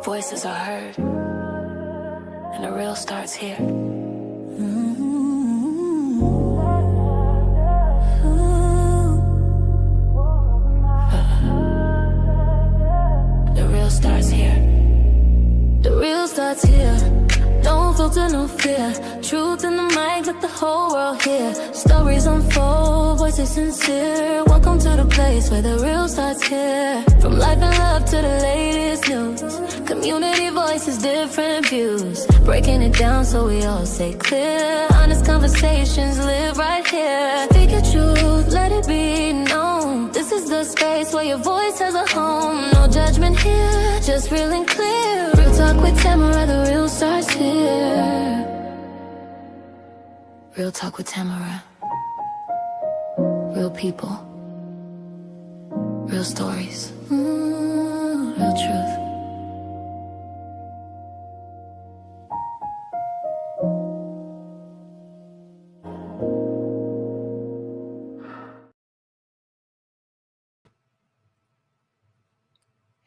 Voices are heard, and the real starts here. The real starts here. The real starts here. No filter, no fear. Truth in the mic, let the whole world hear. Stories unfold, voices sincere. Welcome to the place where the real starts here. From life and love to the latest news. Community voices, different views. Breaking it down so we all stay clear. Honest conversations live right here. Speak your truth, let it be known. This is the space where your voice has a home. No judgment here, just real and clear. Real talk with Tamara, the real starts here. Real talk with Tamara. Real people. Real stories. Real truth.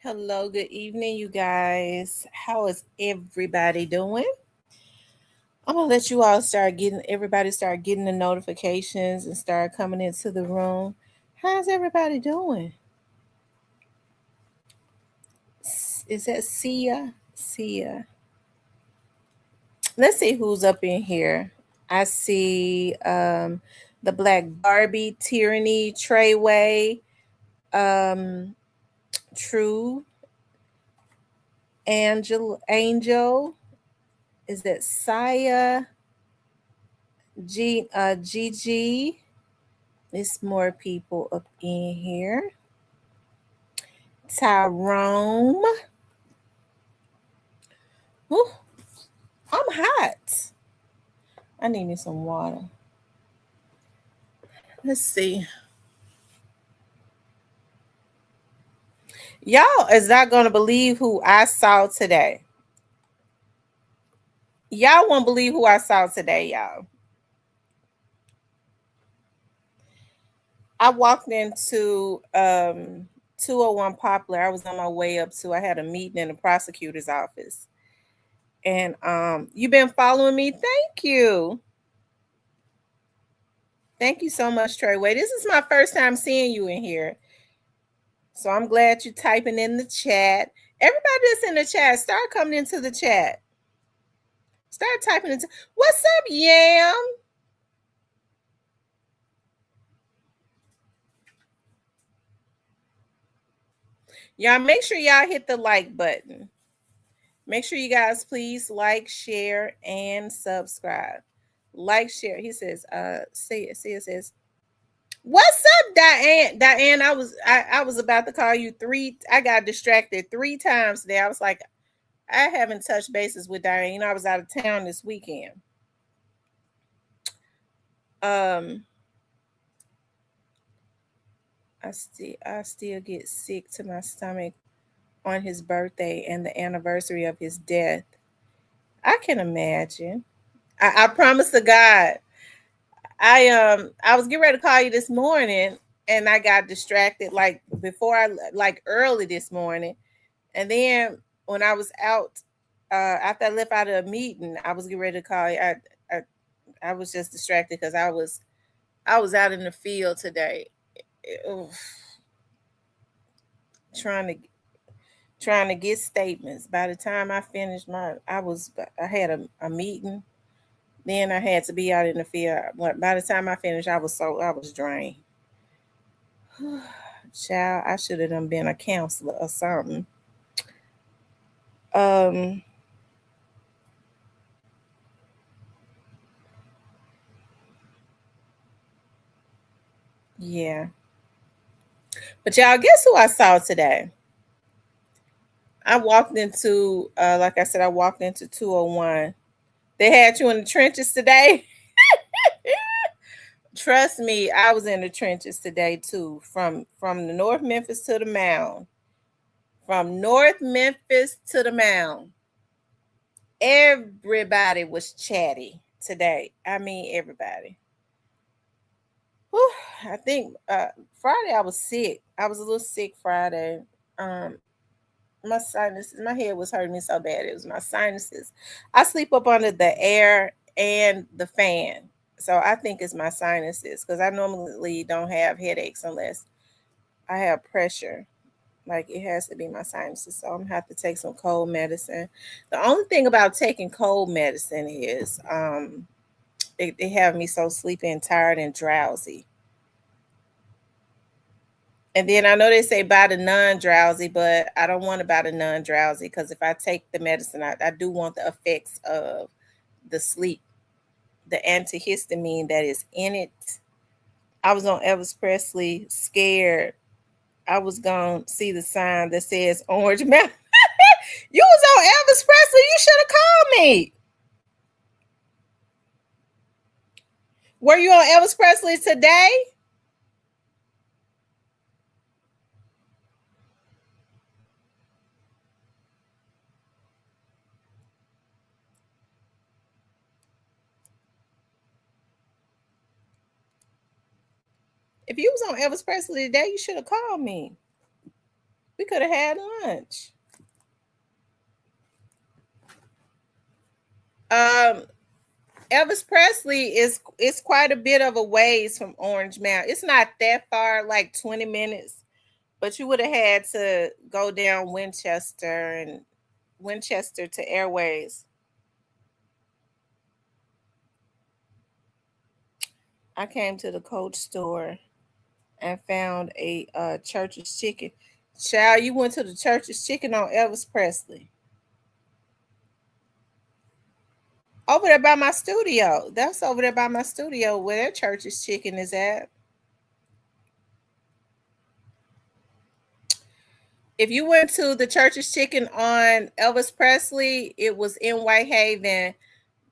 Hello, good evening, you guys. How is everybody doing? I'm gonna let you all start getting the notifications and start coming into the room. How's everybody doing? Is that Sia? Sia. Let's see who's up in here. I see the Black Barbie, Tyranny, Treyway, True, Angel. Is that Saya? Gigi. There's more people up in here. Tyrone. Ooh, I'm hot. I need me some water. Let's see. Y'all is not going to believe who I saw today. Y'all won't believe who I saw today, y'all. I walked into 201 Poplar. I was on my way up to, I had a meeting in the prosecutor's office. And you've been following me. Thank you. Thank you so much, Treyway. This is my first time seeing you in here. So I'm glad you're typing in the chat. Everybody that's in the chat, start coming into the chat. Start typing into. What's up, Yam? Y'all make sure y'all hit the like button. Make sure you guys please like, share, and subscribe. Like, share. He says, Sia says, what's up, Diane? Diane, I was about to call you I got distracted 3 times today. I was like, I haven't touched bases with Diane. I was out of town this weekend. I still get sick to my stomach on his birthday and the anniversary of his death. I can imagine. I promise to God. I was getting ready to call you this morning and I got distracted early this morning. And then when I was out after I left out of a meeting, I was getting ready to call you. I was just distracted because I was out in the field today. Trying to get statements. By the time I finished I had a meeting. Then I had to be out in the field. By the time I finished, I was drained. Child, I should have been a counselor or something. Yeah. But y'all, guess who I saw today? I walked into, like I said, I walked into 201. They had you in the trenches today. Trust me, I was in the trenches today too. From the North Memphis to the Mound. From North Memphis to the Mound. Everybody was chatty today. I mean, everybody. Whew, I think Friday I was sick. I was a little sick Friday. My sinuses, my head was hurting me so bad. It was my sinuses. I sleep up under the air and the fan. So I think it's my sinuses because I normally don't have headaches unless I have pressure. Like it has to be my sinuses. So I'm gonna have to take some cold medicine. The only thing about taking cold medicine is they have me so sleepy and tired and drowsy. And then I know they say buy the non-drowsy, but I don't want to buy the non-drowsy because if I take the medicine, I do want the effects of the sleep, the antihistamine that is in it. I was on Elvis Presley, scared I was gonna see the sign that says Orange Mountain. You was on Elvis Presley. You should have called me. Were you on Elvis Presley today? If you was on Elvis Presley today, you should have called me. We could have had lunch. Um, Elvis Presley is quite a bit of a ways from Orange Mountain. It's not that far, like 20 minutes, but you would have had to go down Winchester and Winchester to Airways. I came to the Coach store and found a Church's Chicken. Child, you went to the Church's Chicken on Elvis Presley. Over there by my studio. That's over there by my studio where that Church's Chicken is at. If you went to the Church's Chicken on Elvis Presley, it was in Whitehaven,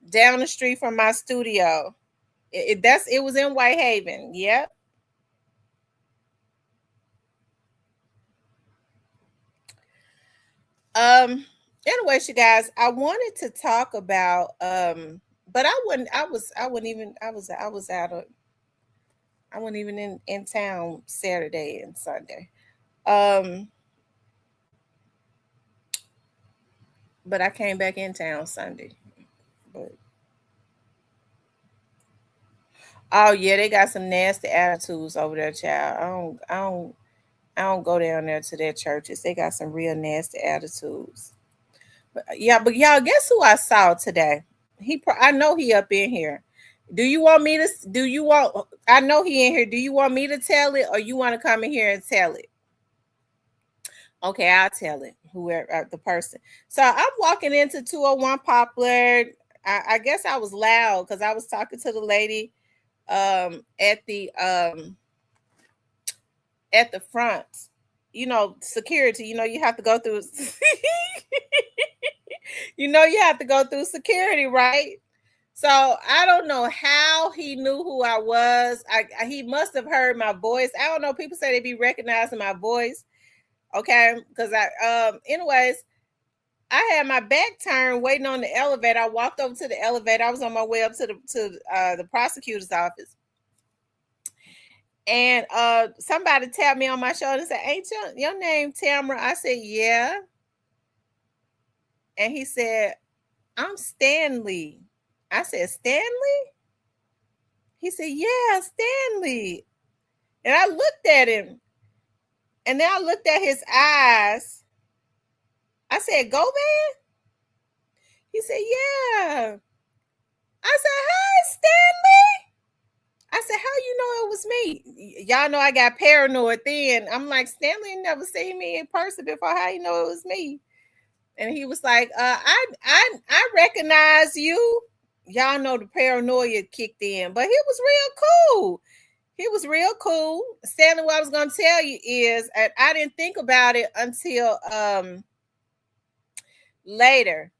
down the street from my studio. It was in Whitehaven. Yep. Anyways, you guys, I wanted to talk about but I wouldn't even I was out of I wasn't even in town Saturday and Sunday. Um but I came back in town Sunday. But oh yeah, they got some nasty attitudes over there, child. I don't go down there to their churches. They got some real nasty attitudes. But yeah, but y'all guess who I saw today? I know he up in here. Do you want I know he in here. Do you want me to tell it or you want to come in here and tell it? Okay, I'll tell it. Whoever the person. So I'm walking into 201 Poplar. I guess I was loud because I was talking to the lady at the front. You know, security, you know, you have to go through you know you have to go through security, right? So I don't know how he knew who I was. He must have heard my voice. I don't know. People say they be recognizing my voice. Okay, because anyways, I had my back turned waiting on the elevator. I walked over to the elevator. I was on my way up to the prosecutor's office. And somebody tapped me on my shoulder and said, "Ain't your name Tamara?" I said, "Yeah." And he said, "I'm Stanley." I said, "Stanley?" He said, "Yeah, Stanley." And I looked at him. And then I looked at his eyes. I said, "Govan?" He said, "Yeah." I said, "Hi, Stanley." I said, "How you know it was me?" Y'all know I got paranoid then. I'm like, "Stanley never seen me in person before. How you know it was me?" And he was like, I recognize you." Y'all know the paranoia kicked in, but he was real cool. He was real cool. Stanley, what I was gonna tell you is I didn't think about it until later.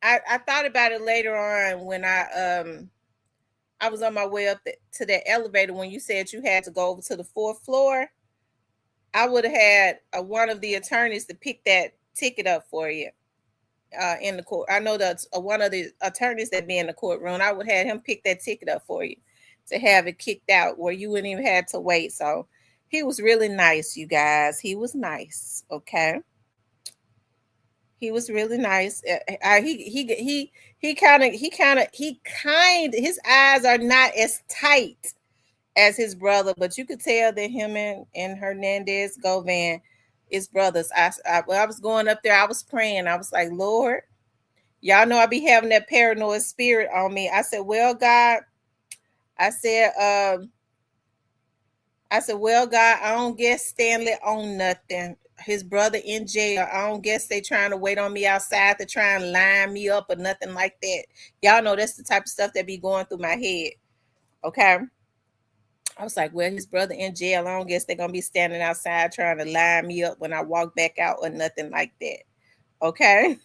I thought about it later on when I was on my way up to that elevator when you said you had to go over to the fourth floor. I would have had one of the attorneys to pick that ticket up for you in the court. I know that one of the attorneys that be in the courtroom. I would have him pick that ticket up for you to have it kicked out where you wouldn't even have to wait. So he was really nice, you guys. He was nice. Okay. He was really nice. His eyes are not as tight as his brother, but you could tell that him and Hernandez Govan is brothers. When I was going up there, I was praying. I was like, Lord, y'all know I be having that paranoid spirit on me. I said, well, God, I said, um, I said, well, God, I don't guess Stanley on nothing. His brother in jail. I don't guess they trying to wait on me outside to try and line me up or nothing like that. Y'all know that's the type of stuff that be going through my head. Okay. I was like, well, his brother in jail. I don't guess they're gonna be standing outside trying to line me up when I walk back out or nothing like that. Okay.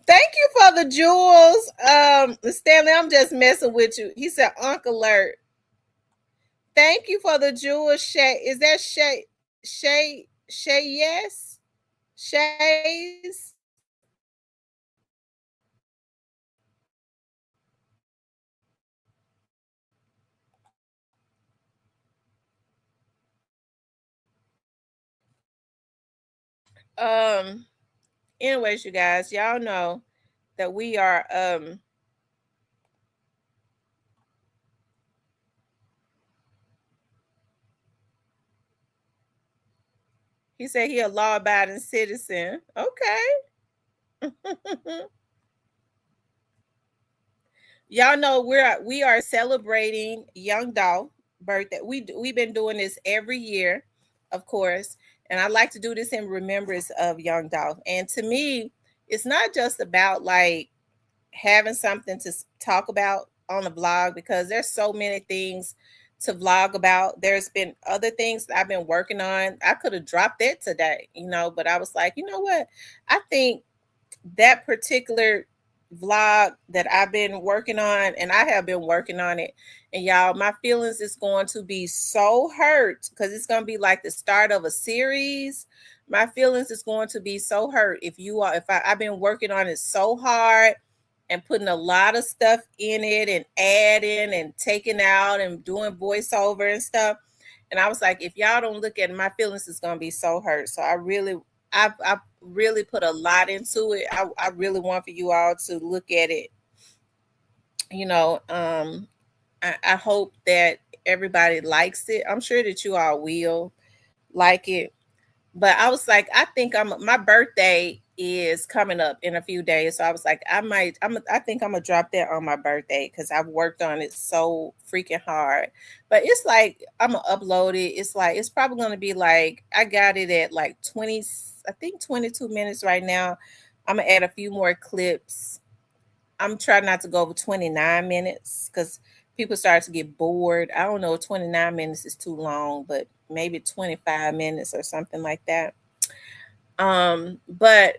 Thank you for the jewels. Stanley, I'm just messing with you. He said, Uncle Alert. Thank you for the jewels, Shay. Is that Shay? Shay, yes? Shays? Um, anyways, you guys, y'all know that we are he said he a law abiding citizen. Okay. Y'all know we are celebrating Young Dolph birthday. We've been doing this every year, of course, and I like to do this in remembrance of Young Dolph. And to me, it's not just about like having something to talk about on the vlog because there's so many things to vlog about. There's been other things that I've been working on. I could have dropped that today, but I was like, you know what? I think that particular vlog that I've been working on, and I have been working on it, and y'all, my feelings is going to be so hurt because it's going to be like the start of a series. My feelings is going to be so hurt I've been working on it so hard and putting a lot of stuff in it and adding and taking out and doing voiceover and stuff. And I was like, if y'all don't look at it, my feelings is going to be so hurt. So I really put a lot into it. I really want for you all to look at it. I hope that everybody likes it. I'm sure that you all will like it. But I was like, I think my birthday is coming up in a few days. So I was like, I think I'm gonna drop that on my birthday because I've worked on it so freaking hard. But it's like I'm gonna upload it. It's probably gonna be like I got it at like 20, I think 22 minutes right now. I'm gonna add a few more clips. I'm trying not to go over 29 minutes because people start to get bored. I don't know, 29 minutes is too long, but maybe 25 minutes or something like that. But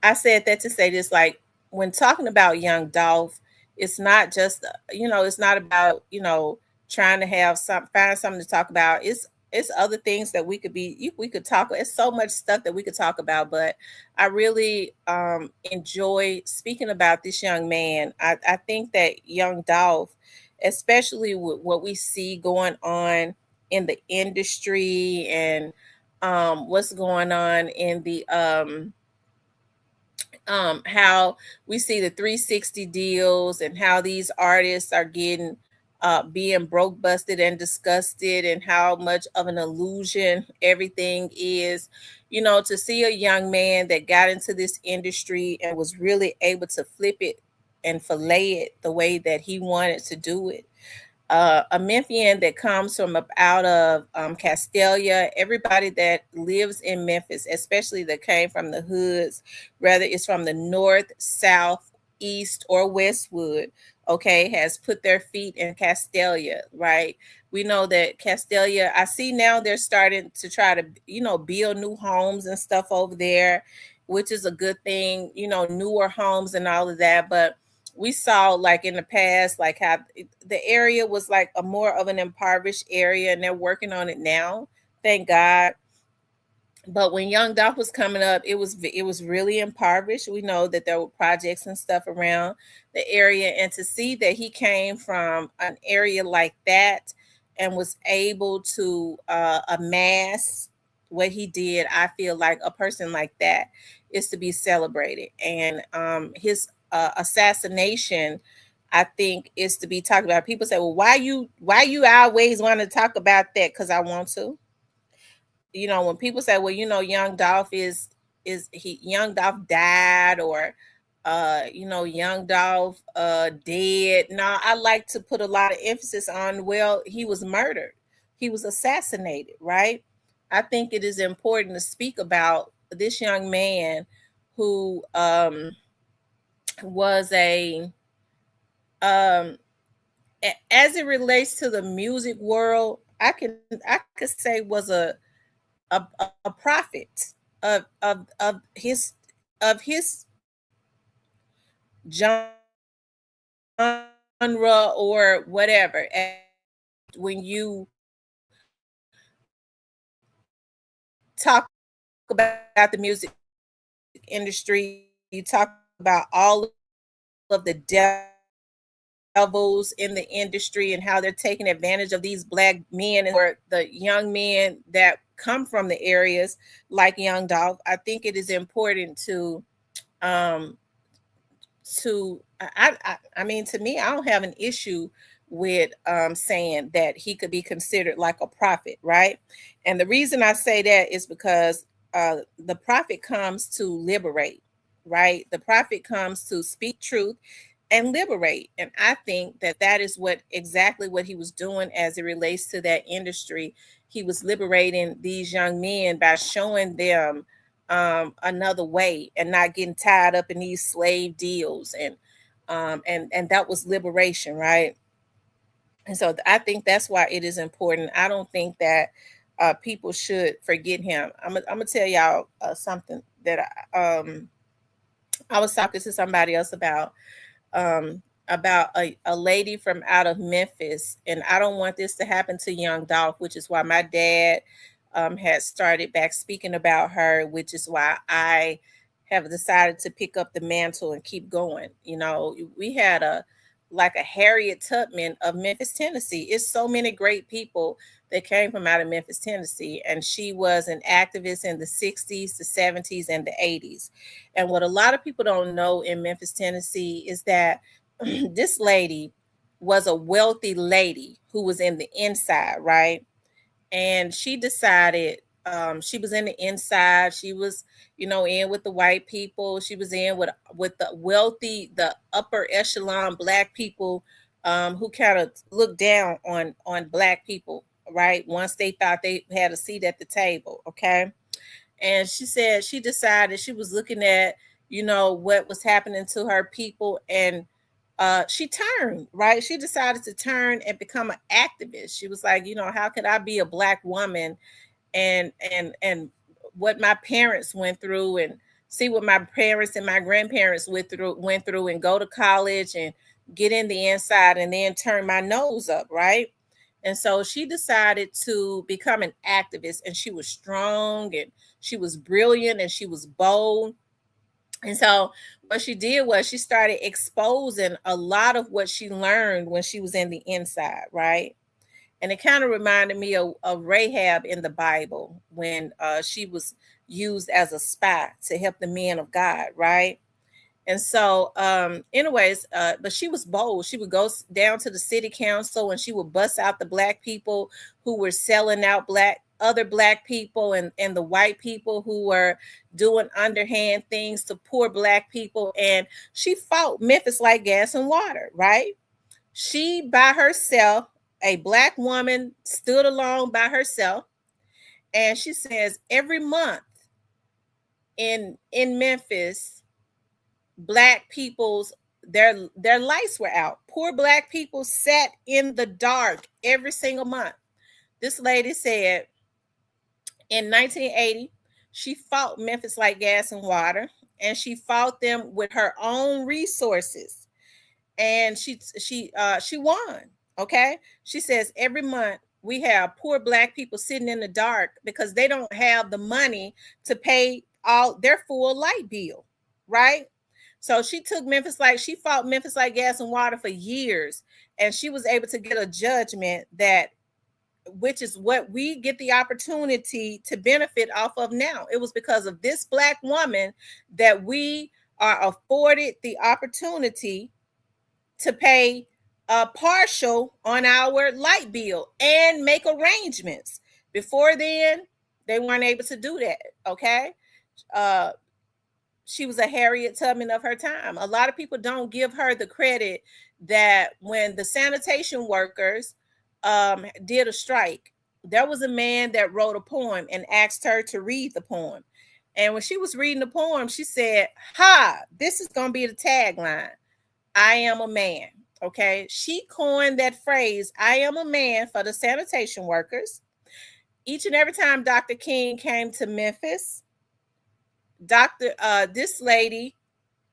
I said that to say this, like when talking about Young Dolph, it's not just it's not about trying to find something to talk about. It's other things that we could talk. It's so much stuff that we could talk about, but I really enjoy speaking about this young man. I think that Young Dolph, especially with what we see going on in the industry and what's going on in the how we see the 360 deals and how these artists are getting being broke, busted, and disgusted, and how much of an illusion everything is. To see a young man that got into this industry and was really able to flip it and fillet it the way that he wanted to do it. A Memphian that comes from out of Castelia. Everybody that lives in Memphis, especially that came from the hoods, whether it's from the north, south, east, or westwood, okay, has put their feet in Castelia, right? We know that Castelia, I see now they're starting to try to, build new homes and stuff over there, which is a good thing, newer homes and all of that. But we saw like in the past, like how the area was like a more of an impoverished area, and they're working on it now. Thank God. But when Young Dolph was coming up, it was really impoverished. We know that there were projects and stuff around the area, and to see that he came from an area like that and was able to amass what he did, I feel like a person like that is to be celebrated. And his assassination, I think, is to be talked about. People say, "Well, why you always want to talk about that?" Because I want to. When people say, well, Young Dolph Young Dolph died, or Young Dolph dead. No, I like to put a lot of emphasis on, well, he was murdered. He was assassinated, right? I think it is important to speak about this young man who was um as it relates to the music world, I could say was a prophet of his genre or whatever. And when you talk about the music industry, you talk about all of the devils in the industry and how they're taking advantage of these black men or the young men that come from the areas like Young Dolph. I think it is important um I mean, to me, I don't have an issue with saying that he could be considered like a prophet, right? And the reason I say that is because the prophet comes to liberate, right? The prophet comes to speak truth and liberate. And I think that that is what exactly what he was doing as it relates to that industry. He was liberating these young men by showing them another way and not getting tied up in these slave deals, and that was liberation, right? And so I think that's why it is important. I don't think that people should forget him. I'm gonna tell y'all something that I was talking to somebody else about a lady from out of Memphis. And I don't want this to happen to Young Dolph, which is why my dad had started back speaking about her, which is why I have decided to pick up the mantle and keep going. We had a Harriet Tubman of Memphis, Tennessee. It's so many great people that came from out of Memphis, Tennessee. And she was an activist in the 60s, the 70s, and the 80s. And what a lot of people don't know in Memphis, Tennessee is that this lady was a wealthy lady who was in the inside, right? And she decided she was in the inside. She was, in with the white people. She was in with the wealthy, the upper echelon black people who kind of looked down on black people, right? Once they thought they had a seat at the table, okay? And she said she decided she was looking at, what was happening to her people, and she turned, right? She decided to turn and become an activist. She was like, how could I be a black woman and what my parents went through, and see what my parents and my grandparents went through and go to college and get in the inside and then turn my nose up, right? And so she decided to become an activist, and she was strong and she was brilliant and she was bold. And so what she did was she started exposing a lot of what she learned when she was in the inside, right? And it kind of reminded me of Rahab in the Bible when she was used as a spy to help the men of God, right? And so, anyways, but she was bold. She would go down to the city council and she would bust out the black people who were selling out other black people, and the white people who were doing underhand things to poor black people. And she fought Memphis like gas and water, right? She by herself, a black woman, stood alone by herself. And she says every month in Memphis, black people's their lights were out. Poor black people sat in the dark every single month. This lady said in 1980 she fought Memphis like gas and water, and she fought them with her own resources, and she won. Okay, she says every month We have poor Black people sitting in the dark because they don't have the money to pay all their full light bill, right? So she took Memphis Light, she fought Memphis Light Gas and Water for years, and she was able to get a judgment that, which is what we get the opportunity to benefit off of now. It was because of this Black woman that we are afforded the opportunity to pay a partial on our light bill and make arrangements. Before then, they weren't able to do that. Okay. She was a Harriet Tubman of her time. A lot of people don't give her the credit that when the sanitation workers did a strike, there was a man that wrote a poem and asked her to read the poem. And when she was reading the poem, she said, "Ha, this is going to be the tagline. I am a man." Okay. She coined that phrase, "I am a man," for the sanitation workers. Each and every time Dr. King came to Memphis, this lady,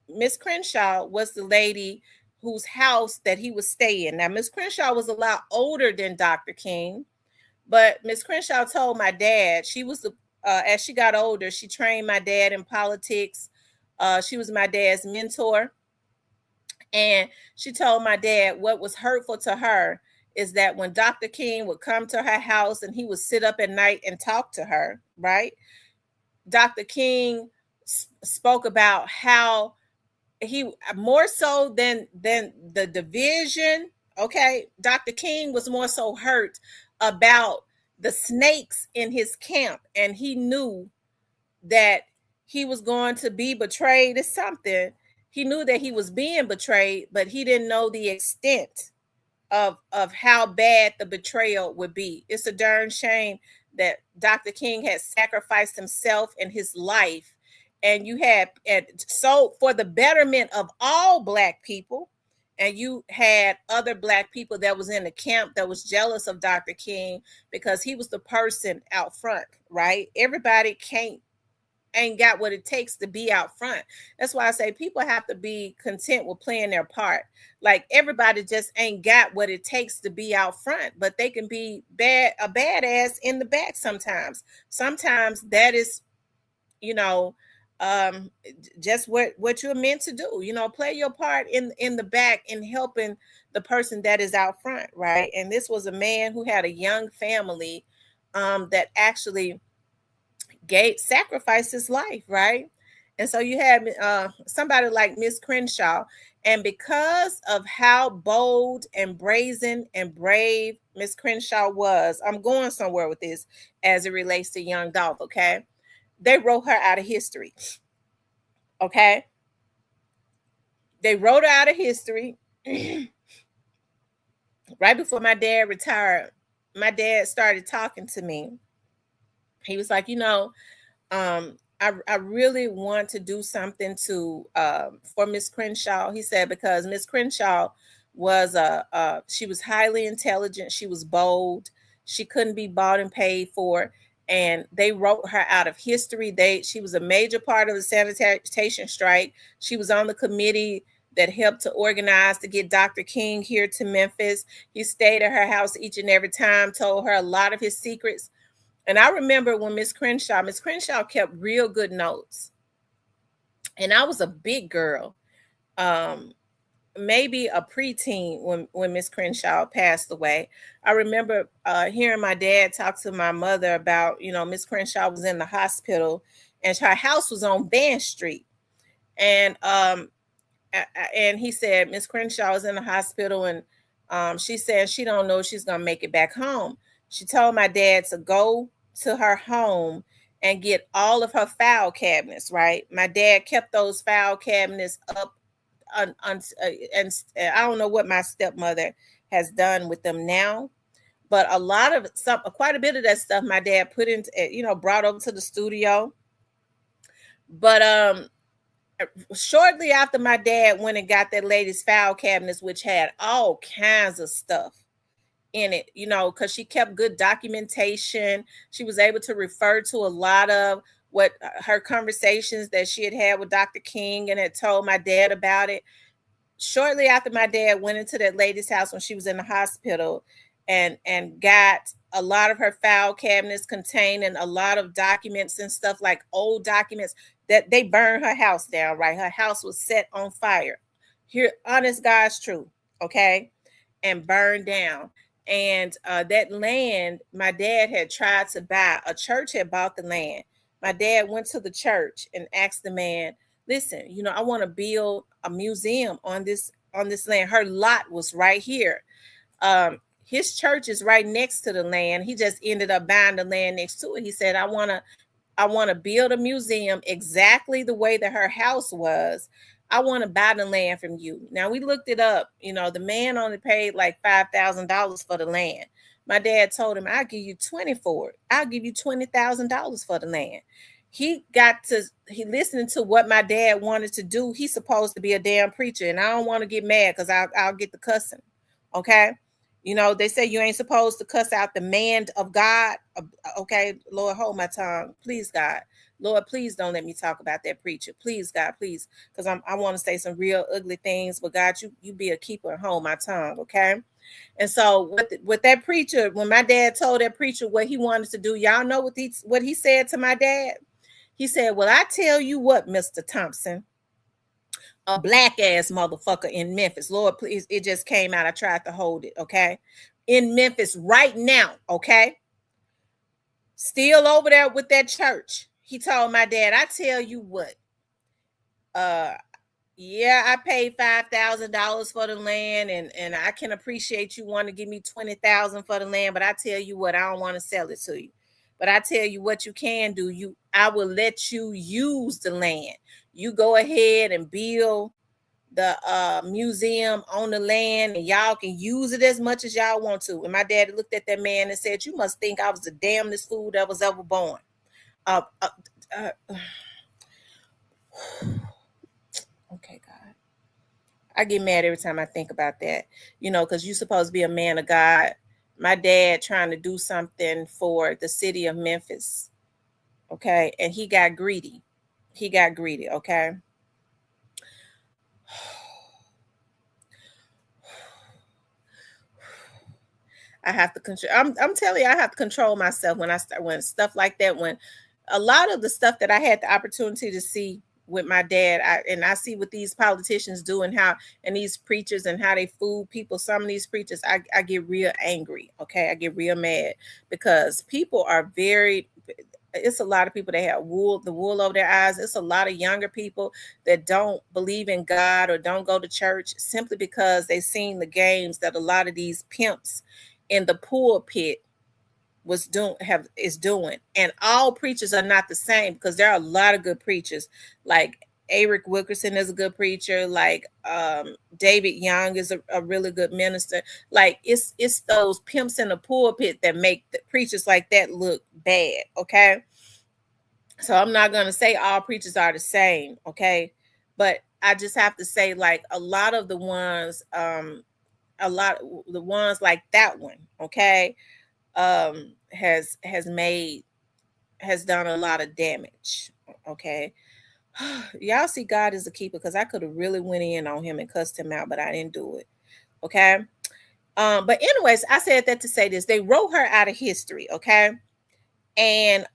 Miss Crenshaw, was the lady whose house that he was staying. Now, Miss Crenshaw was a lot older than Dr. King, but Miss Crenshaw told my dad, she was as she got older, she trained my dad in politics. She was my dad's mentor. And she told my dad what was hurtful to her is that when Dr. King would come to her house and he would sit up at night and talk to her, right? Dr. King spoke about how he, more so than the division, okay, Dr. King was more so hurt about the snakes in his camp, and he knew that he was going to be betrayed or something. He knew that he was being betrayed, but he didn't know the extent of how bad the betrayal would be. It's a darn shame that Dr. King had sacrificed himself and his life, and you had, and so for the betterment of all Black people, and you had other Black people that was in the camp that was jealous of Dr. King because he was the person out front, right? Everybody ain't got what it takes to be out front. That's why I say people have to be content with playing their part. Like, everybody just ain't got what it takes to be out front, but they can be a badass in the back sometimes. Sometimes that is, just what you're meant to do. Play your part in the back in helping the person that is out front, right? And this was a man who had a young family that actually sacrificed his life, right? And so you had somebody like Miss Crenshaw, and because of how bold and brazen and brave Miss Crenshaw was, I'm going somewhere with this as it relates to Young Dolph, okay? They wrote her out of history, okay? They wrote her out of history. Right before my dad retired, my dad started talking to me. He was like, I really want to do something for Miss Crenshaw. He said, because Miss Crenshaw was she was highly intelligent, she was bold, she couldn't be bought and paid for, and they wrote her out of history. She was a major part of the sanitation strike. She was on the committee that helped to organize to get Dr. King here to Memphis. He stayed at her house each and every time, told her a lot of his secrets. And I remember when Miss Crenshaw kept real good notes. And I was a big girl, maybe a preteen when Miss Crenshaw passed away. I remember hearing my dad talk to my mother about, Miss Crenshaw was in the hospital and her house was on Van Street. And he said, Miss Crenshaw was in the hospital, and she said she don't know if she's going to make it back home. She told my dad to go to her home and get all of her file cabinets, right? My dad kept those file cabinets up, and I don't know what my stepmother has done with them now, but quite a bit of that stuff my dad put into, brought over to the studio. But shortly after my dad went and got that lady's file cabinets, which had all kinds of stuff in it, because she kept good documentation. She was able to refer to a lot of what her conversations that she had with Dr. King and had told my dad about it. Shortly after my dad went into that lady's house when she was in the hospital, and got a lot of her file cabinets containing a lot of documents and stuff, like old documents, that they burned her house down, right? Her house was set on fire. Here, honest God's truth, okay? And burned down. And that land, my dad had tried to buy. A church had bought the land. My dad went to the church and asked the man, listen, I want to build a museum on this land. Her lot was right here. His church is right next to the land. He just ended up buying the land next to it. He said, I want to build a museum exactly the way that her house was. I want to buy the land from you. Now, we looked it up. The man only paid like $5,000 for the land. My dad told him, I'll give you 20 for it. I'll give you $20,000 for the land. He listening to what my dad wanted to do. He's supposed to be a damn preacher, and I don't want to get mad because I'll get the cussing. Okay. They say you ain't supposed to cuss out the man of God. Okay, Lord, hold my tongue. Please, God. Lord, please don't let me talk about that preacher. Please, God, please. Because I want to say some real ugly things. But God, you be a keeper and hold my tongue, okay? And so with that preacher, when my dad told that preacher what he wanted to do, y'all know what he said to my dad? He said, well, I tell you what, Mr. Thompson, a black ass motherfucker in Memphis. Lord, please, it just came out. I tried to hold it, okay? In Memphis right now, okay? Still over there with that church. He told my dad, I tell you what, yeah, I paid $5,000 for the land, and I can appreciate you want to give me $20,000 for the land, but I tell you what, I don't want to sell it to you. But I tell you what you can do. I will let you use the land. You go ahead and build the museum on the land, and y'all can use it as much as y'all want to. And my daddy looked at that man and said, you must think I was the damnedest fool that was ever born. Okay, God. I get mad every time I think about that, because you're supposed to be a man of God. My dad trying to do something for the city of Memphis, okay? And he got greedy. Okay? I have to control. I'm telling you, I have to control myself when stuff like that. When a lot of the stuff that I had the opportunity to see with my dad, I see what these politicians do and these preachers and how they fool people. Some of these preachers, I get real angry. Okay, I get real mad because people are it's a lot of people that have the wool over their eyes. It's a lot of younger people that don't believe in God or don't go to church simply because they've seen the games that a lot of these pimps in the pulpit is doing. And all preachers are not the same, because there are a lot of good preachers. Like Eric Wilkerson is a good preacher. Like David Young is a really good minister. Like it's those pimps in the pulpit that make the preachers like that look bad. Okay. So I'm not going to say all preachers are the same. Okay. But I just have to say, like, a lot of the ones, like that one, okay, has done a lot of damage. Okay. Y'all see, God is a keeper, because I could have really went in on him and cussed him out, but I didn't do it. Okay. But anyways, I said that to say this. They wrote her out of history, okay? And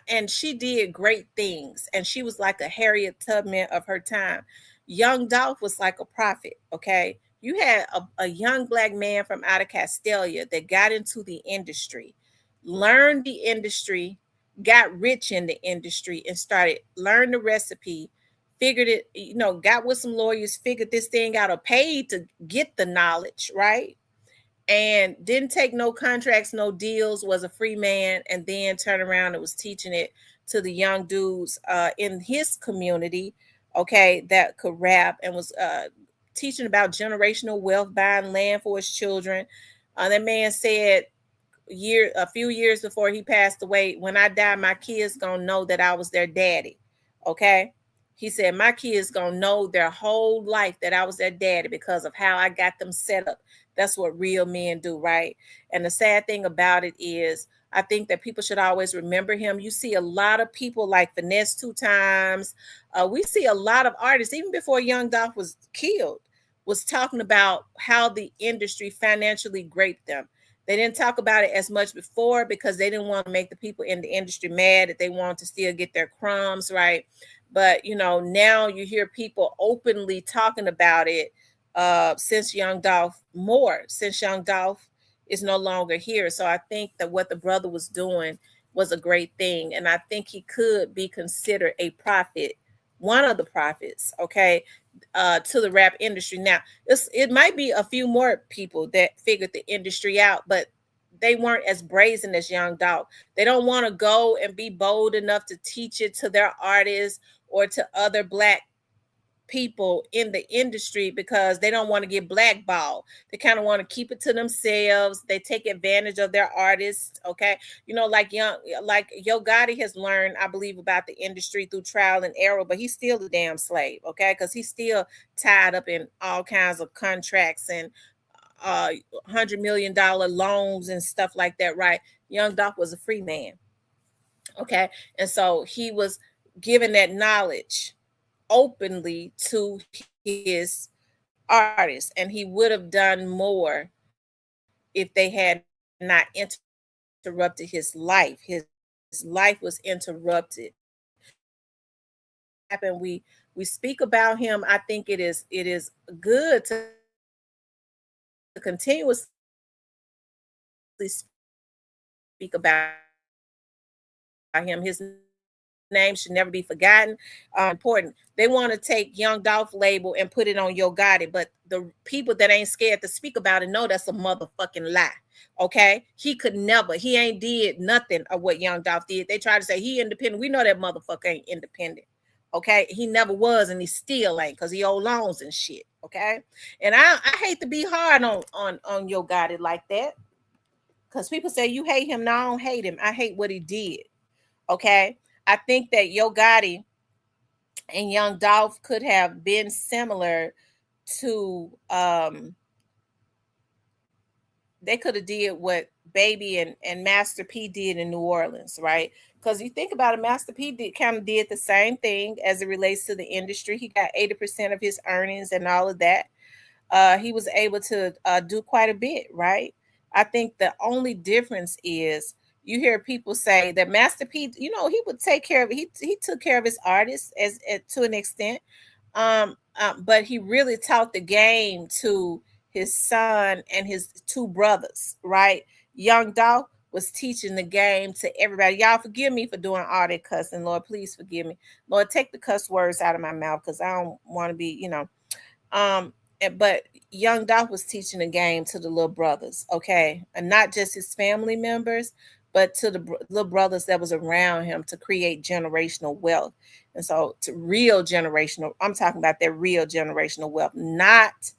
and she did great things, and she was like a Harriet Tubman of her time. Young Dolph was like a prophet, okay? You had a young black man from out of Castelia that got into the industry, learned the industry, got rich in the industry, and started learn the recipe, figured it, got with some lawyers, figured this thing out, or paid to get the knowledge, right? And didn't take no contracts, no deals, was a free man, and then turned around and was teaching it to the young dudes in his community, okay, that could rap, and was teaching about generational wealth, buying land for his children. That man said a few years before he passed away, when I die, my kids gonna know that I was their daddy, okay? He said, my kids gonna know their whole life that I was their daddy because of how I got them set up. That's what real men do, right? And the sad thing about it is, I think that people should always remember him. You see a lot of people like Finesse 2 Times. We see a lot of artists, even before Young Dolph was killed. was talking about how the industry financially raped them. They didn't talk about it as much before because they didn't want to make the people in the industry mad, that they wanted to still get their crumbs, right? But now you hear people openly talking about it since Young Dolph more, since Young Dolph is no longer here. So I think that what the brother was doing was a great thing. And I think he could be considered a prophet, one of the prophets, okay, to the rap industry. Now, it might be a few more people that figured the industry out, but they weren't as brazen as Young Dolph. They don't want to go and be bold enough to teach it to their artists or to other black people in the industry because they don't want to get blackballed. They kind of want to keep it to themselves. They take advantage of their artists. Okay, like Yo Gotti has learned, I believe, about the industry through trial and error, but he's still a damn slave. Okay, because he's still tied up in all kinds of contracts and $100 million loans and stuff like that. Right? Young Dolph was a free man. Okay, and so he was given that knowledge openly to his artists, and he would have done more if they had not interrupted his life. His life was interrupted. And we speak about him. I think it is good to continuously speak about him. His name should never be forgotten. Important. They want to take Young Dolph label and put it on Yo Gotti, but the people that ain't scared to speak about it know that's a motherfucking lie. Okay, he ain't did nothing of what Young Dolph did. They try to say he independent. We know that motherfucker ain't independent. Okay, he never was, and he still ain't, because he owe loans and shit. Okay, and I hate to be hard on Yo Gotti like that, because people say you hate him. No, I don't hate him. I hate what he did. Okay, I think that Yo Gotti and Young Dolph could have been similar to they could have did what Baby and Master P did in New Orleans, right? Because you think about it, Master P kind of did the same thing as it relates to the industry. He got 80% of his earnings and all of that. He was able to do quite a bit, right? I think the only difference is you hear people say that Master P, he would take care of it. He took care of his artists as to an extent, but he really taught the game to his son and his two brothers, right? Young Dolph was teaching the game to everybody. Y'all forgive me for doing all that cussing. Lord, please forgive me. Lord, take the cuss words out of my mouth, because I don't want to be, but Young Dolph was teaching the game to the little brothers, okay? And not just his family members, but to the little brothers that was around him, to create generational wealth. And so to real generational, I'm talking about that real generational wealth, not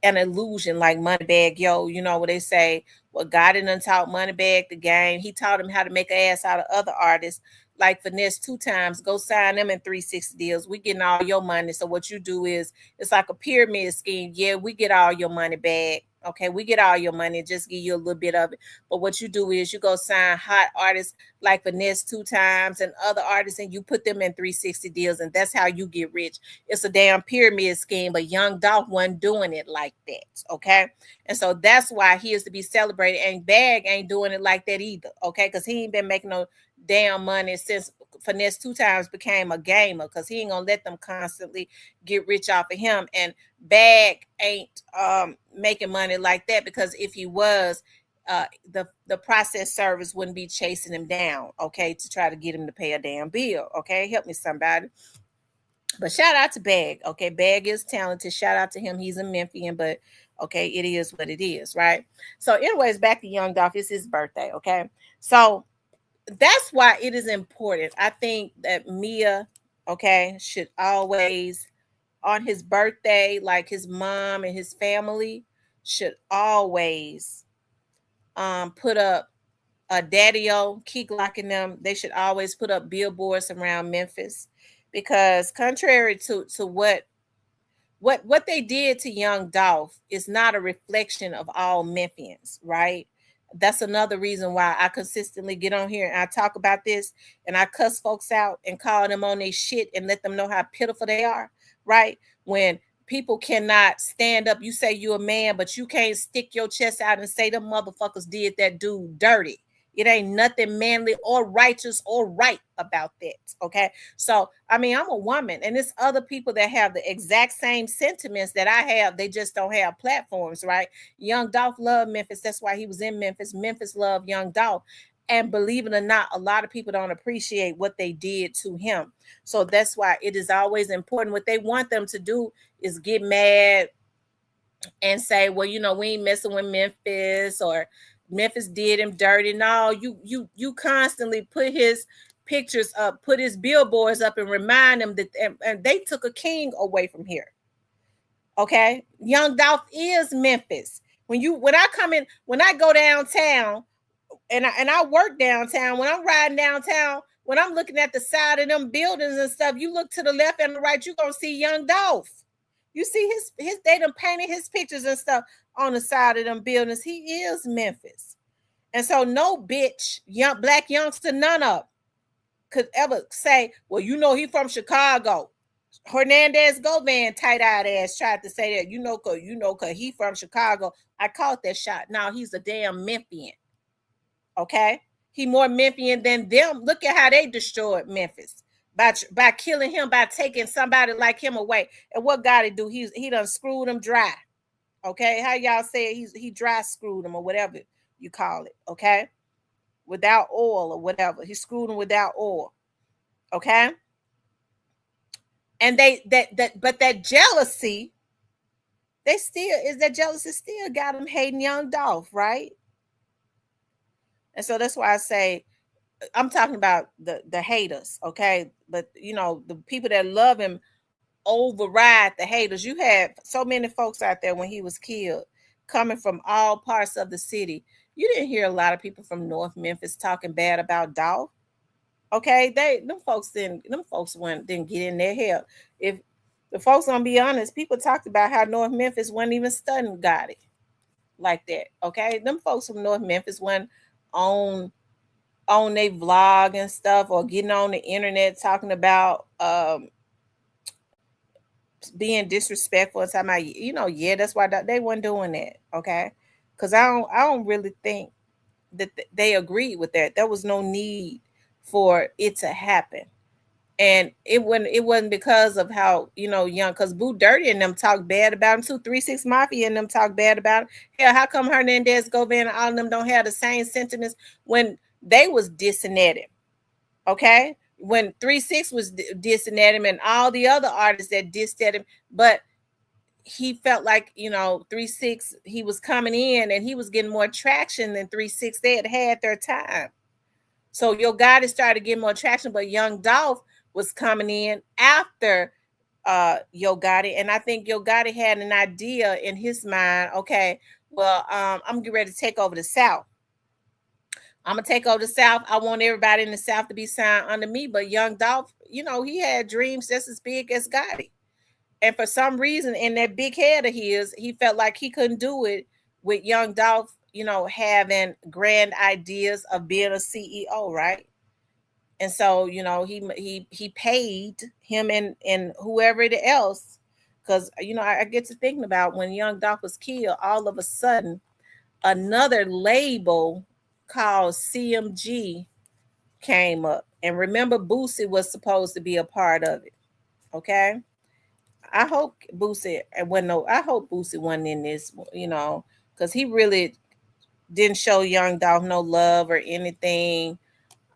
an illusion like Moneybagg Yo. What they say, well, God didn't taught Moneybagg the game. He taught him how to make an ass out of other artists like Finesse 2Tymes. Go sign them in 360 deals. We getting all your money. So what you do is, it's like a pyramid scheme. Yeah, we get all your money back. Okay, we get all your money, just give you a little bit of it. But what you do is you go sign hot artists like Finesse 2Tymes and other artists, and you put them in 360 deals, and that's how you get rich. It's a damn pyramid scheme, but Young Dolph wasn't doing it like that. Okay, and so that's why he is to be celebrated. And Bag ain't doing it like that either. Okay, because he ain't been making no damn money since Finesse 2Tymes became a gamer, because he ain't gonna let them constantly get rich off of him. And Bag ain't making money like that, because if he was, the process service wouldn't be chasing him down, okay, to try to get him to pay a damn bill. Okay, help me somebody. But shout out to Bag. Okay, Bag is talented. Shout out to him. He's a Memphian, but okay, it is what it is, right? So anyways, back to Young Dolph. It's his birthday. Okay, so that's why it is important. I think that Mia, okay, should always, on his birthday, like his mom and his family should always put up a Daddy-O, Key Glock and them. They should always put up billboards around Memphis, because contrary to what they did to Young Dolph is not a reflection of all Memphians, right? That's another reason why I consistently get on here and I talk about this, and I cuss folks out and call them on their shit and let them know how pitiful they are, right? When people cannot stand up. You say you're a man, but you can't stick your chest out and say them motherfuckers did that dude dirty. It ain't nothing manly or righteous or right about that. Okay. So, I mean, I'm a woman, and it's other people that have the exact same sentiments that I have. They just don't have platforms, right? Young Dolph loved Memphis. That's why he was in Memphis. Memphis loved Young Dolph. And believe it or not, a lot of people don't appreciate what they did to him. So that's why it is always important. What they want them to do is get mad and say, well, you know, we ain't messing with Memphis, or Memphis did him dirty. No, you constantly put his pictures up, put his billboards up, and remind them that and they took a king away from here. Okay, Young Dolph is Memphis. When I go downtown, and I work downtown, when I'm riding downtown, when I'm looking at the side of them buildings and stuff, you look to the left and the right, you're gonna see Young Dolph. You see his they done painted his pictures and stuff on the side of them buildings. He is Memphis. And so no bitch, young black youngster, none of could ever say, well, you know, he from Chicago. Hernandez Govan, tight-eyed ass, tried to say that, cause he from Chicago. I caught that shot. Now he's a damn Memphian. Okay, he more Memphian than them. Look at how they destroyed Memphis by killing him, by taking somebody like him away. And what God did do? He done screwed him dry. Okay, how y'all say it? He dry screwed him, or whatever you call it. Okay, without oil or whatever. He screwed him without oil. Okay, and that jealousy, that jealousy still got him hating Young Dolph, right? And so that's why I say, I'm talking about the haters, okay? But you know, the people that love him override the haters. You had so many folks out there when he was killed, coming from all parts of the city. You didn't hear a lot of people from North Memphis talking bad about Dolph. Okay, them folks didn't get in their hell. If the folks gonna be honest, people talked about how North Memphis wasn't even studying Gotti like that. Okay, them folks from North Memphis went on their vlog and stuff, or getting on the internet talking about being disrespectful and talking about, you know, yeah, that's why they weren't doing that. Okay, because I don't really think that they agreed with that. There was no need for it to happen. And it wasn't because of how, you know, young, because Boo Dirty and them talk bad about him too. 3-6 Mafia and them talk bad about him. Hell, how come Hernandez Govan and all of them don't have the same sentiments when they was dissing at him? Okay, when 3-6 was dissing at him, and all the other artists that dissed at him, but he felt like, you know, 3-6, he was coming in and he was getting more traction than 3-6. They had their time. So Yo Gotti started getting more traction, but Young Dolph was coming in after Yo Gotti. And I think Yo Gotti had an idea in his mind. Okay, well, I'm getting ready to take over the South. I'm gonna take over the South. I want everybody in the South to be signed under me. But Young Dolph, you know, he had dreams just as big as Gotti. And for some reason, in that big head of his, he felt like he couldn't do it with Young Dolph, you know, having grand ideas of being a CEO, right? And so, you know, he paid him and whoever else, because, you know, I get to thinking about when Young Dolph was killed, all of a sudden, another label called CMG came up. And remember, Boosie was supposed to be a part of it. Okay. I hope Boosie wasn't in this, you know, because he really didn't show Young Dolph no love or anything.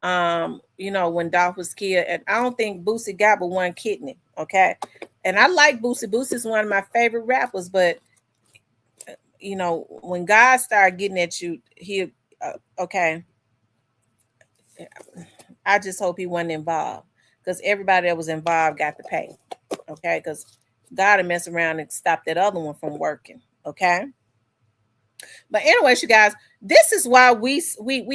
You know, when Dolph was killed, and I don't think Boosie got but one kidney. Okay, and I like Boosie. Boosie's one of my favorite rappers, but you know, when God started getting at you, okay. I just hope he wasn't involved, because everybody that was involved got to pay. Okay, because God had messed around and stopped that other one from working. Okay. But anyways, you guys, this is why we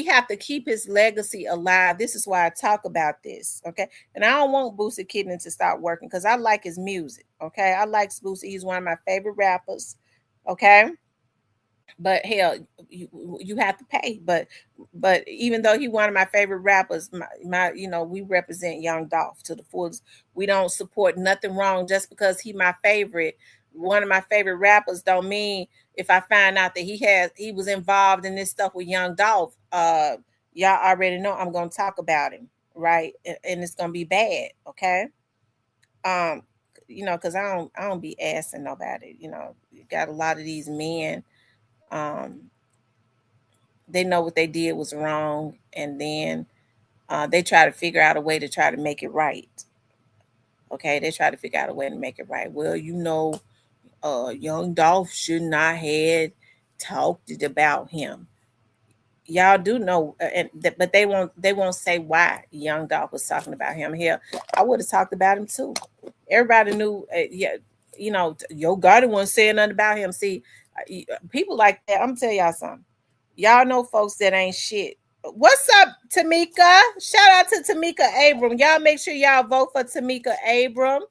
have to keep his legacy alive. This is why I talk about this. Okay. And I don't want Boosie Kidney to stop working, because I like his music. Okay. I like Boosie. He's one of my favorite rappers. Okay. But hell, you have to pay. But even though he's one of my favorite rappers, my you know, we represent Young Dolph to the fullest. We don't support nothing wrong just because he my favorite. one of my favorite rappers don't mean if I find out that he was involved in this stuff with Young Dolph, y'all already know I'm gonna talk about him, right? And it's gonna be bad, okay? Um, because I don't be asking nobody. You got a lot of these men, um, they know what they did was wrong, and then they try to figure out a way to try to make it right. Okay, they try to figure out a way to make it right. Well, Young Dolph should not have talked about him. Y'all do know, but they won't say why Young Dolph was talking about him. Here, I would have talked about him too. Everybody knew, yeah, Yo Gotti wasn't saying nothing about him. See, people like that. I'm gonna tell y'all something. Y'all know folks that ain't shit. What's up, Tamika? Shout out to Tamika Abram. Y'all make sure y'all vote for Tamika Abram.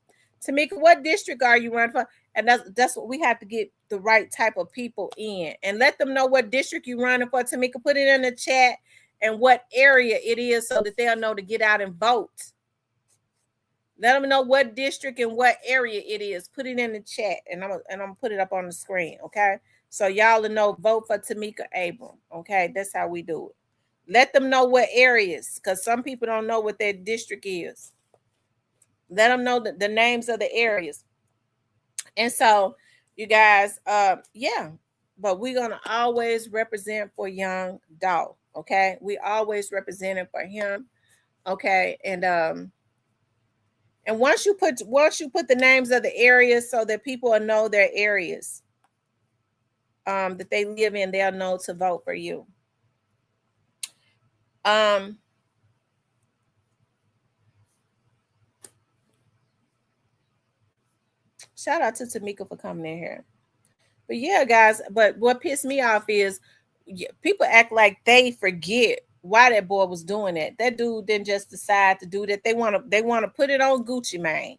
Tamika, what district are you running for? And that's what we have to get the right type of people in and let them know what district you're running for. Tamika, put it in the chat and what area it is so that they'll know to get out and vote. Let them know what district and what area it is. Put it in the chat and I'm gonna put it up on the screen. Okay. So y'all will know, vote for Tamika Abram. Okay. That's how we do it. Let them know what areas, because some people don't know what their district is. Let them know the names of the areas. And so, you guys, yeah, but we're gonna always represent for Young Dolph. Okay, we always representing for him. Okay, and once you put the names of the areas so that people will know their areas that they live in, they'll know to vote for you. Shout out to Tamika for coming in here. But yeah, guys, but what pissed me off is people act like they forget why that boy was doing it. That dude didn't just decide to do that. They want to put it on Gucci Mane.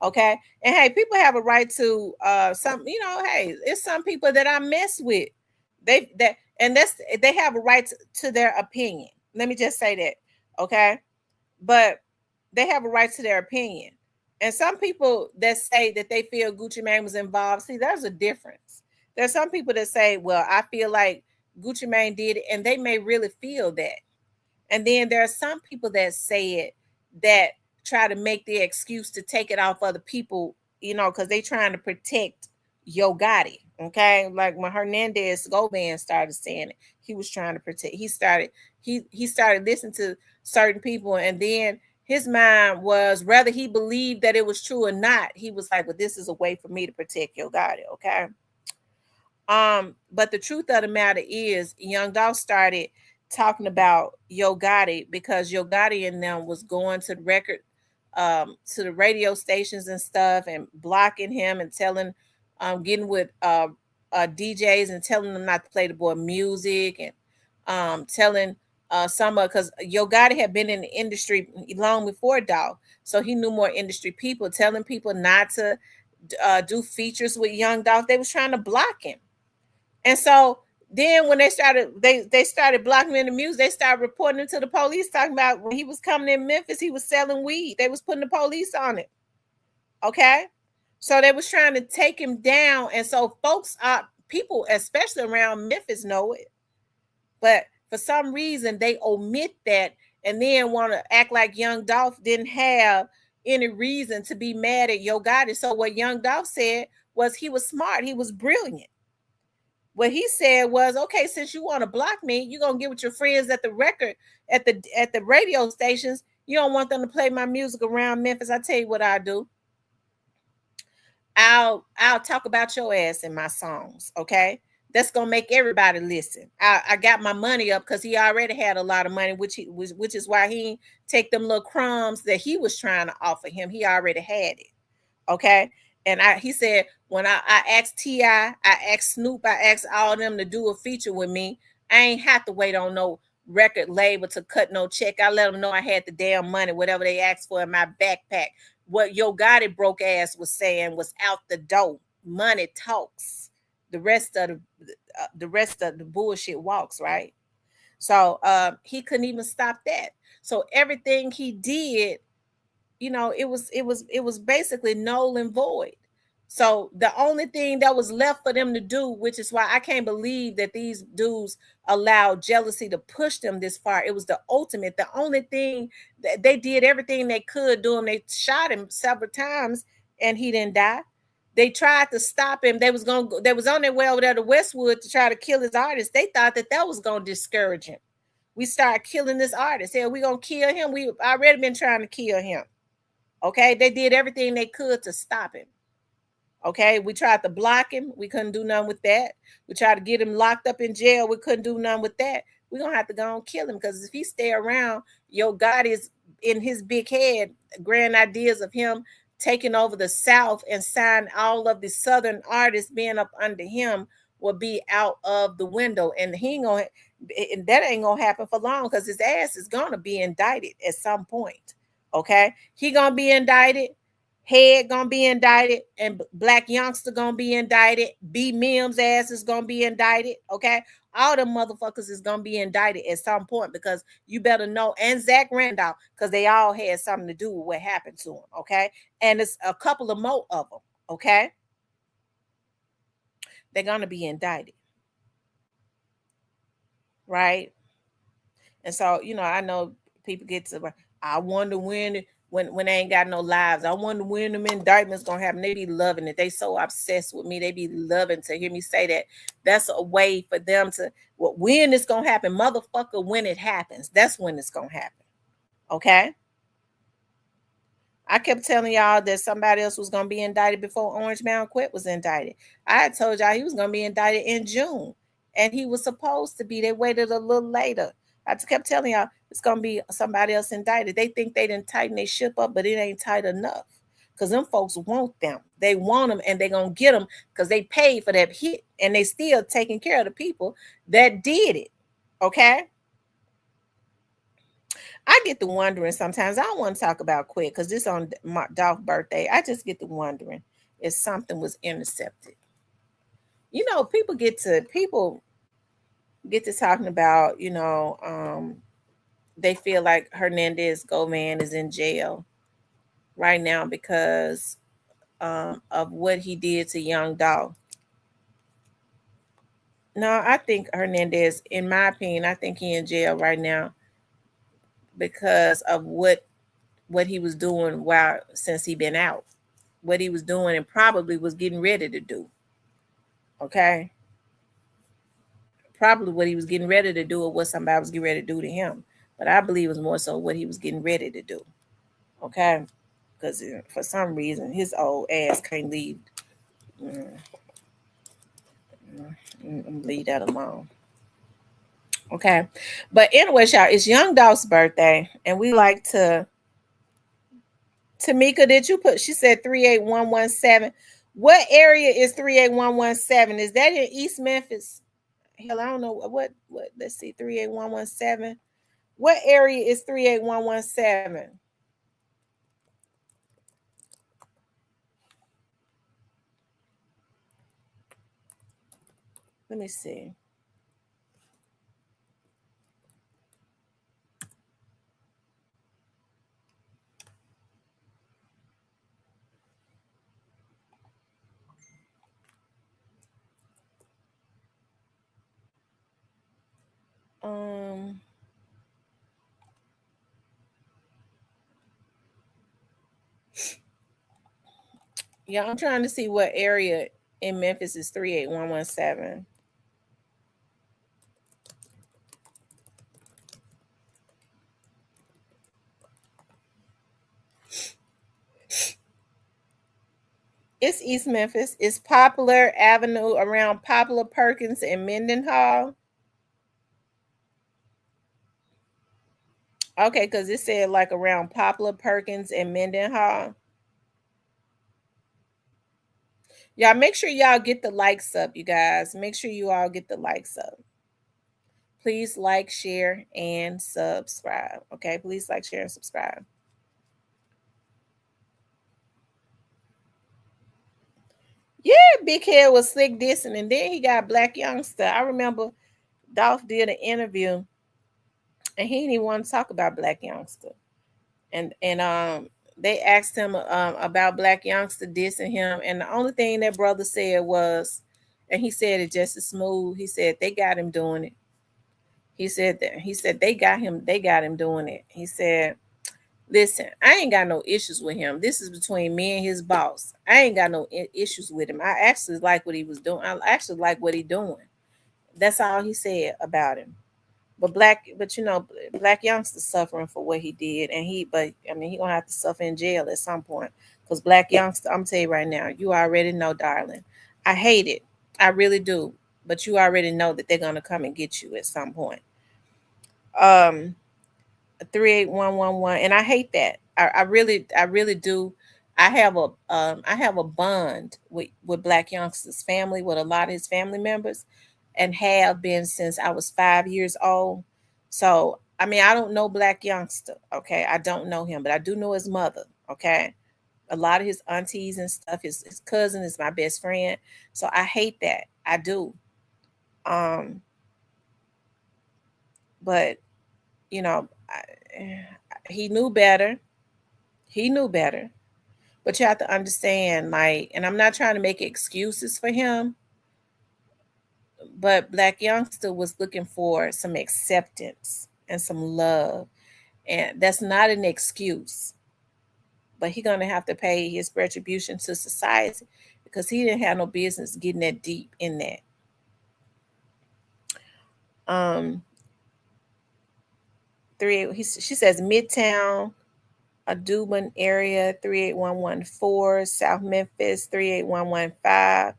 Okay. And hey, people have a right to hey, it's some people that I mess with. They have a right to their opinion. Let me just say that. Okay. But they have a right to their opinion. And some people that say that they feel Gucci Mane was involved, see, there's a difference. There's some people that say, well, I feel like Gucci Mane did it, and they may really feel that. And then there are some people that say it that try to make the excuse to take it off other people, because they trying to protect Yo Gotti. Okay. Like when Hernandez Govan started saying it, he was trying to protect. He started listening to certain people, and then his mind was, whether he believed that it was true or not, he was like, well, this is a way for me to protect Yo Gotti. Okay. But the truth of the matter is, Young Dolph started talking about Yo Gotti because Yo Gotti and them was going to to the radio stations and stuff and blocking him and telling, getting with DJs and telling them not to play the boy music, and telling because Yo Gotti had been in the industry long before Dolph, so he knew more industry people, telling people not to do features with Young Dolph. They was trying to block him. And so then when they started blocking him in the music, they started reporting him to the police, talking about when he was coming in Memphis, he was selling weed. They was putting the police on it. Okay. So they was trying to take him down. And so people, especially around Memphis, know it. But for some reason, they omit that and then want to act like Young Dolph didn't have any reason to be mad at Yo Gotti. So what Young Dolph said was he was smart. He was brilliant. What he said was, okay, since you want to block me, you're gonna get with your friends at the radio stations. You don't want them to play my music around Memphis. I tell you what I'll do. I'll talk about your ass in my songs. Okay. That's gonna make everybody listen. I got my money up because he already had a lot of money, which is why he take them little crumbs that he was trying to offer him. He already had it. Okay. And he said, when I asked T.I., I asked Snoop, I asked all of them to do a feature with me, I ain't have to wait on no record label to cut no check. I let them know I had the damn money, whatever they asked for in my backpack. What Yo Gotti broke ass was saying was out the door. Money talks. The rest of the bullshit walks, right? So he couldn't even stop that. So everything he did, it was basically null and void. So the only thing that was left for them to do, which is why I can't believe that these dudes allowed jealousy to push them this far. It was the ultimate. The only thing that they did everything they could do him. They shot him several times and he didn't die. They tried to stop him. They was on their way over there to Westwood to try to kill his artist. They thought that was going to discourage him. We started killing this artist. Hey, we gonna kill him. We already been trying to kill him. Okay, they did everything they could to stop him. Okay, we tried to block him. We couldn't do nothing with that. We tried to get him locked up in jail. We couldn't do nothing with that. We're going to have to go and kill him because if he stay around, your God is in his big head, grand ideas of him taking over the South and sign all of the Southern artists being up under him will be out of the window. And that ain't going to happen for long because his ass is going to be indicted at some point. Okay, he going to be indicted. Head gonna be indicted, and Black Youngster gonna be indicted. B Mims ass is gonna be indicted. Okay, all the motherfuckers is gonna be indicted at some point because you better know, and Zach Randolph, because they all had something to do with what happened to him. Okay, and it's a couple of more of them. Okay, they're gonna be indicted, right? And so I know people get to. I wonder when they ain't got no lives. I wonder when them indictments gonna happen. They be loving it. They so obsessed with me. They be loving to hear me say that. That's a way for them to when it's gonna happen, motherfucker. When it happens, that's when it's gonna happen. Okay. I kept telling y'all that somebody else was gonna be indicted before Orange Mound Quet was indicted. I had told y'all he was gonna be indicted in June, and he was supposed to be. They waited a little later. I kept telling y'all it's gonna be somebody else indicted. They think they didn't tighten their ship up, but it ain't tight enough. Because them folks want them. They want them and they're gonna get them because they paid for that hit and they still taking care of the people that did it. Okay. I get to wondering sometimes. I don't want to talk about Quet because this on my Dolph's birthday. I just get to wondering if something was intercepted. People get to talking about, they feel like Hernandez Govan is in jail right now because of what he did to Young Dolph. No, I think Hernandez, in my opinion, I think he in jail right now because of what he was doing since he been out. What he was doing and probably was getting ready to do. Okay? Probably what he was getting ready to do or what somebody was getting ready to do to him. But I believe it was more so what he was getting ready to do. Okay? Because for some reason, his old ass can't leave. Leave that alone. Okay. But anyway, y'all, it's Young Dolph's birthday. And we like to... Tamika, did you put... She said 38117. What area is 38117? Is that in East Memphis? Hell, I don't know what. Let's see, 38117. What area is 38117? Let me see. Yeah, I'm trying to see what area in Memphis is 38117. It's East Memphis. It's Poplar Avenue around Poplar, Perkins, and Mendenhall. Okay, because it said like around Poplar, Perkins, and Mendenhall. Y'all make sure y'all get the likes up, you guys. Make sure you all get the likes up. Please like, share, and subscribe. Okay, please like, share, and subscribe. Yeah, Big Head was slick dissing, and then he got Black Youngster. I remember Dolph did an interview, and he didn't even want to talk about Black Youngster. And They asked him about Black Youngster dissing him, and the only thing that brother said was, and he said it just as smooth. He said they got him doing it. He said that. He said they got him. They got him doing it. He said, "Listen, I ain't got no issues with him. This is between me and his boss. I ain't got no issues with him. I actually like what he was doing. I actually like what he doing. That's all he said about him. But you know, Black Youngster suffering for what he did, and but I mean, he gonna have to suffer in jail at some point. Cause Black Youngster, I'm gonna tell you right now, you already know, darling. I hate it, I really do. But you already know that they're gonna come and get you at some point. Um, 38111, and I hate that. I really do. I have a bond with Black Youngster's family, with a lot of his family members, and have been since I was 5 years old. So I mean, I don't know Black Youngster, okay? I don't know him, but I do know his mother, okay? A lot of his aunties and stuff. His cousin is my best friend. So I hate that. I do. Um, but you know, he knew better. He knew better. But you have to understand, like, and I'm not trying to make excuses for him, but Black Youngster was looking for some acceptance and some love. And that's not an excuse. But he's gonna have to pay his retribution to society because he didn't have no business getting that deep in that. Um, she says Midtown, Audubon area 38114, South Memphis 38115,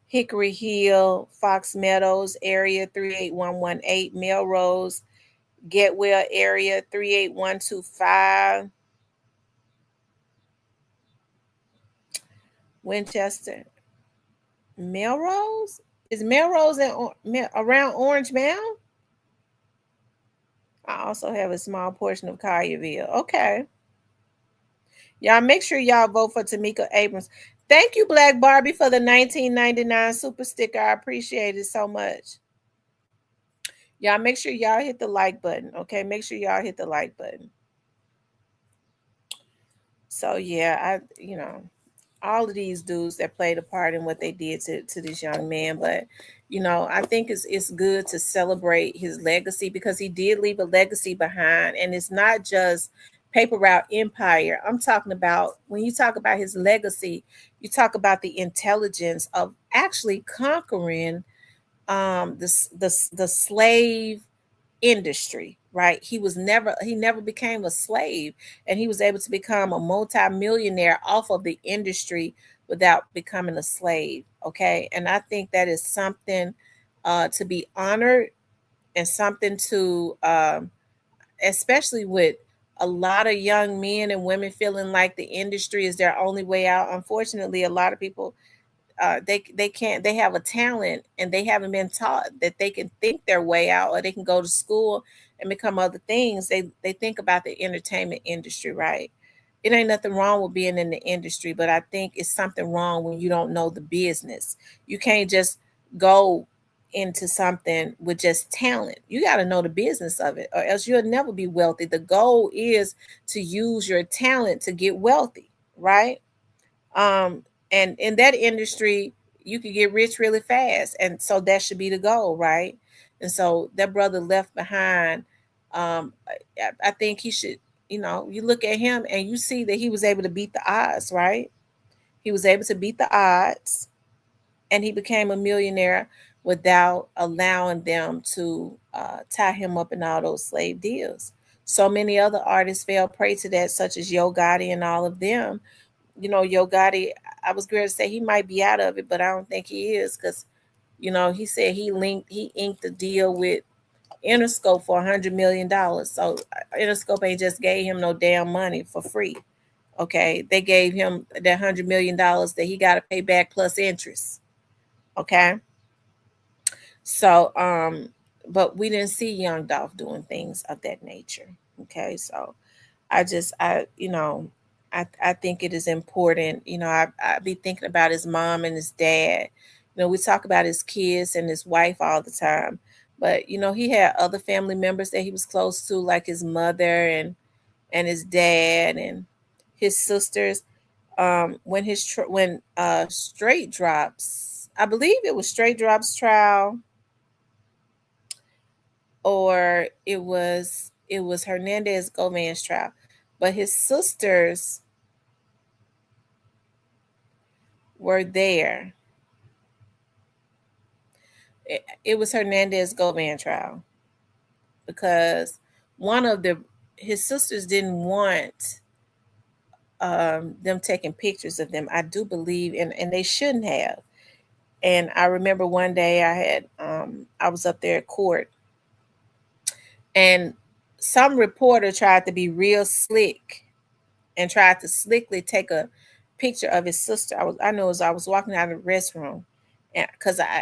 Hickory Hill, Fox Meadows area 38118, Melrose, Getwell area 38125, Winchester, Melrose? Is Melrose around Orange Mound? I also have a small portion of Collierville. Okay. Y'all make sure y'all vote for Tamika Abrams. Thank you, Black Barbie, for the 1999 super sticker. I appreciate it so much. Y'all make sure y'all hit the like button. Okay. Make sure y'all hit the like button. So yeah, all of these dudes that played a part in what they did to this young man. But I think it's good to celebrate his legacy because he did leave a legacy behind, and it's not just Paper Route Empire. I'm talking about, when you talk about his legacy, you talk about the intelligence of actually conquering the slave industry, right? He never became a slave, and he was able to become a multimillionaire off of the industry without becoming a slave. Okay. And I think that is something to be honored, and something to especially with a lot of young men and women feeling like the industry is their only way out. Unfortunately, a lot of people, they can't, they have a talent and they haven't been taught that they can think their way out, or they can go to school and become other things. They think about the entertainment industry, right? It ain't nothing wrong with being in the industry, but I think it's something wrong when you don't know the business. You can't just go into something with just talent. You got to know the business of it, or else you'll never be wealthy. The goal is to use your talent to get wealthy, right? um and in that industry you could get rich really fast, and so that should be the goal, right? And so that brother left behind, I think he should, you look at him and you see that he was able to beat the odds, right? He was able to beat the odds, and he became a millionaire without allowing them to tie him up in all those slave deals. So many other artists fell prey to that, such as Yo Gotti and all of them. Yo Gotti, I was going to say he might be out of it, but I don't think he is, because he said he inked a deal with Interscope for $100 million. So Interscope ain't just gave him no damn money for free. Okay, they gave him that $100 million that he got to pay back plus interest. Okay, so but we didn't see Young Dolph doing things of that nature. Okay, so I think it is important. I be thinking about his mom and his dad. We talk about his kids and his wife all the time, but he had other family members that he was close to, like his mother and his dad, and his sisters. When Straight Drops, I believe it was Straight Drops trial, or it was Hernandez Gomez trial, but his sisters were there. It was Hernandez Gomez trial because one of his sisters didn't want them taking pictures of them. I do believe, and they shouldn't have. And I remember one day I was up there at court, and some reporter tried to be real slick and tried to slickly take a picture of his sister. I was walking out of the restroom, and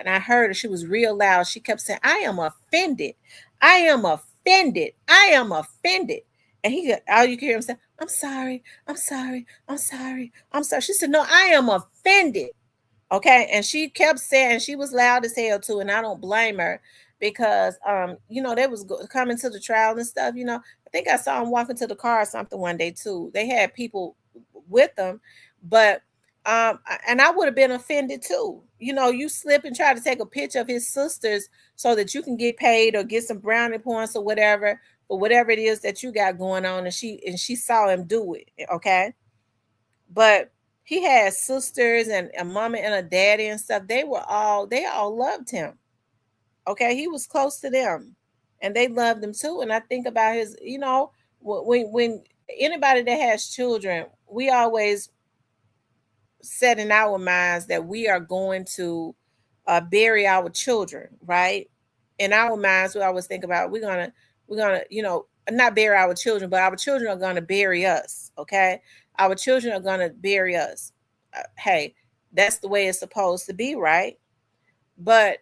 I heard her, she was real loud. She kept saying, "I am offended. I am offended. I am offended." And all you can hear him say, "I'm sorry. I'm sorry. I'm sorry. I'm sorry." She said, "No, I am offended." Okay. And she kept saying, she was loud as hell too. And I don't blame her because, they was coming to the trial and stuff. I think I saw him walking to the car or something one day too. They had people with them, but, and I would have been offended too. You slip and try to take a picture of his sisters so that you can get paid or get some brownie points or whatever, or whatever it is that you got going on. And she saw him do it. Okay. But he had sisters and a mama and a daddy and stuff. They all loved him. Okay. He was close to them and they loved him too. And I think about his, when anybody that has children, we always set in our minds that we are going to bury our children, right? In our minds, we always think about we're gonna not bury our children, but our children are gonna bury us. Okay, our children are gonna bury us. Hey, that's the way it's supposed to be, right? But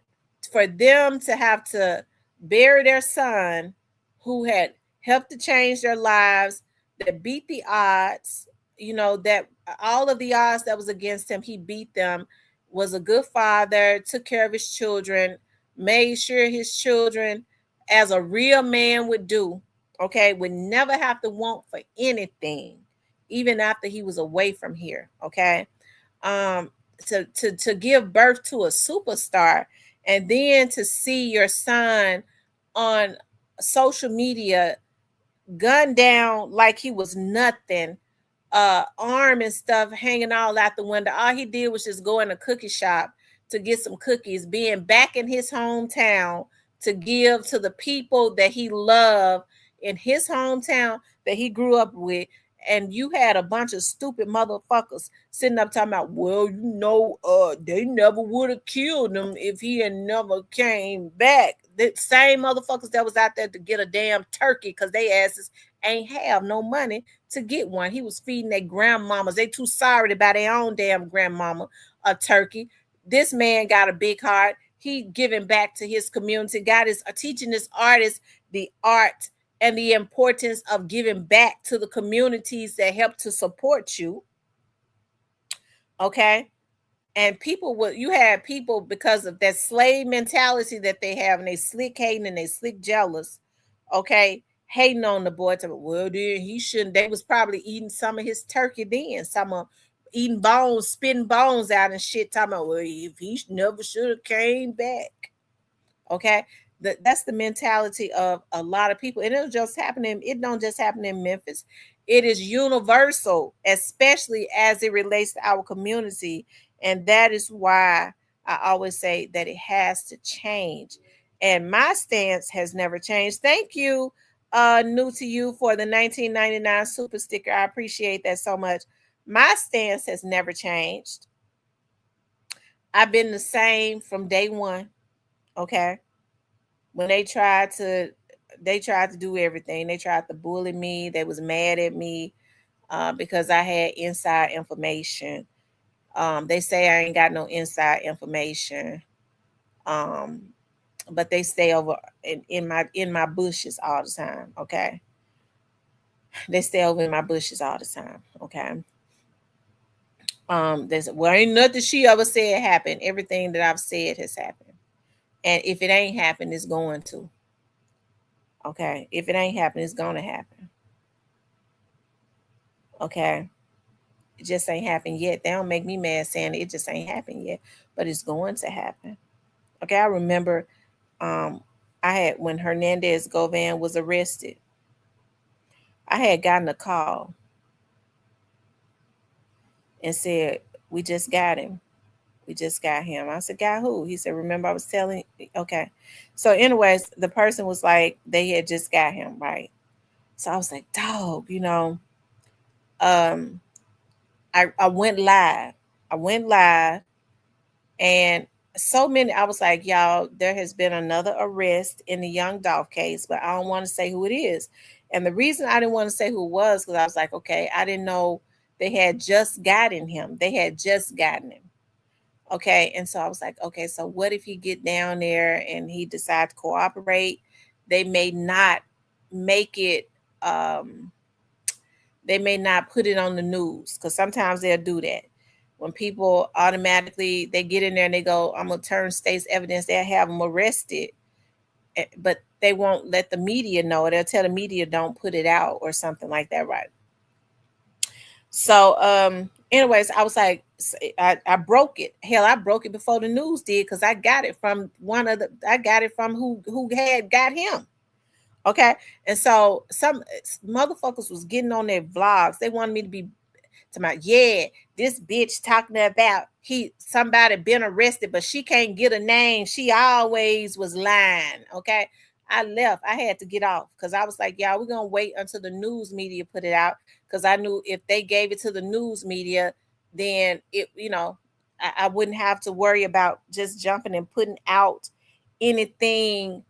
for them to have to bury their son who had helped to change their lives, that beat the odds, that all of the odds that was against him, he beat them, was a good father, took care of his children, made sure his children, as a real man would do, okay, would never have to want for anything, even after he was away from here, okay? To give birth to a superstar, and then to see your son on social media gunned down like he was nothing, arm and stuff hanging all out the window. All he did was just go in a cookie shop to get some cookies, being back in his hometown to give to the people that he loved in his hometown that he grew up with. And you had a bunch of stupid motherfuckers sitting up talking about, well, they never would have killed him if he had never came back. The same motherfuckers that was out there to get a damn turkey because they asses ain't have no money to get one. He was feeding their grandmamas. They too sorry to buy their own damn grandmama a turkey. This man got a big heart. He giving back to his community. God is teaching this artist the art and the importance of giving back to the communities that help to support you. Okay. And you had people, because of that slave mentality that they have, and they slick hating and they slick jealous, okay, hating on the boy. Well, then he shouldn't. They was probably eating some of his turkey then, some of eating bones, spitting bones out and shit, talking about, well, if he never should have came back. Okay. That's the mentality of a lot of people. And it don't just happen in Memphis. It is universal, especially as it relates to our community. And that is why I always say that it has to change. And my stance has never changed. Thank you, New to You, for the 1999 super sticker. I appreciate that so much. My stance has never changed. I've been the same from day one. Okay. When they tried to do everything. They tried to bully me. They was mad at me because I had inside information. They say I ain't got no inside information, but they stay over in my bushes all the time. Okay, they stay over in my bushes all the time. Okay. There's ain't nothing she ever said happened. Everything that I've said has happened, and if it ain't happened, it's going to. Okay, if it ain't happened, it's gonna happen. Okay. It just ain't happened yet. They don't make me mad saying it just ain't happened yet, but it's going to happen. Okay, I remember I had when Hernandez Govan was arrested, I had gotten a call and said, "We just got him. We just got him." I said, "Got who?" He said, "Remember I was telling." Okay, so anyways, the person was like, they had just got him, right? So I was like, "Dog, um, I went live. I went live, and so many. I was like, y'all, there has been another arrest in the Young Dolph case, but I don't want to say who it is. And the reason I didn't want to say who it was because I was like, okay, I didn't know they had just gotten him. They had just gotten him. Okay, and so I was like, okay, so what if he get down there and he decide to cooperate? They may not make it. They may not put it on the news because sometimes they'll do that. When people automatically they get in there and they go, "I'm gonna turn state's evidence," they'll have them arrested, but they won't let the media know. They'll tell the media don't put it out or something like that, right? So, anyways, I was like, I broke it. Hell, I broke it before the news did because I got it from I got it from who had got him. Okay, and so some motherfuckers was getting on their vlogs. They wanted me to be to my this bitch talking about somebody been arrested, but she can't get a name. She always was lying. Okay. I left. I had to get off because I was like, y'all, we're gonna wait until the news media put it out. Because I knew if they gave it to the news media, then I wouldn't have to worry about just jumping and putting out anything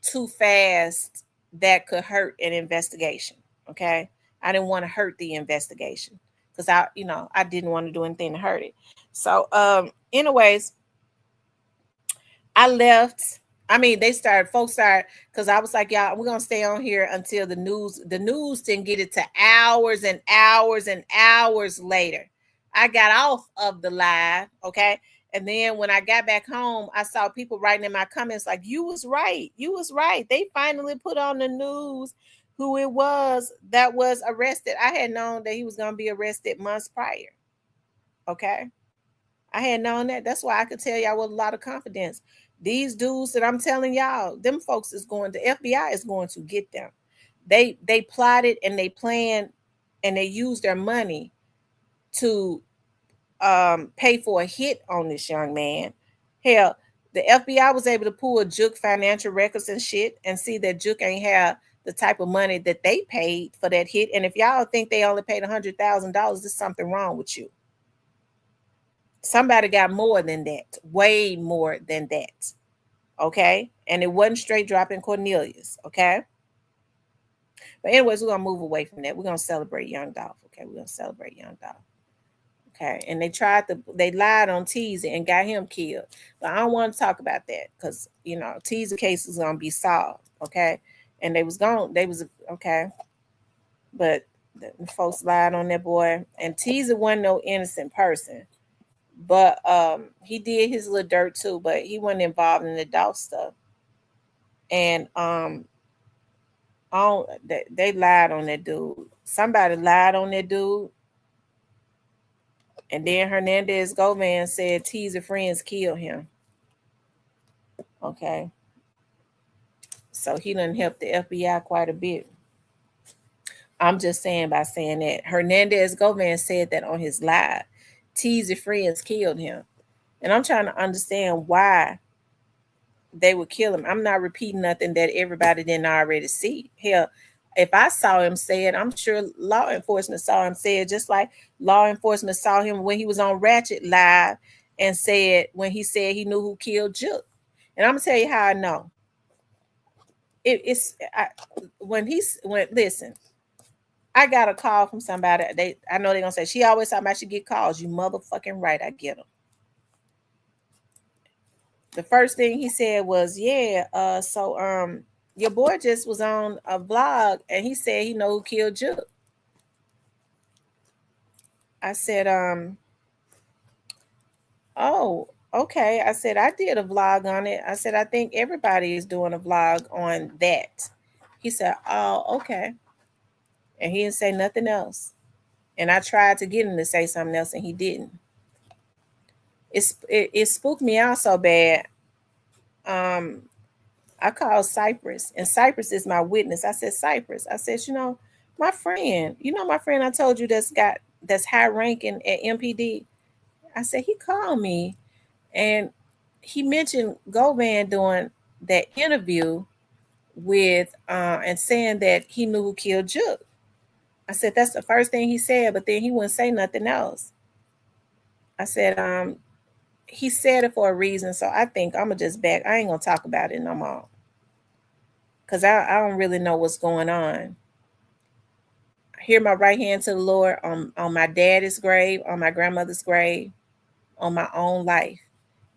too fast that could hurt an investigation. Okay. I didn't want to hurt the investigation because I didn't want to do anything to hurt it. So, anyways, I left. I mean, folks started, because I was like, y'all, we're gonna stay on here until the news didn't get it to hours and hours and hours later. I got off of the live, okay? And then when I got back home, I saw people writing in my comments like, you was right. You was right. They finally put on the news who it was that was arrested. I had known that he was gonna be arrested months prior. Okay. I had known that. That's why I could tell y'all with a lot of confidence. These dudes that I'm telling y'all, them folks the FBI is going to get them. They plotted and they planned and they used their money to pay for a hit on this young man. Hell, the FBI was able to pull Juke financial records and shit and see that Juke ain't have the type of money that they paid for that hit. And if y'all think they only paid $100,000, there's something wrong with you. Somebody got more than that, way more than that. Okay. And it wasn't straight dropping Cornelius. Okay. But anyways, we're gonna move away from that. We're gonna celebrate Young Dolph. Okay, we're gonna celebrate Young Dolph. Okay, and they lied on Teaser and got him killed. But I don't want to talk about that because Teaser case is gonna be solved. Okay, and they was okay, but the folks lied on that boy, and Teaser wasn't no innocent person. But he did his little dirt too, but he wasn't involved in the Dolph stuff. And they lied on that dude. Somebody lied on that dude. And then Hernandez Govan said Teaser friends killed him. Okay. So he done helped the FBI quite a bit. I'm just saying by saying that. Hernandez Govan said that on his live. Teaser friends killed him. And I'm trying to understand why they would kill him. I'm not repeating nothing that everybody didn't already see. Hell, if I saw him say it, I'm sure law enforcement saw him say it, just like law enforcement saw him when he was on Ratchet Live and said when he said he knew who killed Juke. And I'm gonna tell you how I know. Listen, I got a call from somebody. I know they're gonna say she always talking about she get calls. You motherfucking right, I get them. The first thing he said was, your boy just was on a vlog and he said he know who killed Juke. I said, oh, okay. I said, I did a vlog on it. I said, I think everybody is doing a vlog on that. He said, oh, okay. And he didn't say nothing else. And I tried to get him to say something else, and he didn't. It spooked me out so bad. Um, I called Cypress, and Cypress is my witness. I said, Cypress, I said, my friend I told you that's high ranking at MPD. I said, he called me and he mentioned Govan doing that interview with and saying that he knew who killed Juke. I said, that's the first thing he said, but then he wouldn't say nothing else. I said, he said it for a reason, so I think I'm gonna just back. I ain't gonna talk about it no more because I don't really know what's going on. I hear my right hand to the Lord on my daddy's grave, on my grandmother's grave, on my own life.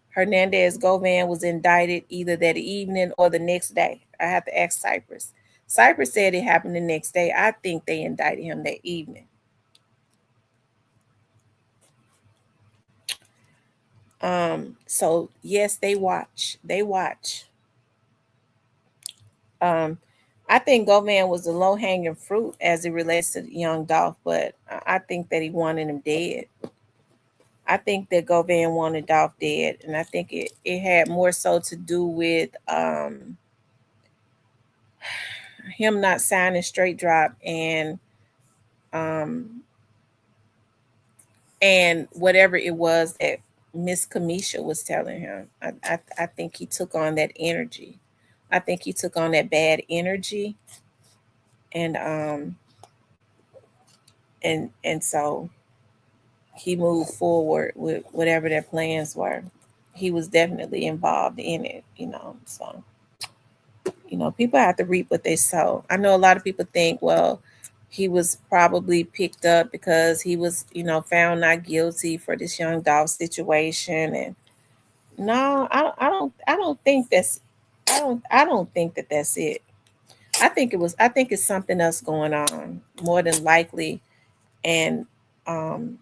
Hernandez Govan was indicted either that evening or the next day. I have to ask Cypress. Cypress said it happened the next day. I think they indicted him that evening. So yes, they watch. They watch. Um, I think Govan was the low hanging fruit as it relates to young Dolph, but I think that he wanted him dead. I think that Govan wanted Dolph dead, and I think it had more so to do with him not signing straight drop um, and whatever it was that Miss Kamisha was telling him. I think he took on that energy. I think he took on that bad energy, and and so he moved forward with whatever their plans were. He was definitely involved in it. So people have to reap what they sow. I know a lot of people think, well, he was probably picked up because he was, found not guilty for this young Dolph situation. And no, I don't think I don't think that that's it. I think it's something else going on more than likely, and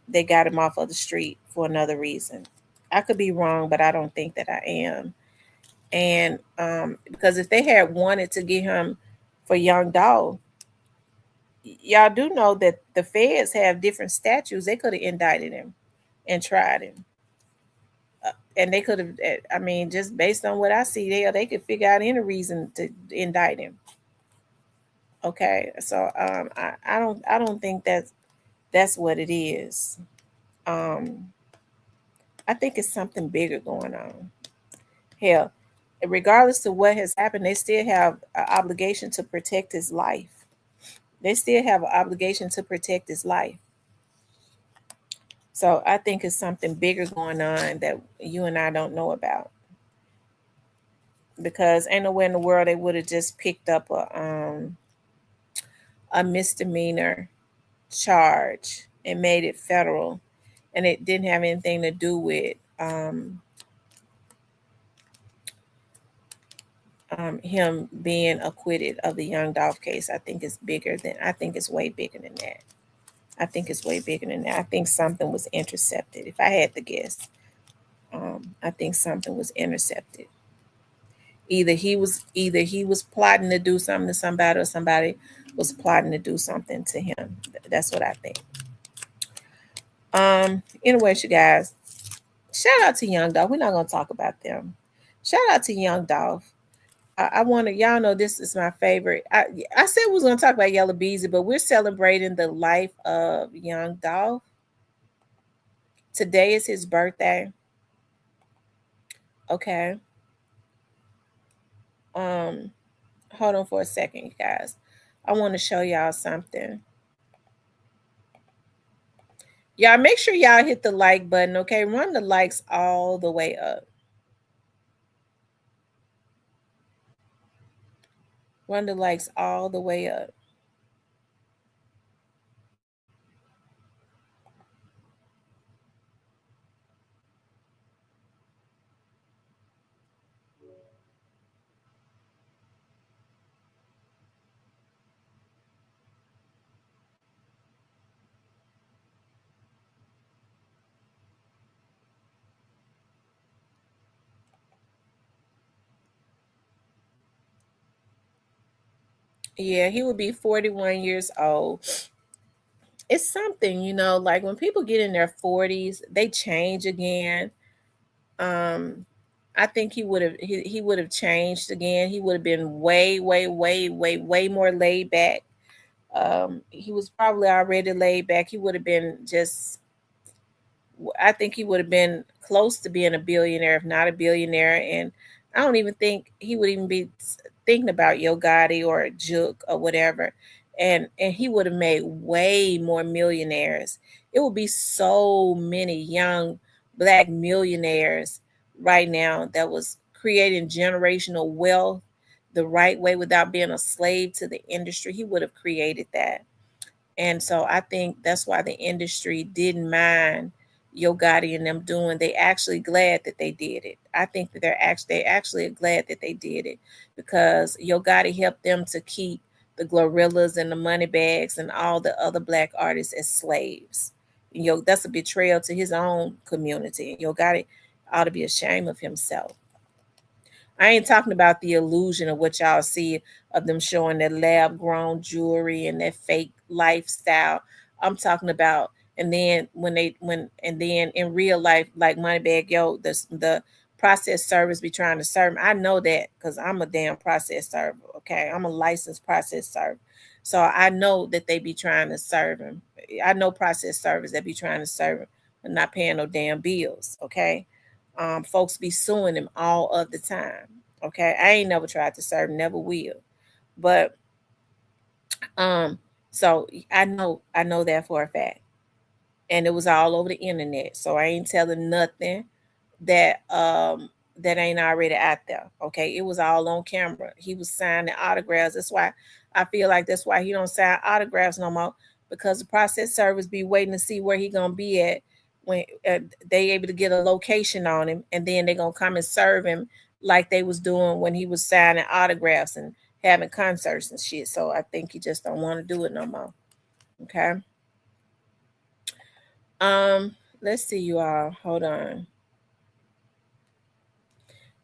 they got him off of the street for another reason. I could be wrong, but I don't think that I am. And because if they had wanted to get him for young Dolph, y'all do know that the feds have different statutes. They could have indicted him and tried him, and they could have. I mean, just based on what I see there, they could figure out any reason to indict him. Okay, so I don't think that's what it is. Um, I think it's something bigger going on. Hell, regardless of what has happened, they still have an obligation to protect his life. They still have an obligation to protect his life. So I think it's something bigger going on that you and I don't know about. Because ain't nowhere in the world they would have just picked up a misdemeanor charge and made it federal, and it didn't have anything to do with him being acquitted of the Young Dolph case. I think it's way bigger than that. I think it's way bigger than that. I think something was intercepted. If I had to guess, I think something was intercepted. Either he was plotting to do something to somebody, or somebody was plotting to do something to him. That's what I think. Anyways, you guys, shout out to Young Dolph. We're not gonna talk about them. Shout out to Young Dolph. I want to, y'all know this is my favorite. I said we was gonna talk about Yella Beezy, but we're celebrating the life of Young Dolph. Today is his birthday. Okay. Um, Hold on for a second, you guys. I want to show y'all something. Y'all make sure y'all hit the like button, okay? Run the likes all the way up. Run the likes all the way up. Yeah, he would be 41 years old it's something, like when people get in their 40s, they change again. I think he would have changed again. He would have been way, way, way, way, way more laid back. He was probably already laid back. He would have been just, I think he would have been close to being a billionaire, if not a billionaire. And I don't even think he would even be thinking about Yo Gotti or Juke or whatever. And he would have made way more millionaires. It would be so many young black millionaires right now that was creating generational wealth the right way without being a slave to the industry. He would have created that. And so I think that's why the industry didn't mind Yo Gotti and them doing. They actually glad that they did it. I think that they actually are glad that they did it, because Yo Gotti helped them to keep the Glorillaz and the Moneybags and all the other black artists as slaves. That's a betrayal to his own community. Yo Gotti ought to be ashamed of himself. I ain't talking about the illusion of what y'all see of them showing their lab grown jewelry and their fake lifestyle. I'm talking about, and then and then in real life, like Moneybag Yo, the process servers be trying to serve me. I know that because I'm a damn process server. Okay, I'm a licensed process server, so I know that they be trying to serve him. I know process servers that be trying to serve him and not paying no damn bills. Okay. Folks be suing him all of the time. Okay, I ain't never tried to serve, never will. But so I know that for a fact, and it was all over the internet. So I ain't telling nothing that that ain't already out there. Okay, it was all on camera. He was signing autographs. That's why I feel like that's why he don't sign autographs no more, because the process servers be waiting to see where he gonna be at when they able to get a location on him, and then they're gonna come and serve him like they was doing when he was signing autographs and having concerts and shit. So I think he just don't want to do it no more. Okay. Let's see, you all. Hold on.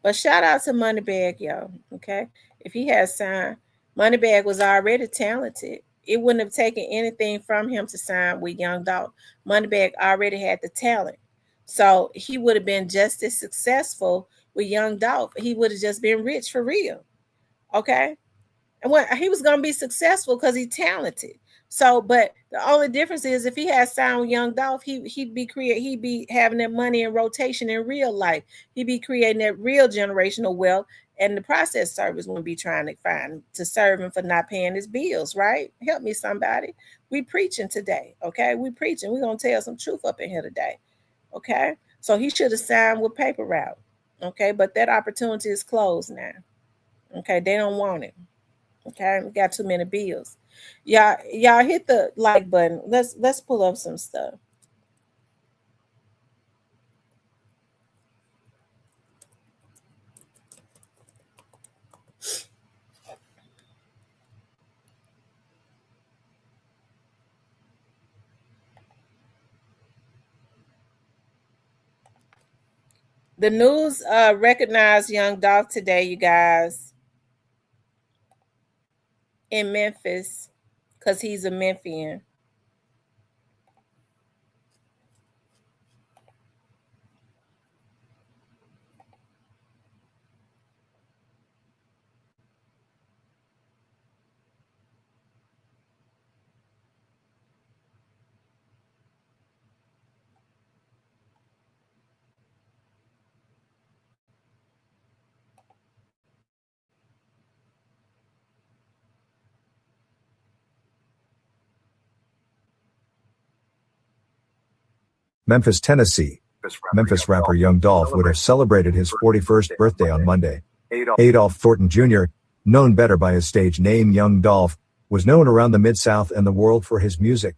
But shout out to Moneybag Yo. Okay. If he had signed, Moneybag was already talented. It wouldn't have taken anything from him to sign with Young Dolph. Moneybag already had the talent. So he would have been just as successful with Young Dolph. He would have just been rich for real. Okay. And he was going to be successful because he's talented. So, but the only difference is if he had signed with Young Dolph, he'd be having that money in rotation in real life. He'd be creating that real generational wealth, and the process service wouldn't be trying to find to serve him for not paying his bills, right? Help me, somebody. We preaching today, okay? We preaching. We're going to tell some truth up in here today, okay? So he should have signed with Paper Route, okay? But that opportunity is closed now, okay? They don't want it, okay? We got too many bills. Y'all hit the like button. Let's pull up some stuff. The news recognized Young Dolph today, you guys, in Memphis, because he's a Memphian. Memphis, Tennessee. Memphis rapper Young Dolph would have celebrated his 41st birthday on Monday. Adolph Thornton Jr., known better by his stage name Young Dolph, was known around the Mid-South and the world for his music.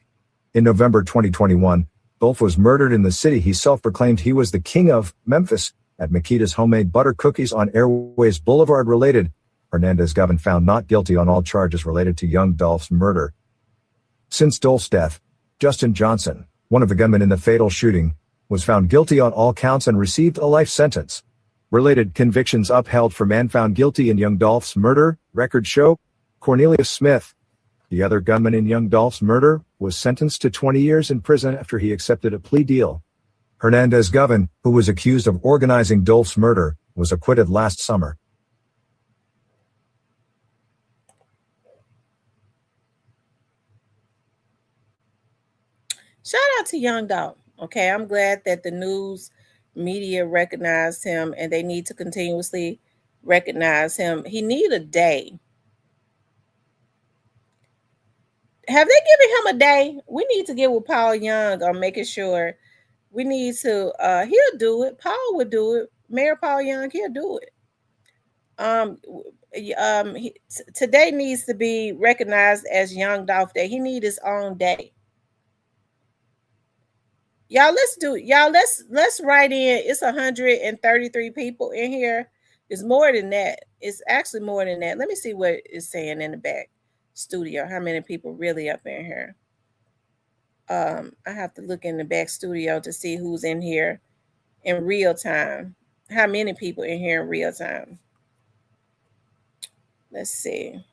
In November 2021, Dolph was murdered in the city he self-proclaimed he was the king of, Memphis, at Makita's homemade butter cookies on Airways Boulevard. Related, Hernandez Govan found not guilty on all charges related to Young Dolph's murder. Since Dolph's death, Justin Johnson, one of the gunmen in the fatal shooting, was found guilty on all counts and received a life sentence. Related convictions upheld for man found guilty in Young Dolph's murder, record show, Cornelius Smith. The other gunman in Young Dolph's murder, was sentenced to 20 years in prison after he accepted a plea deal. Hernandez Govan, who was accused of organizing Dolph's murder, was acquitted last summer. Shout out to Young Dolph. Okay, I'm glad that the news media recognized him, and they need to continuously recognize him. He need a day. Have they given him a day? We need to get with Paul Young on making sure. We need to. He'll do it. Paul would do it. Mayor Paul Young, he'll do it. Today needs to be recognized as Young Dolph Day. He need his own day. Y'all, let's do it. Y'all, let's write in. It's 133 people in here. It's more than that. It's actually more than that. Let me see what it's saying in the back studio. How many people really up in here? I have to look in the back studio to see who's in here in real time. How many people in here in real time? Let's see.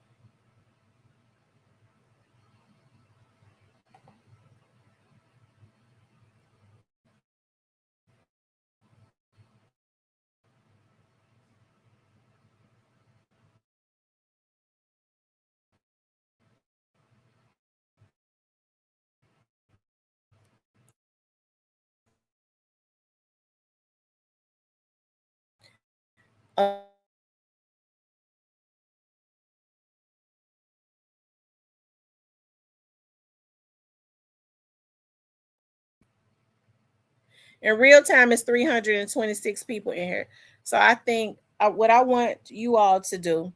In real time, it's 326 people in here. So I think what I want you all to do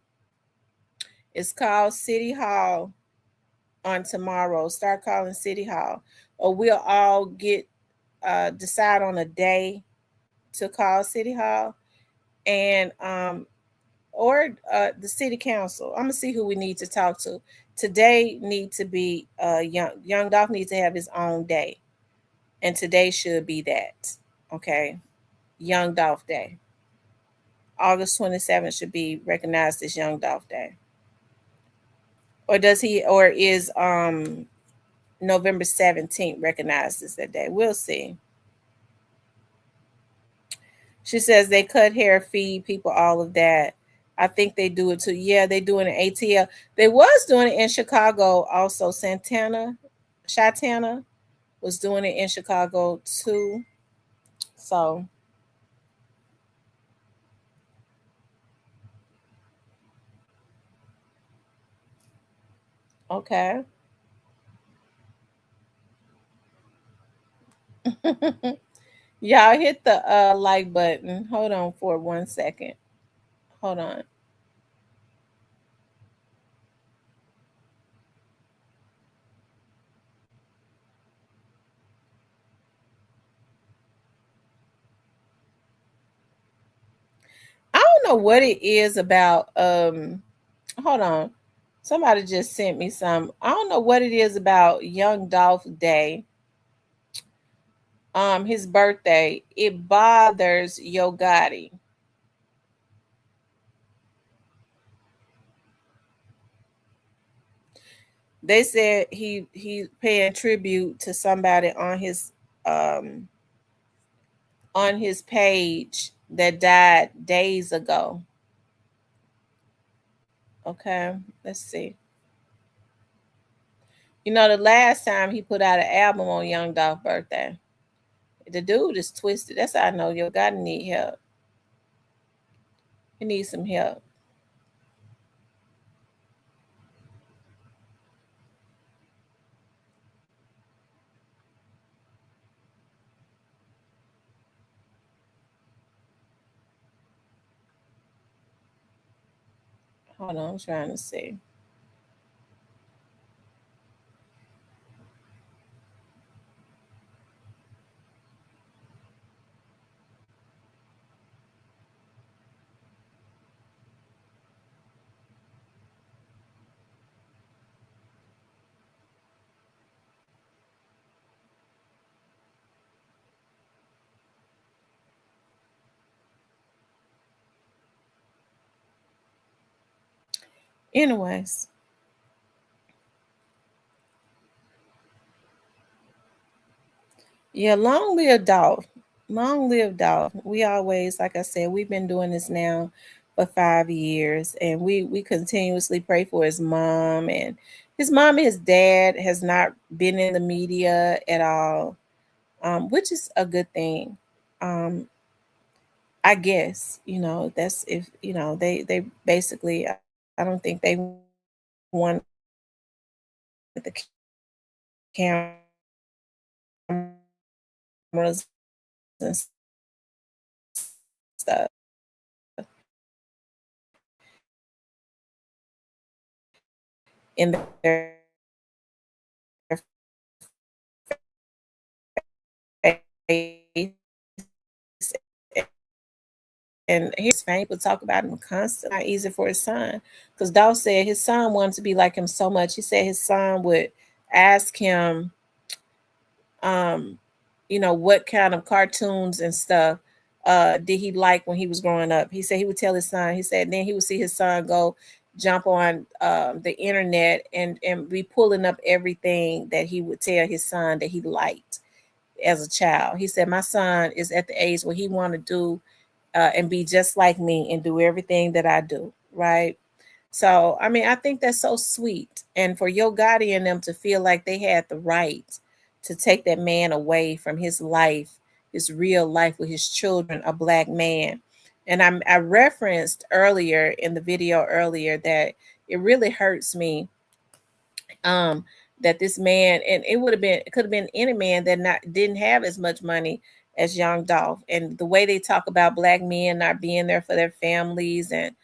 is call City Hall on tomorrow. Start calling City Hall, or we'll all decide on a day to call City Hall, and or the City Council. I'm gonna see who we need to talk to today. Need to be Young Dolph needs to have his own day, and today should be that. Okay, Young Dolph Day. August 27th should be recognized as Young Dolph Day. Or does he, or is November 17th recognized as that day? We'll see. She says they cut hair, feed people, all of that. I think they do it too. Yeah, they do it in ATL. They was doing it in Chicago also. Shatana was doing it in Chicago too. So okay. Y'all hit the like button. Hold on for 1 second. Hold on. I don't know what it is about hold on. Somebody just sent me some. I don't know what it is about Young Dolph Day. His birthday. It bothers Yo Gotti. They said he paying tribute to somebody um on his page that died days ago. Okay, let's see. You know, the last time he put out an album on Young Dolph's birthday, the dude is twisted. That's how I know Yo Gotti need help. He needs some help. Hold on, I'm trying to see. Anyways, Yeah, long live Dolph. Long live Dolph. We always, like I said, we've been doing this now for 5 years, and we continuously pray for his mom, and his dad has not been in the media at all, which is a good thing. I guess, that's, if they basically, I don't think they want the cameras and stuff in their face. And his fame would talk about him constantly. Not easy for his son, because Dolph said his son wanted to be like him so much. He said his son would ask him, um, what kind of cartoons and stuff did he like when he was growing up. He said he would tell his son. He said then he would see his son go jump on the internet and be pulling up everything that he would tell his son that he liked as a child. He said my son is at the age where he want to do and be just like me and do everything that I do, right? So, I mean, I think that's so sweet. And for Yo Gotti and them to feel like they had the right to take that man away from his life, his real life with his children, a black man. And I referenced earlier in the video earlier that it really hurts me, um, that this man, and it could have been any man that not didn't have as much money as Young Dolph. And the way they talk about black men not being there for their families, and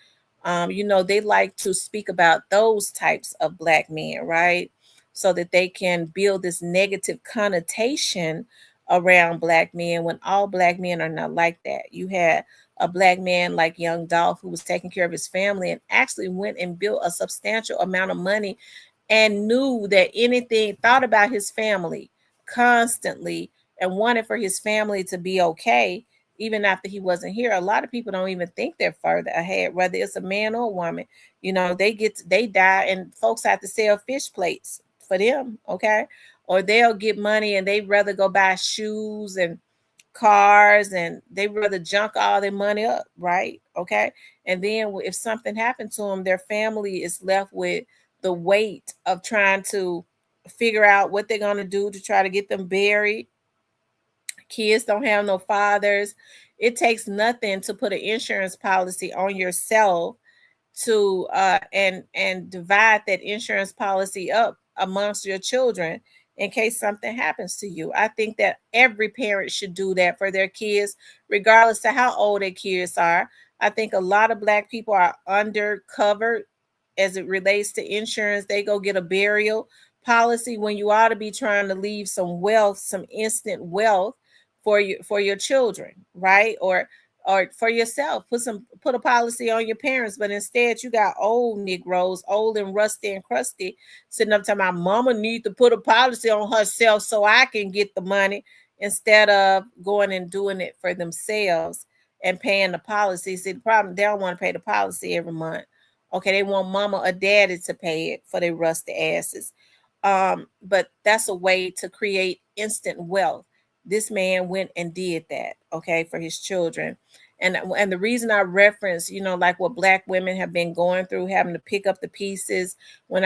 they like to speak about those types of black men, right? So that they can build this negative connotation around black men, when all black men are not like that. You had a black man like Young Dolph who was taking care of his family and actually went and built a substantial amount of money, and knew that anything, thought about his family constantly, and wanted for his family to be okay even after he wasn't here. A lot of people don't even think they're further ahead, whether it's a man or a woman. They die and folks have to sell fish plates for them, okay? Or they'll get money and they'd rather go buy shoes and cars, and they rather junk all their money up, right? Okay. And then if something happened to them, their family is left with the weight of trying to figure out what they're going to do to try to get them buried. Kids don't have no fathers. It takes nothing to put an insurance policy on yourself to and divide that insurance policy up amongst your children in case something happens to you. I think that every parent should do that for their kids, regardless of how old their kids are. I think a lot of black people are undercovered as it relates to insurance. They go get a burial policy when you ought to be trying to leave some wealth, some instant wealth for your children, right? Or for yourself, put a policy on your parents, but instead you got old Negroes, old and rusty and crusty, sitting up telling my mama need to put a policy on herself so I can get the money, instead of going and doing it for themselves and paying the policy. See, the problem, they don't want to pay the policy every month. Okay, they want mama or daddy to pay it for their rusty asses. But that's a way to create instant wealth. This man went and did that, okay, for his children. And the reason I reference, like what black women have been going through, having to pick up the pieces when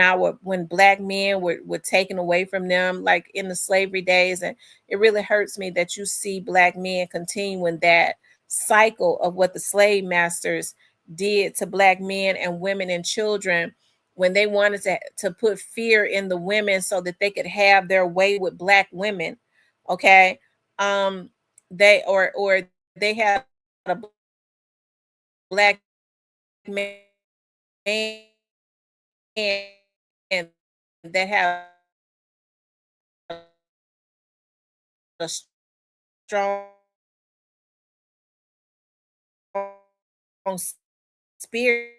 black men were taken away from them, like in the slavery days. And it really hurts me that you see black men continuing that cycle of what the slave masters did to black men and women and children, when they wanted to put fear in the women so that they could have their way with black women. Okay. Or they had a black man that have a strong spirit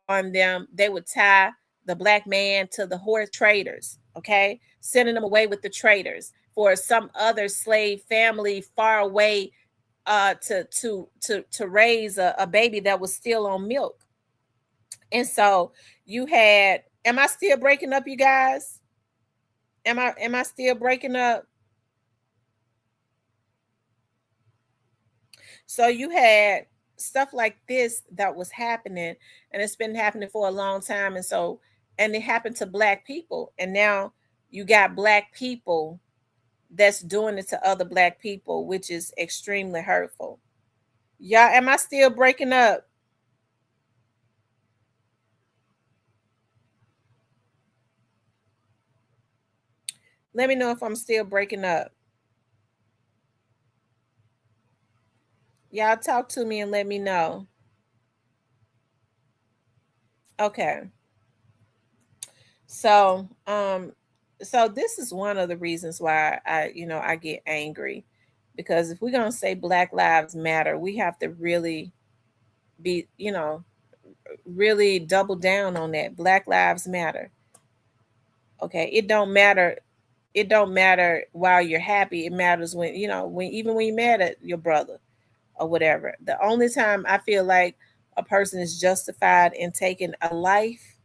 on them. They would tie the black man to the horse traders, okay, sending them away with the traders for some other slave family far away, to raise a baby that was still on milk. And so you had Am I still breaking up, you guys? Am I still breaking up? So you had stuff like this that was happening, and it's been happening for a long time, and it happened to Black people, and now you got Black people that's doing it to other Black people, which is extremely hurtful. Y'all, am I still breaking up? Let me know if I'm still breaking up. Y'all talk to me and let me know. Okay. So, so this is one of the reasons why I get angry, because if we're going to say Black Lives Matter, we have to really be, really double down on that. Black Lives Matter. Okay. It don't matter while you're happy. It matters when, even when you're mad at your brother or whatever. The only time I feel like a person is justified in taking a life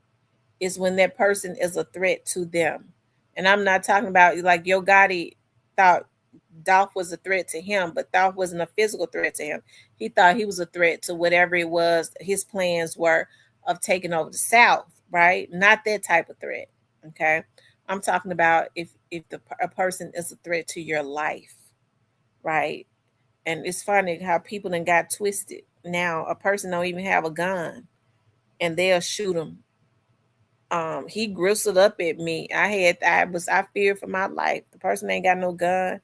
is when that person is a threat to them. And I'm not talking about like Yo Gotti thought Dolph was a threat to him, but Dolph wasn't a physical threat to him. He thought he was a threat to whatever it was his plans were of taking over the South, right? Not that type of threat. Okay. I'm talking about if a person is a threat to your life, right? And it's funny how people then got twisted. Now a person don't even have a gun, and they'll shoot him. He gristled up at me. I feared for my life. The person ain't got no gun,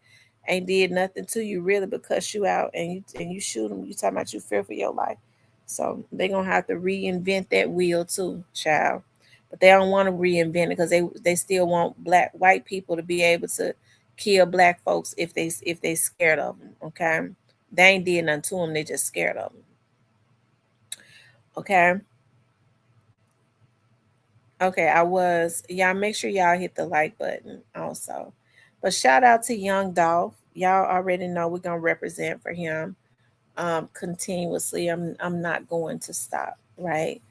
ain't did nothing to you really but cuss you out, and you shoot him. You talking about you fear for your life. So they gonna have to reinvent that wheel too, child. But they don't want to reinvent it because they still want white people to be able to kill Black folks if they scared of them. Okay, they ain't did nothing to them. They just scared of them. Okay. Okay, y'all make sure y'all hit the like button also. But shout out to Young Dolph. Y'all already know we're gonna represent for him continuously. I'm not going to stop, right?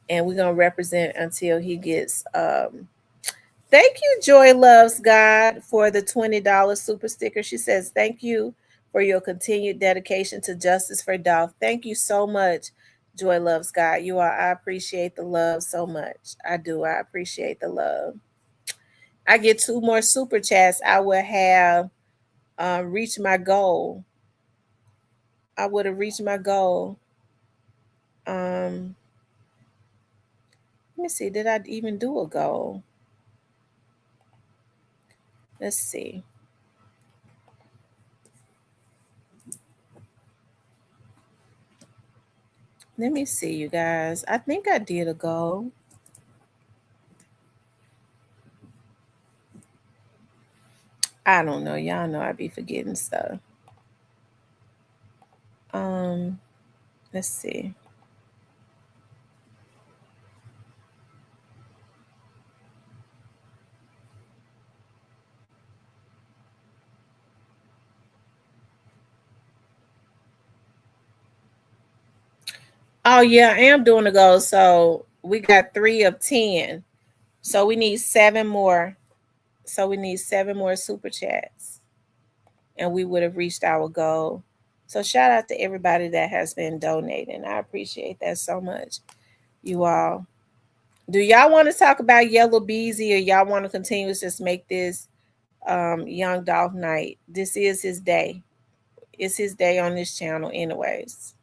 And we're gonna represent until he gets thank you, Joy Loves God, for the $20 super sticker. She says, thank you for your continued dedication to justice for Dolph. Thank you so much, Joy Loves God. I appreciate the love so much. I do. I appreciate the love. I get 2 more super chats. I will have reached my goal. I would have reached my goal. Let me see. Did I even do a goal? Let's see. Let me see, you guys. I think I did a goal. I don't know. Y'all know I be forgetting stuff. Let's see. Oh yeah, I am doing a goal. So we got 3 of 10. So we need 7 more. So we need 7 more super chats, and we would have reached our goal. So shout out to everybody that has been donating. I appreciate that so much, you all. Do y'all want to talk about Yellow Beezy, or y'all want to continue to just make this Young Dolph night? This is his day. It's his day on this channel, anyways.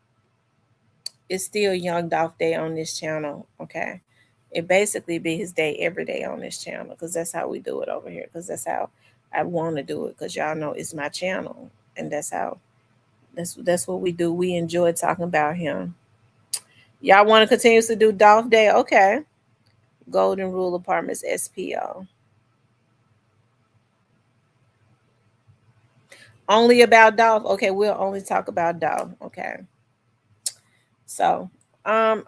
It's still Young Dolph Day on this channel. Okay, it basically be his day every day on this channel, because that's how we do it over here. Because that's how I want to do it. Because y'all know it's my channel, and that's what we do. We enjoy talking about him. Y'all want to continue to do Dolph Day? Okay. Golden Rule Apartments SPO. Only about Dolph. Okay, we'll only talk about Dolph. Okay. So, I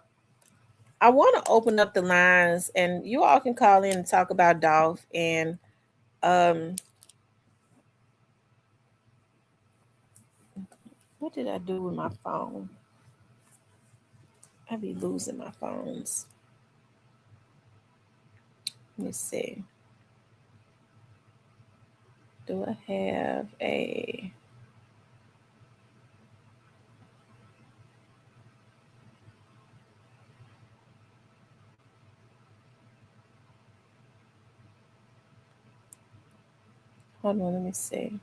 want to open up the lines, and you all can call in and talk about Dolph. And what did I do with my phone? I be losing my phones. Let me see. Do I have a... Hold on, let me see.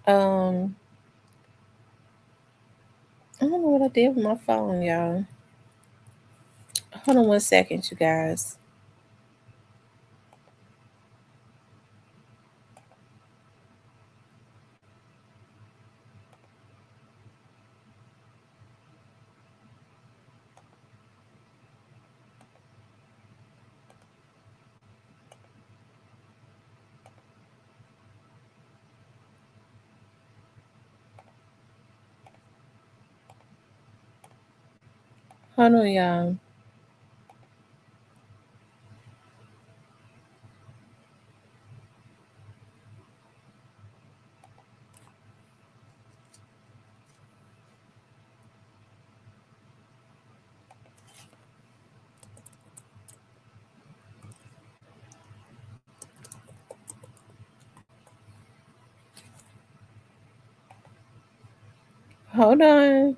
I don't know what I did with my phone, y'all. Hold on 1 second, you guys. Hold on, y'all. Hold on.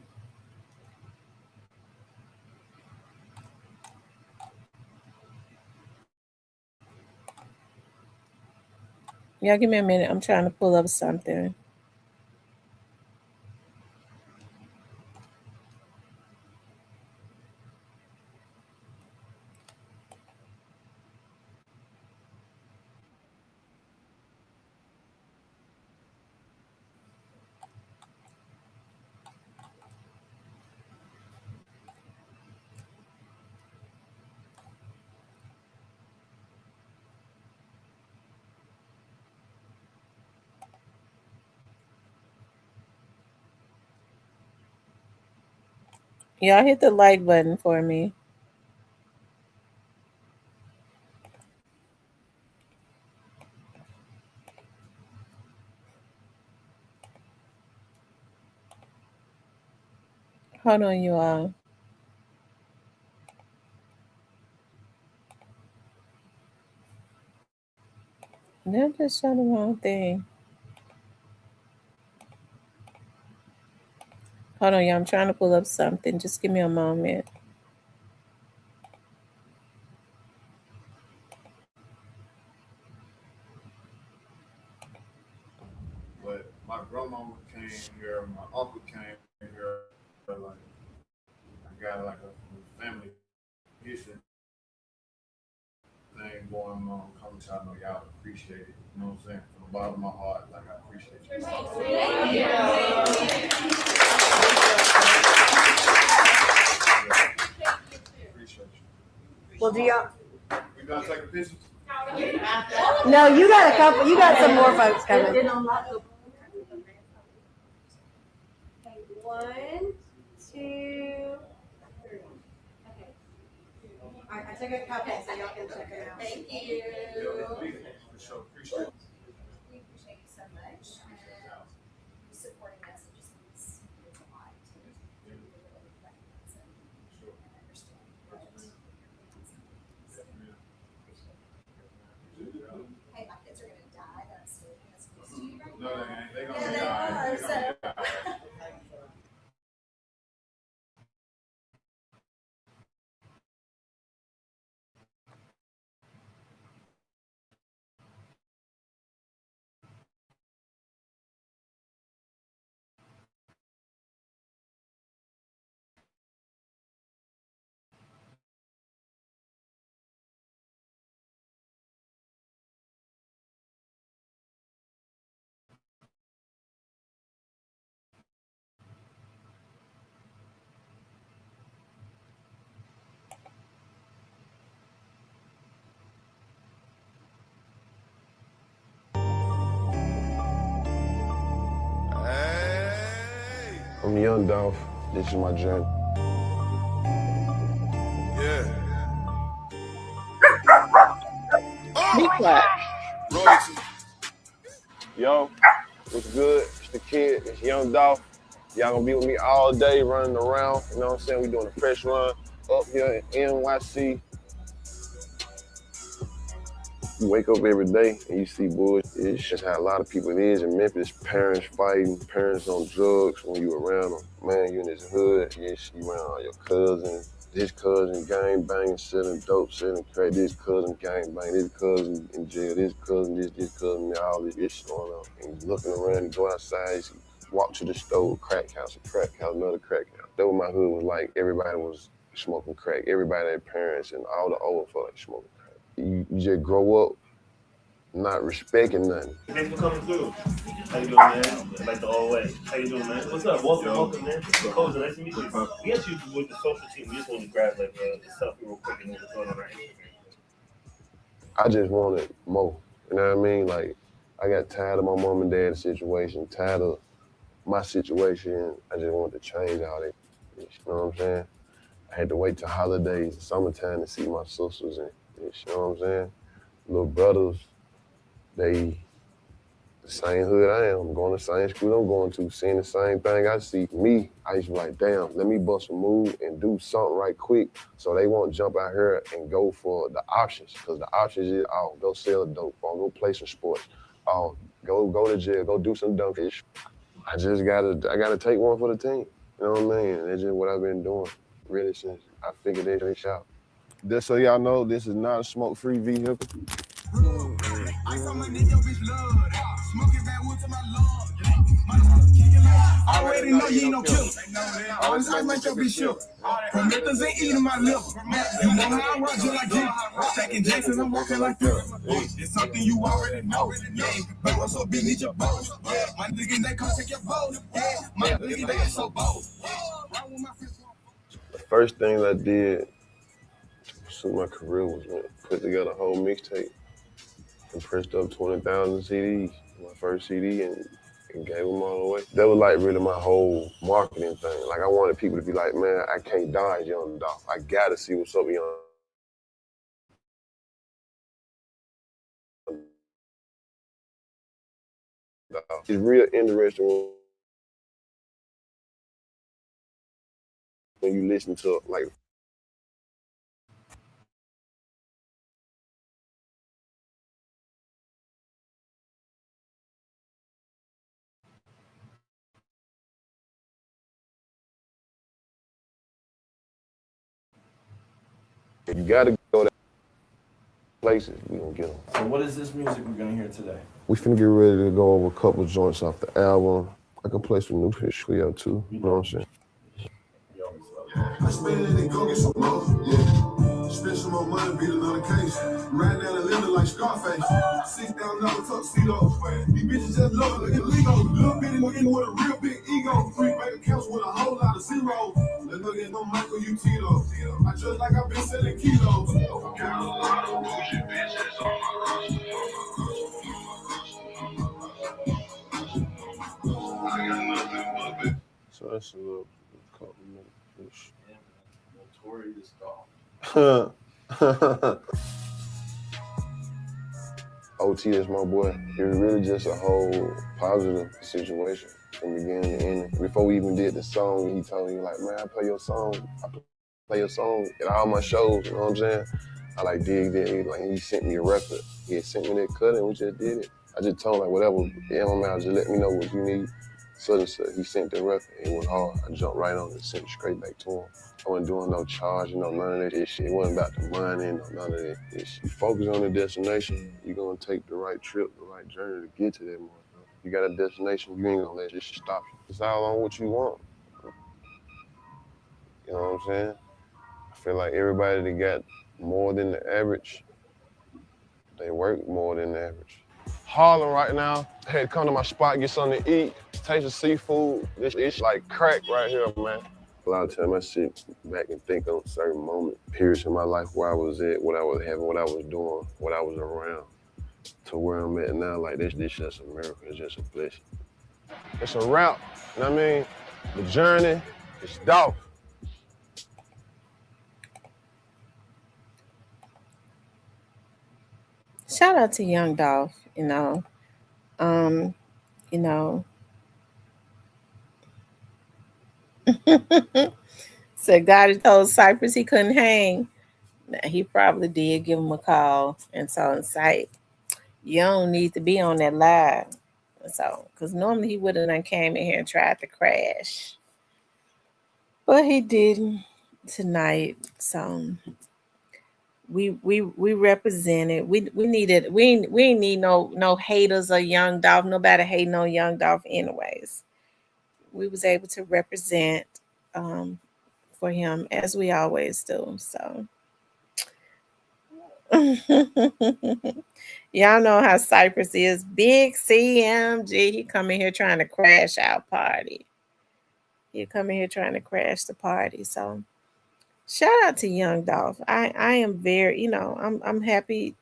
Y'all give me a minute. I'm trying to pull up something. Y'all hit the like button for me. Hold on, you all. Now I'm just showing the wrong thing. Hold on, y'all. I'm trying to pull up something. Just give me a moment. But my grandmama came here, my uncle came here. Like I got like a family history thing going on. Come to I know y'all appreciate it. You know what I'm saying? From the bottom of my heart, like I appreciate you. Appreciate you. Well, do y'all? We gonna take a picture? No, you got a couple. You got some more folks coming. 1, 2, 3. Okay. All right, I took a couple so y'all can check it out. Thank you. For sure. Appreciate it. We appreciate you so much and supporting us. It just means a lot to really recognize it and understand what you're doing. Hey, my kids are going to die that I'm speaking as close to you right now. No, they ain't. They gonna Yeah, be they all right. are. They gonna be all right. I'm Young Dolph. This is my journey. Yeah. Be quiet. Royalty. Yo, what's good? It's the kid. It's Young Dolph. Y'all gonna be with me all day running around. You know what I'm saying? We doing a fresh run up here in NYC. You wake up every day and you see bullshit. It's just how a lot of people is in Memphis. Parents fighting, parents on drugs when you around them. Man, you in this hood, you around all your cousins. This cousin gang banging, selling dope, selling crack. This cousin gang banging, this cousin in jail, this cousin, this cousin, all this shit going on. And you looking around and go outside, you walk to the store, crack house, another crack house. That was my hood was like, everybody was smoking crack. Everybody had parents and all the old folk smoking crack. You just grow up not respecting nothing. Thanks for coming through. How you doing, man? Like the old way. How you doing, man? What's up? Welcome, man. Coach, nice to meet you. We actually with the social team. We just want to grab like the selfie real quick and then we'll throw it on our Instagram. I just wanted more. You know what I mean? Like, I got tired of my mom and dad's situation, tired of my situation. I just wanted to change all that. You know what I'm saying? I had to wait till holidays, summertime to see my sisters and you know what I'm saying? Little brothers, they the same hood I am, going to the same school I'm going to, seeing the same thing I see. Me, I used to be like, damn, let me bust a move and do something right quick so they won't jump out here and go for the options. Because the options is, oh, go sell dope, or go play some sports, oh, go to jail, go do some dumb shit. I gotta take one for the team. You know what I mean? That's just what I've been doing, really, since I figured that out. Just so y'all know, this is not a smoke-free vehicle. Already know you ain't no killer. Always I make your bitch shook. Promethazine ain't eating my liver. You know how I rock you like you. Stacking Jackson, I'm walking like this. It's something you already know. Yeah, but what's so big, need your boat. Yeah, my nigga, they come take your boat. Yeah, my nigga, they so bold. The first thing I did to pursue my career was put together a whole mixtape and pressed up 20,000 CDs, my first CD, and gave them all away. That was like really my whole marketing thing. Like I wanted people to be like, man, I can't die as Young Dolph. I gotta see what's up with Young Dolph. It's real interesting when you listen to like you gotta go to places, we gonna get them. So what is this music we're gonna hear today? We finna get ready to go over a couple joints off the album. I can play some new shit for y'all too, you know what I'm saying? I spend it and go get some love, yeah. Spend some more money, beat another case. Right now, they living like Scarface. $6,000 tuxedo. These bitches just love it, look at Lego. Little bitty nigga with a real big ego. 3 bank accounts with a whole lot of zeros. They look at no Michael U. Tito. I just like I've been selling kilos. Got a lot of bullshit bitches on my roster. I got nothing but bitch. So that's a little couple minutes. Notorious Dolph. OT is my boy. It was really just a whole positive situation from beginning to end. Before we even did the song, he told me like, man, I play your song at all my shows, you know what I'm saying? I like dig that. Like he sent me a record. He had sent me that cut and we just did it. I just told him like whatever, it don't matter, just let me know what you need. Such and such. He sent the record. It went hard. I jumped right on it and sent it straight back to him. I wasn't doing no charging, none of that shit. It wasn't about the money, none of that shit. You focus on the destination, you're gonna take the right trip, the right journey to get to that motherfucker. You got a destination, you ain't gonna let this shit stop you. It's all on what you want. You know what I'm saying? I feel like everybody that got more than the average, they work more than the average. Harlem right now, had to come to my spot, get something to eat, taste the seafood. It's like crack right here, man. A lot of times I sit back and think on certain moments, periods in my life where I was at, what I was having, what I was doing, what I was around, to where I'm at now. Like this just a miracle, it's just a blessing. It's a wrap, you know what I mean? The journey is Dolph. Shout out to Young Dolph, you know. You know. Said God had told Cypress he couldn't hang. He probably did give him a call and told him, Cypher, you don't need to be on that live. So, because normally he would have done came in here and tried to crash. But he didn't tonight. So we represented. We needed we need no haters of Young Dolph. Nobody hating on Young Dolph anyways. We was able to represent for him as we always do. So y'all know how Cypress is. Big CMG. He come in here trying to crash our party. He come in here trying to crash the party. So shout out to Young Dolph. I am very, you know, I'm happy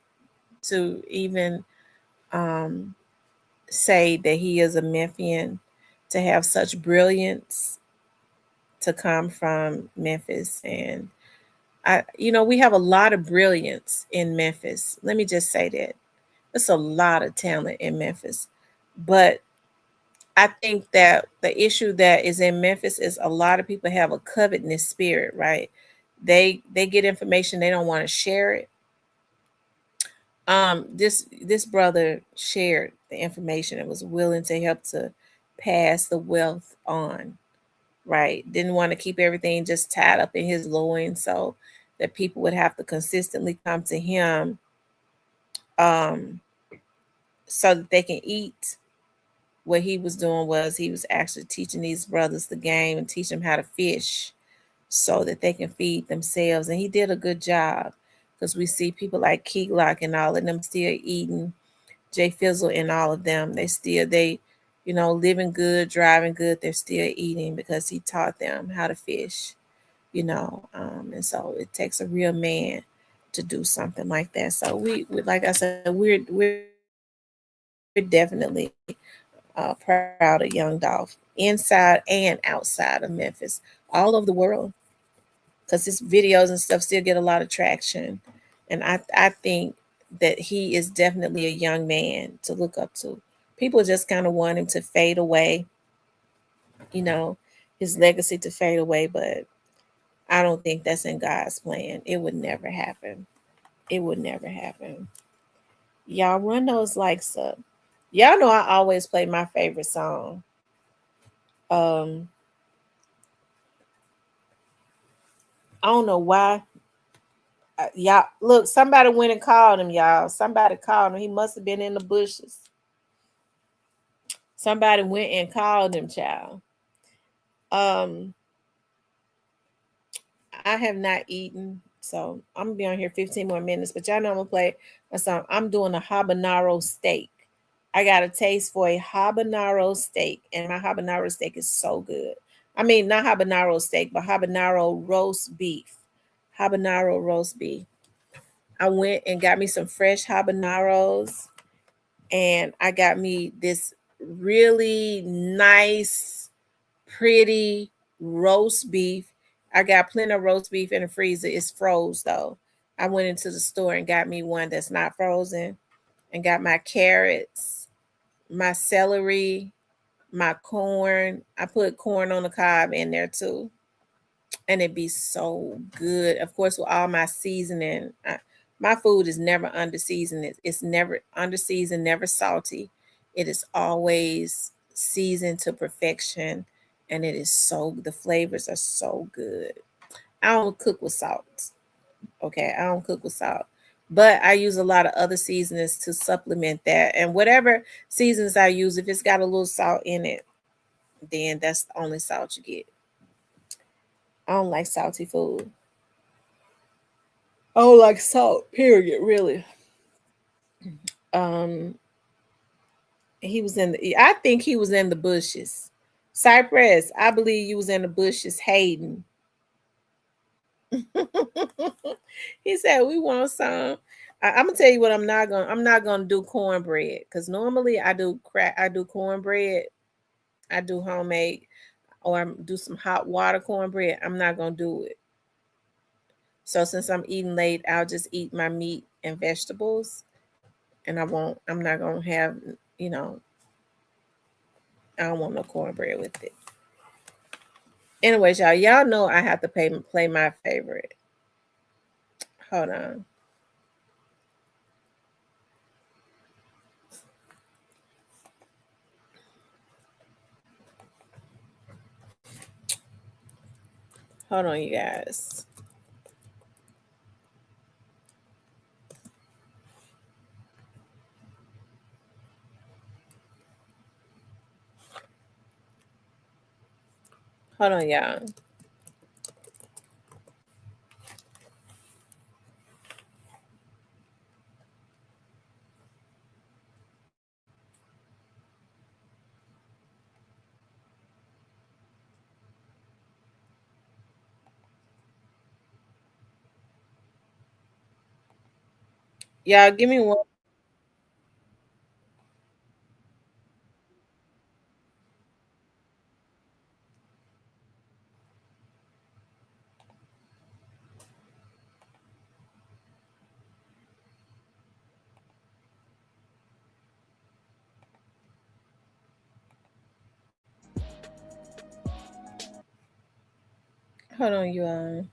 to even say that he is a Memphian, to have such brilliance to come from Memphis. And we have a lot of brilliance in Memphis. Let me just say that. There's a lot of talent in Memphis. But I think that the issue that is in Memphis is a lot of people have a covetousness spirit, right? They get information, they don't want to share it. This brother shared the information and was willing to help to pass the wealth on, right? Didn't want to keep everything just tied up in his loins, so that people would have to consistently come to him so that they can eat. What he was doing was he was actually teaching these brothers the game and teach them how to fish so that they can feed themselves. And he did a good job, because we see people like Key Glock and all of them still eating, Jay Fizzle and all of them. They living good, driving good. They're still eating because he taught them how to fish, and so it takes a real man to do something like that. So we like I said, we're definitely proud of Young Dolph, inside and outside of Memphis, all over the world, because his videos and stuff still get a lot of traction. And I think that he is definitely a young man to look up to. People just kind of want him to fade away, his legacy to fade away, but I don't think that's in God's plan. It would never happen. It would never happen. Y'all run those likes up. Y'all know I always play my favorite song. I don't know why. Y'all look, somebody went and called him, y'all. Somebody called him. He must have been in the bushes. Somebody went and called him, child. I have not eaten, so I'm gonna be on here 15 more minutes, but y'all know I'm gonna play a song. I'm doing a habanero steak. I got a taste for a habanero steak, and my habanero steak is so good. I mean, not habanero steak, but habanero roast beef. Habanero roast beef. I went and got me some fresh habaneros, and I got me this really nice, pretty roast beef. I got plenty of roast beef in the freezer. It's froze though. I went into the store and got me one that's not frozen, and got my carrots, my celery, my corn. I put corn on the cob in there too, and it'd be so good. Of course, with all my seasoning. My food is never under seasoned. It's never under seasoned, never salty. It is always seasoned to perfection, and the flavors are so good. I don't cook with salt. Okay, I don't cook with salt, but I use a lot of other seasonings to supplement that. And whatever seasons I use, if it's got a little salt in it, then that's the only salt you get. I don't like salty food. I don't like salt, period, really. I think he was in the bushes. Cypress, I believe you was in the bushes hating. He said, we want some. I'm gonna tell you what I'm not gonna do cornbread, because normally I do cornbread. I do homemade. or do some hot water cornbread, I'm not gonna do it. So since I'm eating late, I'll just eat my meat and vegetables, and I'm not gonna have, you know, I don't want no cornbread with it. Anyways, y'all know I have to play my favorite. Hold on. Hold on, you guys. Hold on, y'all. Y'all give me one. Hold on, you all.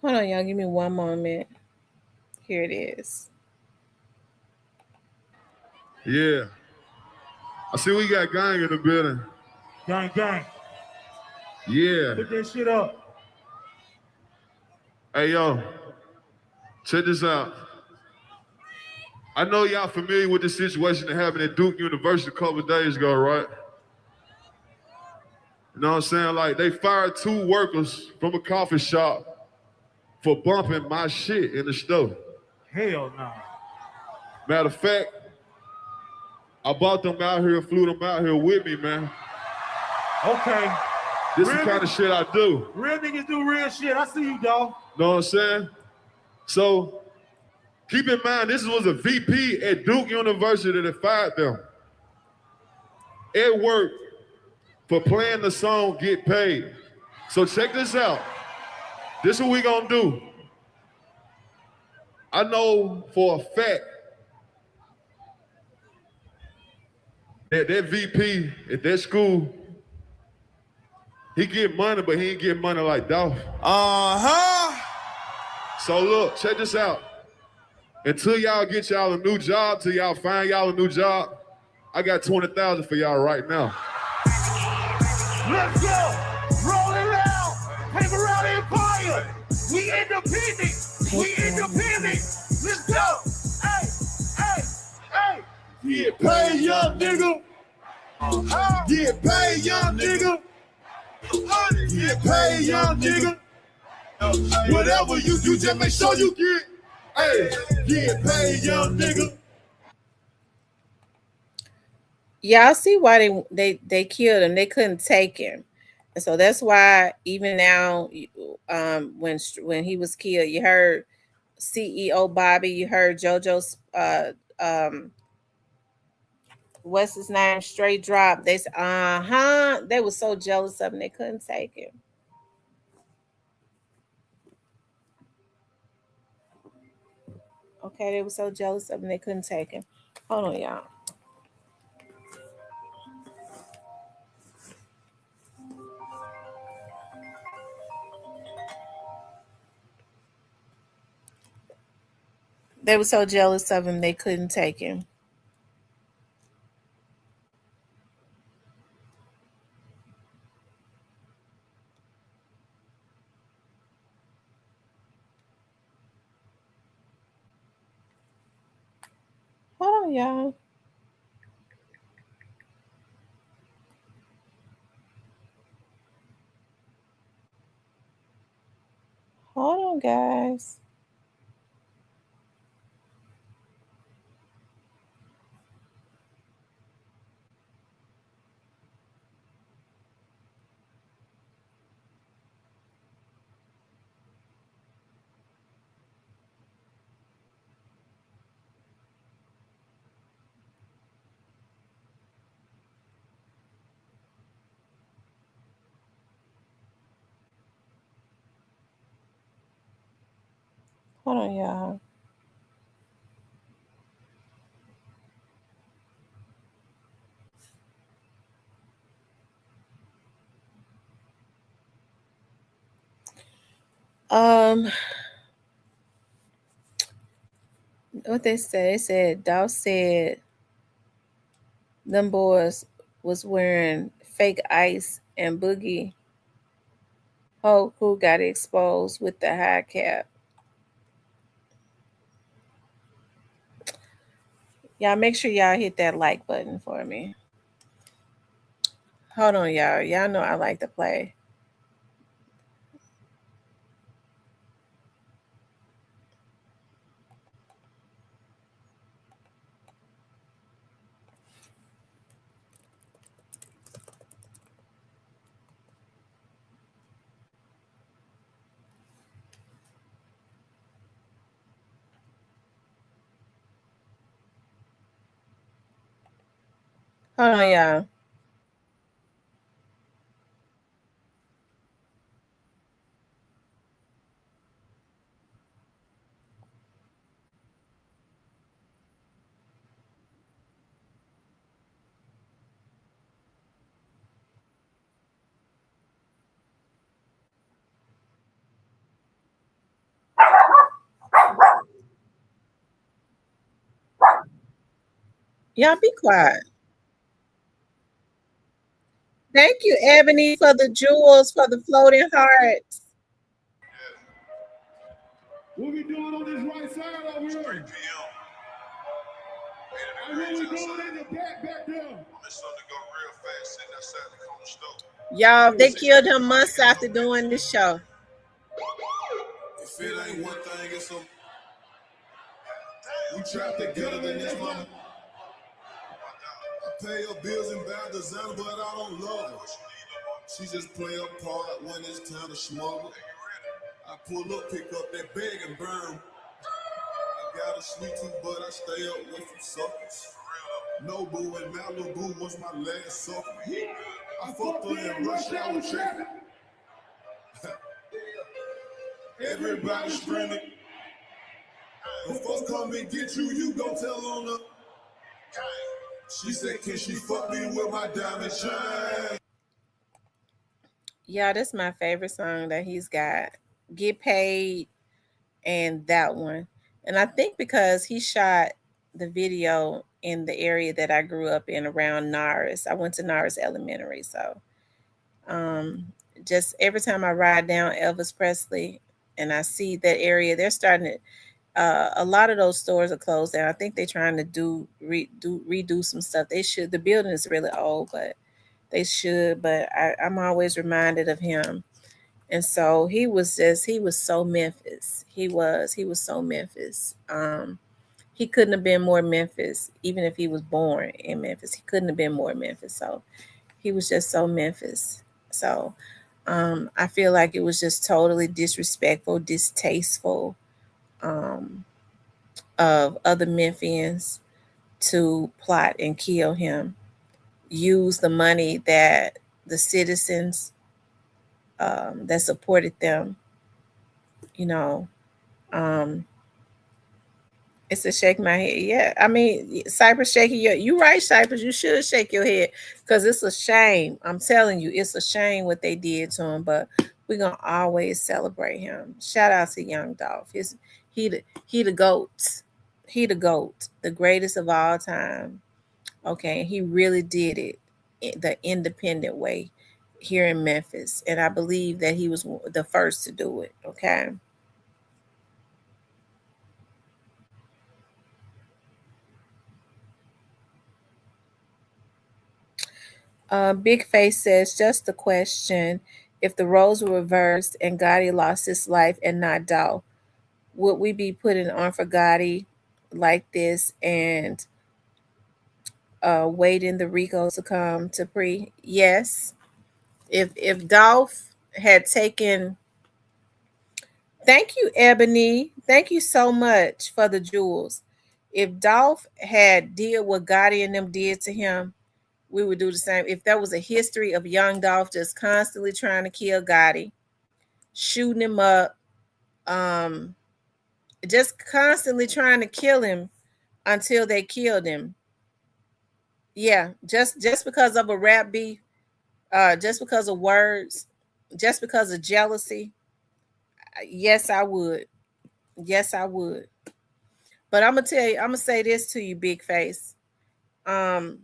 Hold on, y'all. Give me one moment. Here it is. Yeah. I see we got gang in the building. Gang, gang. Yeah. Put that shit up. Hey, yo. Check this out. I know y'all familiar with the situation that happened at Duke University a couple of days ago, right? You know what I'm saying? Like, they fired 2 workers from a coffee shop for bumping my shit in the store. Hell no. Matter of fact, I brought them out here, flew them out here with me, man. Okay. This is the kind of shit I do. Real niggas do real shit. I see you, dog. Know what I'm saying? So, keep in mind, this was a VP at Duke University that fired them. It worked for playing the song Get Paid. So check this out. This is what we gonna do. I know for a fact that VP at that school, he get money, but he ain't get money like Dolph. So look, check this out. Until y'all get y'all a new job, till y'all find y'all a new job, I got 20,000 for y'all right now. Let's go. Roll it out. Hang around Empire. We independent. We independent. Let's go. Hey. Get paid, young nigga. Get paid, young nigga. Get paid, young nigga. Whatever you do, just make sure you get paid, young nigga. Y'all see why they killed him? They couldn't take him, and so that's why even now, when he was killed, you heard CEO Bobby, you heard JoJo's what's his name, straight drop. They said, they were so jealous of him they couldn't take him. Okay, they were so jealous of him they couldn't take him. Hold on, y'all. They were so jealous of him they couldn't take him. Hold on, y'all. Hold on, guys. Hold on, y'all. What they said? They said Dolph said them boys was wearing fake ice, and Boogie Hulk who got exposed with the high cap. Y'all make sure y'all hit that like button for me. Hold on, y'all. Y'all know I like to play. Hold on, y'all. Y'all be quiet. Thank you, Ebony, for the jewels, for the floating hearts. What we doing on this right side over here? 3 p.m. And what we doing in the back there? I'm just something to go real fast, sitting outside the corner store. Y'all, they killed him months after doing this show. If it ain't one thing, it's some. We trapped together in this moment. I pay her bills and buy designer, but I don't love her. She just play a part when it's time to smuggle. I pull up, pick up that bag and burn. I got a sweet tooth, but I stay away from suckers. Nobu and Malibu was my last sucker. I fucked her in rush hour traffic. Everybody screaming. If folks come and get you, you gon' tell on her. She said, can she fuck me with my diamond chain? Yeah, that's my favorite song that he's got. Get Paid and that one. And I think because he shot the video in the area that I grew up in around Norris. I went to Norris Elementary, so just every time I ride down Elvis Presley and I see that area, they're starting to a lot of those stores are closed down. I think they're trying to redo some stuff. They should. The building is really old, but they should. But I'm always reminded of him. And so he was so Memphis. He was so Memphis. He couldn't have been more Memphis, even if he was born in Memphis. He couldn't have been more Memphis. So he was just so Memphis. So I feel like it was just totally disrespectful, distasteful of other Memphians to plot and kill him, use the money that the citizens that supported them, it's a shake my head. Yeah, I mean, Cypress shaking you right, Cypress. You should shake your head because it's a shame. I'm telling you, it's a shame what they did to him. But we're gonna always celebrate him. Shout out to Young Dolph. He the goat. He the GOAT, the greatest of all time. Okay, he really did it the independent way here in Memphis, and I believe that he was the first to do it. Okay. Big Face says, just a question. If the roles were reversed and Gotti lost his life and not Dolph, would we be putting on for Gotti like this and waiting the Rico to come to Pre? Yes. If Dolph had taken, thank you, Ebony. Thank you so much for the jewels. If Dolph had did what Gotti and them did to him, we would do the same. If there was a history of Young Dolph just constantly trying to kill Gotti, shooting him up, just constantly trying to kill him until they killed him. Yeah, just because of a rap beef, just because of words, just because of jealousy. Yes, I would. Yes, I would. But I'm gonna tell you, I'm gonna say this to you, Big Face. Um,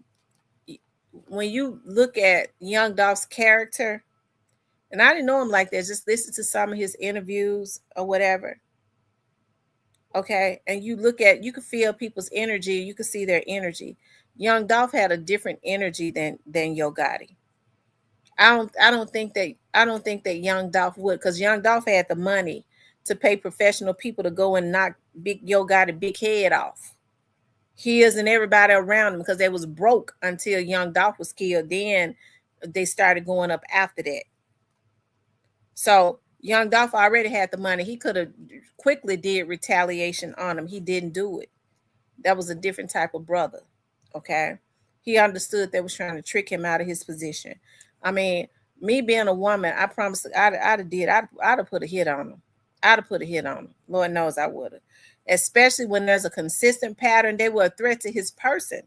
when you look at Young Dolph's character, and I didn't know him like that, just listen to some of his interviews or whatever. Okay, and you look at, you can feel people's energy, you can see their energy. Young Dolph had a different energy than Yo Gotti. I don't think that Young Dolph would, because Young Dolph had the money to pay professional people to go and knock Big Yo Gotti big head off. His and everybody around him, because they was broke until Young Dolph was killed. Then they started going up after that. So Young Dolph already had the money. He could have quickly did retaliation on him. He didn't do it. That was a different type of brother. Okay. He understood they was trying to trick him out of his position. I mean, me being a woman, I promise I'd have put a hit on him. I'd have put a hit on him. Lord knows I would have. Especially when there's a consistent pattern. They were a threat to his person.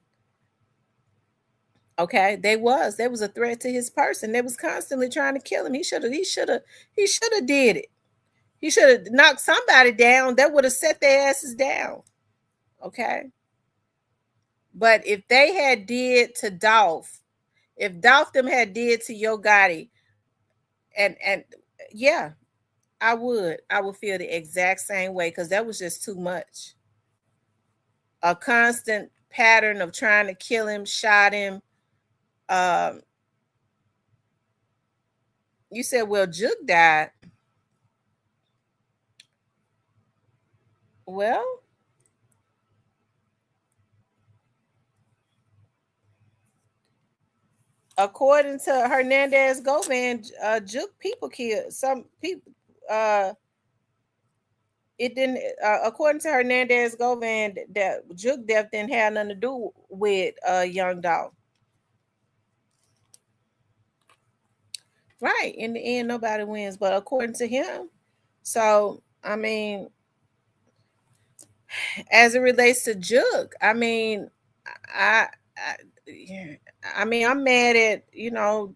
Okay, there was a threat to his person. They was constantly trying to kill him. He should have did it. He should have knocked somebody down that would have set their asses down. Okay. But if they had did to Dolph, if Dolph them had did to Yo Gotti, and yeah, I would feel the exact same way, because that was just too much. A constant pattern of trying to kill him, shot him. You said, well, Juke died. Well, according to Hernandez Govan, Juke people killed some people. It didn't. According to Hernandez Govan, that Juke death didn't have nothing to do with Young Dolph. Right. In the end, nobody wins. But according to him, so I mean, as it relates to Juke, I mean, I I'm mad at, the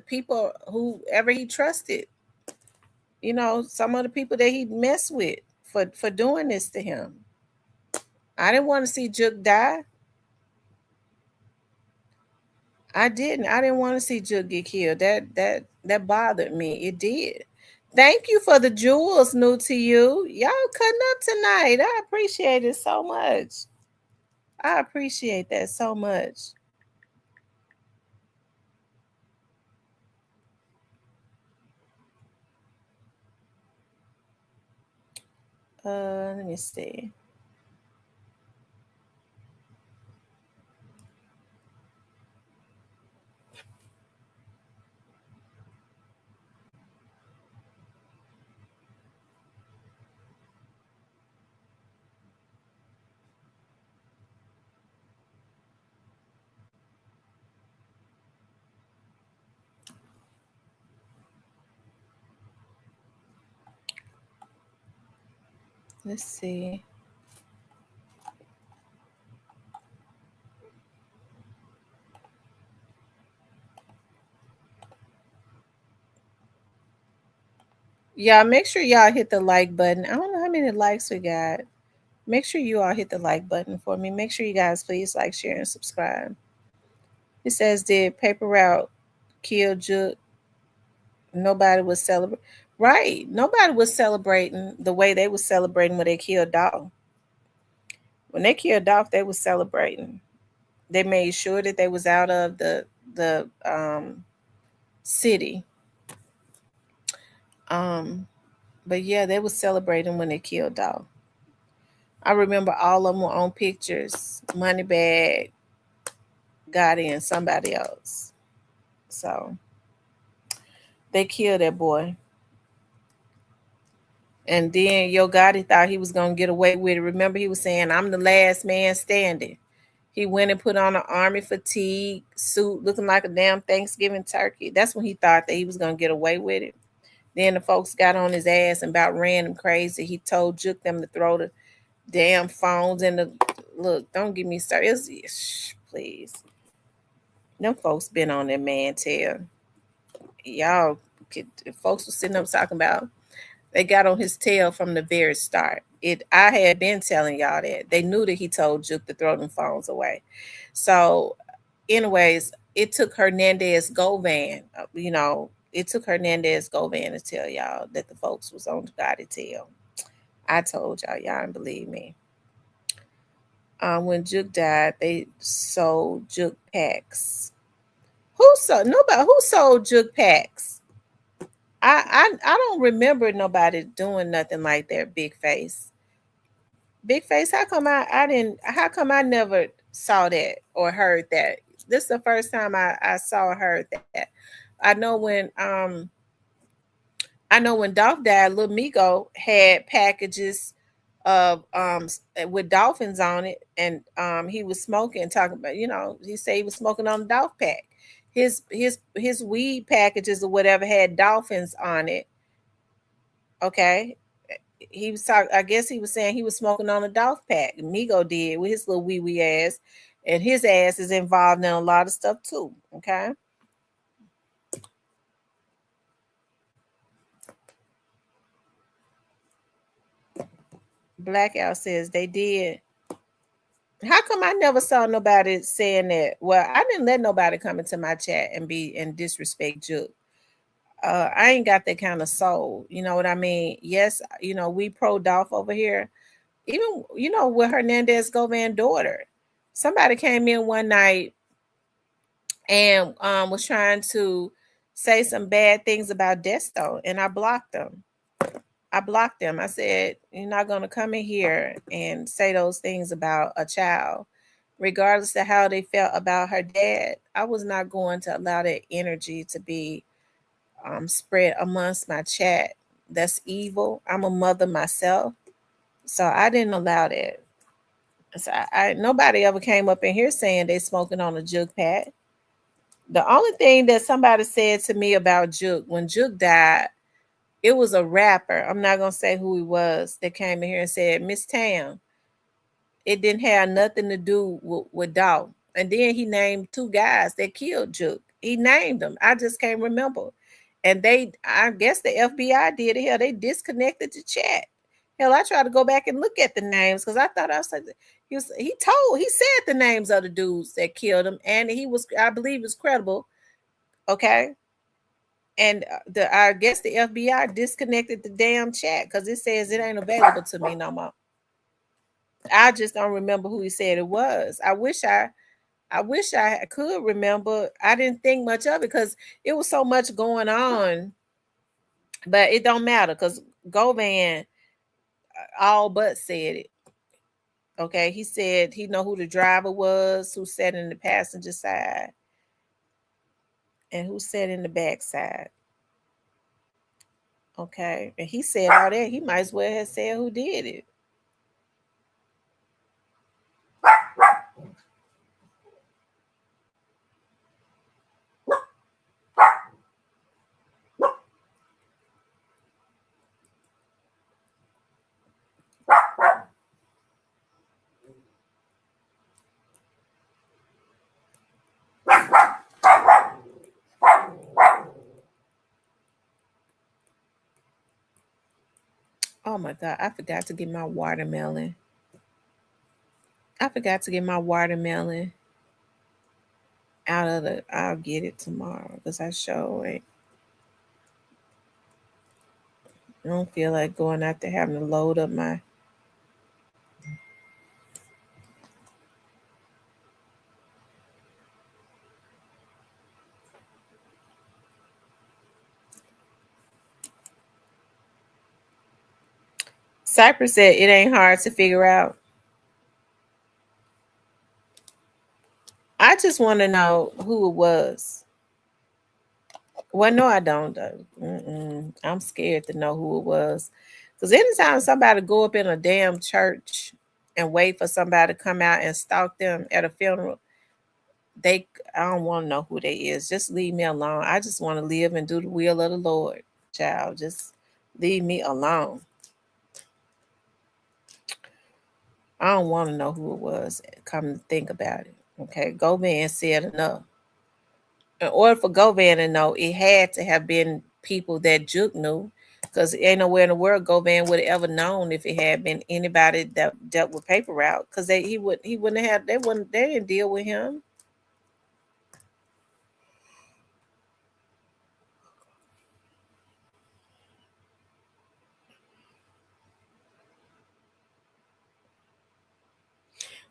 people, whoever he trusted, some of the people that he messed with for doing this to him. I didn't want to see Juke die. I didn't want to see Juke get killed. That bothered me. It did. Thank you for the jewels, new to you. Y'all cutting up tonight. I appreciate it so much. I appreciate that so much. Let me see. Let's see. Yeah, make sure y'all hit the like button. I don't know how many likes we got. Make sure you all hit the like button for me. Make sure you guys please like, share, and subscribe. It says, did Paper Route kill Juke? Nobody was celebrating. Right. Nobody was celebrating the way they were celebrating when they killed Dolph. When they killed Dolph, they were celebrating. They made sure that they was out of the city. But yeah, they was celebrating when they killed Dolph. I remember all of them were on pictures. Moneybag, Gotti, and somebody else. So they killed that boy. And then Yo Gotti thought he was going to get away with it. Remember, he was saying, I'm the last man standing. He went and put on an army fatigue suit looking like a damn Thanksgiving turkey. That's when he thought that he was going to get away with it. Then the folks got on his ass and about ran him crazy. He told Juke them to throw the damn phones in the look. Don't get me started. Please, them folks been on their man tail. Y'all, folks were sitting up talking about they got on his tail from the very start. I had been telling y'all that they knew that he told Juke to throw them phones away. So, anyways, it took Hernandez Govan, it took Hernandez Govan to tell y'all that the folks was on Gotti tail. I told y'all didn't believe me. When Juke died, they sold Juke packs. Who sold Juke packs? I don't remember nobody doing nothing like that. Big Face, how come I never saw that or heard that? This is the first time I saw or heard that. I know when Dolph died, Lil Migo had packages of with dolphins on it, and he was smoking, talking about, he said he was smoking on the Dolph pack. His weed packages or whatever had dolphins on it. Okay. He was talking, I guess he was saying he was smoking on a Dolph pack. Migo did with his little wee ass, and his ass is involved in a lot of stuff too. Okay. Blackout says they did. How come I never saw nobody saying that? Well, I didn't let nobody come into my chat and disrespect Juke. I ain't got that kind of soul. You know what I mean? Yes, we pro Dolph over here. Even, with Hernandez Govan daughter. Somebody came in one night and was trying to say some bad things about Desto, and I blocked them. I said, you're not going to come in here and say those things about a child, regardless of how they felt about her dad. I was not going to allow that energy to be spread amongst my chat. That's evil. I'm a mother myself, so I didn't allow that. So nobody ever came up in here saying they smoking on a Juke pack. The only thing that somebody said to me about Juke, when Juke died, it was a rapper, I'm not going to say who he was, that came in here and said, Miss Tam, it didn't have nothing to do with Dolph. And then he named two guys that killed Juke. He named them. I just can't remember. And I guess the FBI did it. Hell, they disconnected the chat. Hell, I tried to go back and look at the names because I thought I was like, he said the names of the dudes that killed him, and I believe was credible. Okay. And I guess the FBI disconnected the damn chat because it says it ain't available to me no more. I just don't remember who he said it was. I wish I could remember. I didn't think much of it because it was so much going on. But it don't matter because Govan all but said it. Okay, he said he know who the driver was, who sat in the passenger side, and who sat in the back side. Okay, and he said all that. He might as well have said who did it. Oh my God, I forgot to get my watermelon. I'll get it tomorrow because I sure ain't. I don't feel like going out there having to load up my. Cypress said it ain't hard to figure out. I just want to know who it was. Well, no, I don't. I'm scared to know who it was. Because anytime somebody go up in a damn church and wait for somebody to come out and stalk them at a funeral, I don't want to know who they is. Just leave me alone. I just want to live and do the will of the Lord. child. Just leave me alone. I don't want to know who it was. Come to think about it. Okay, Govan said enough. In order for Govan to know, it had to have been people that Juke knew, because ain't nowhere in the world Govan would have ever known if it had been anybody that dealt with paper route, because he wouldn't have they didn't deal with him.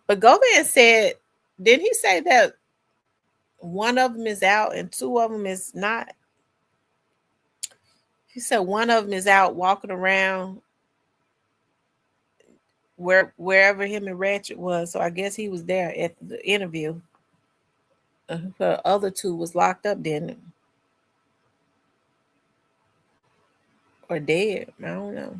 But Govan said, didn't he say that one of them is out and two of them is not? He said one of them is out walking around wherever him and Ratchet was. So I guess he was there at the interview. The other two was locked up, didn't it? Or dead. I don't know.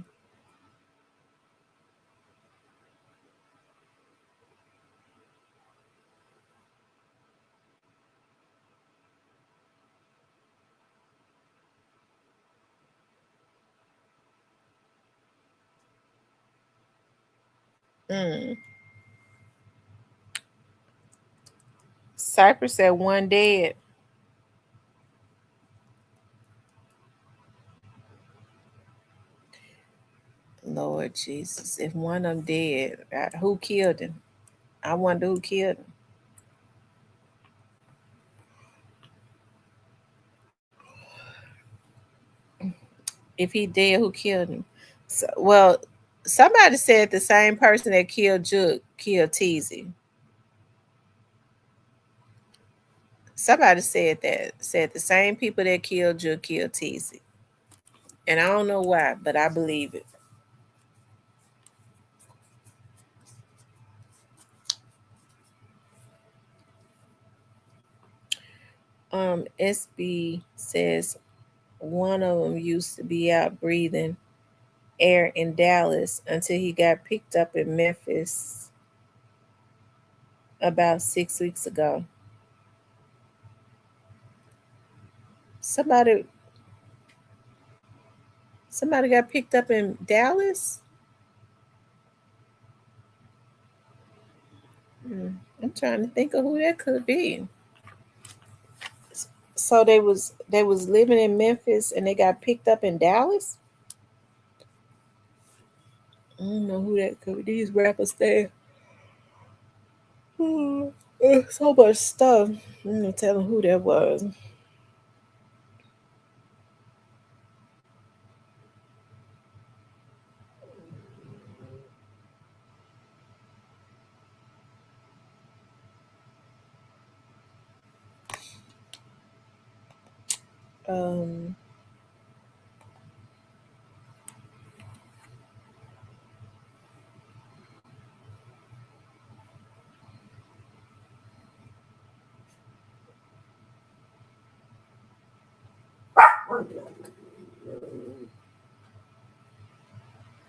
Cypress said one dead. Lord Jesus, if one of them dead, who killed him? I wonder who killed him. If he dead, who killed him? So, well, somebody said the same person that killed Juke killed Teasy. Somebody said that. Said the same people that killed Juke killed Teasy. And I don't know why, but I believe it. SB says one of them used to be out breathing air in Dallas until he got picked up in Memphis about 6 weeks ago. Somebody got picked up in Dallas. I'm trying to think of who that could be. So they was living in Memphis and they got picked up in Dallas. I don't know who that could be. These rappers there. So much stuff. I'm gonna tell them who that was.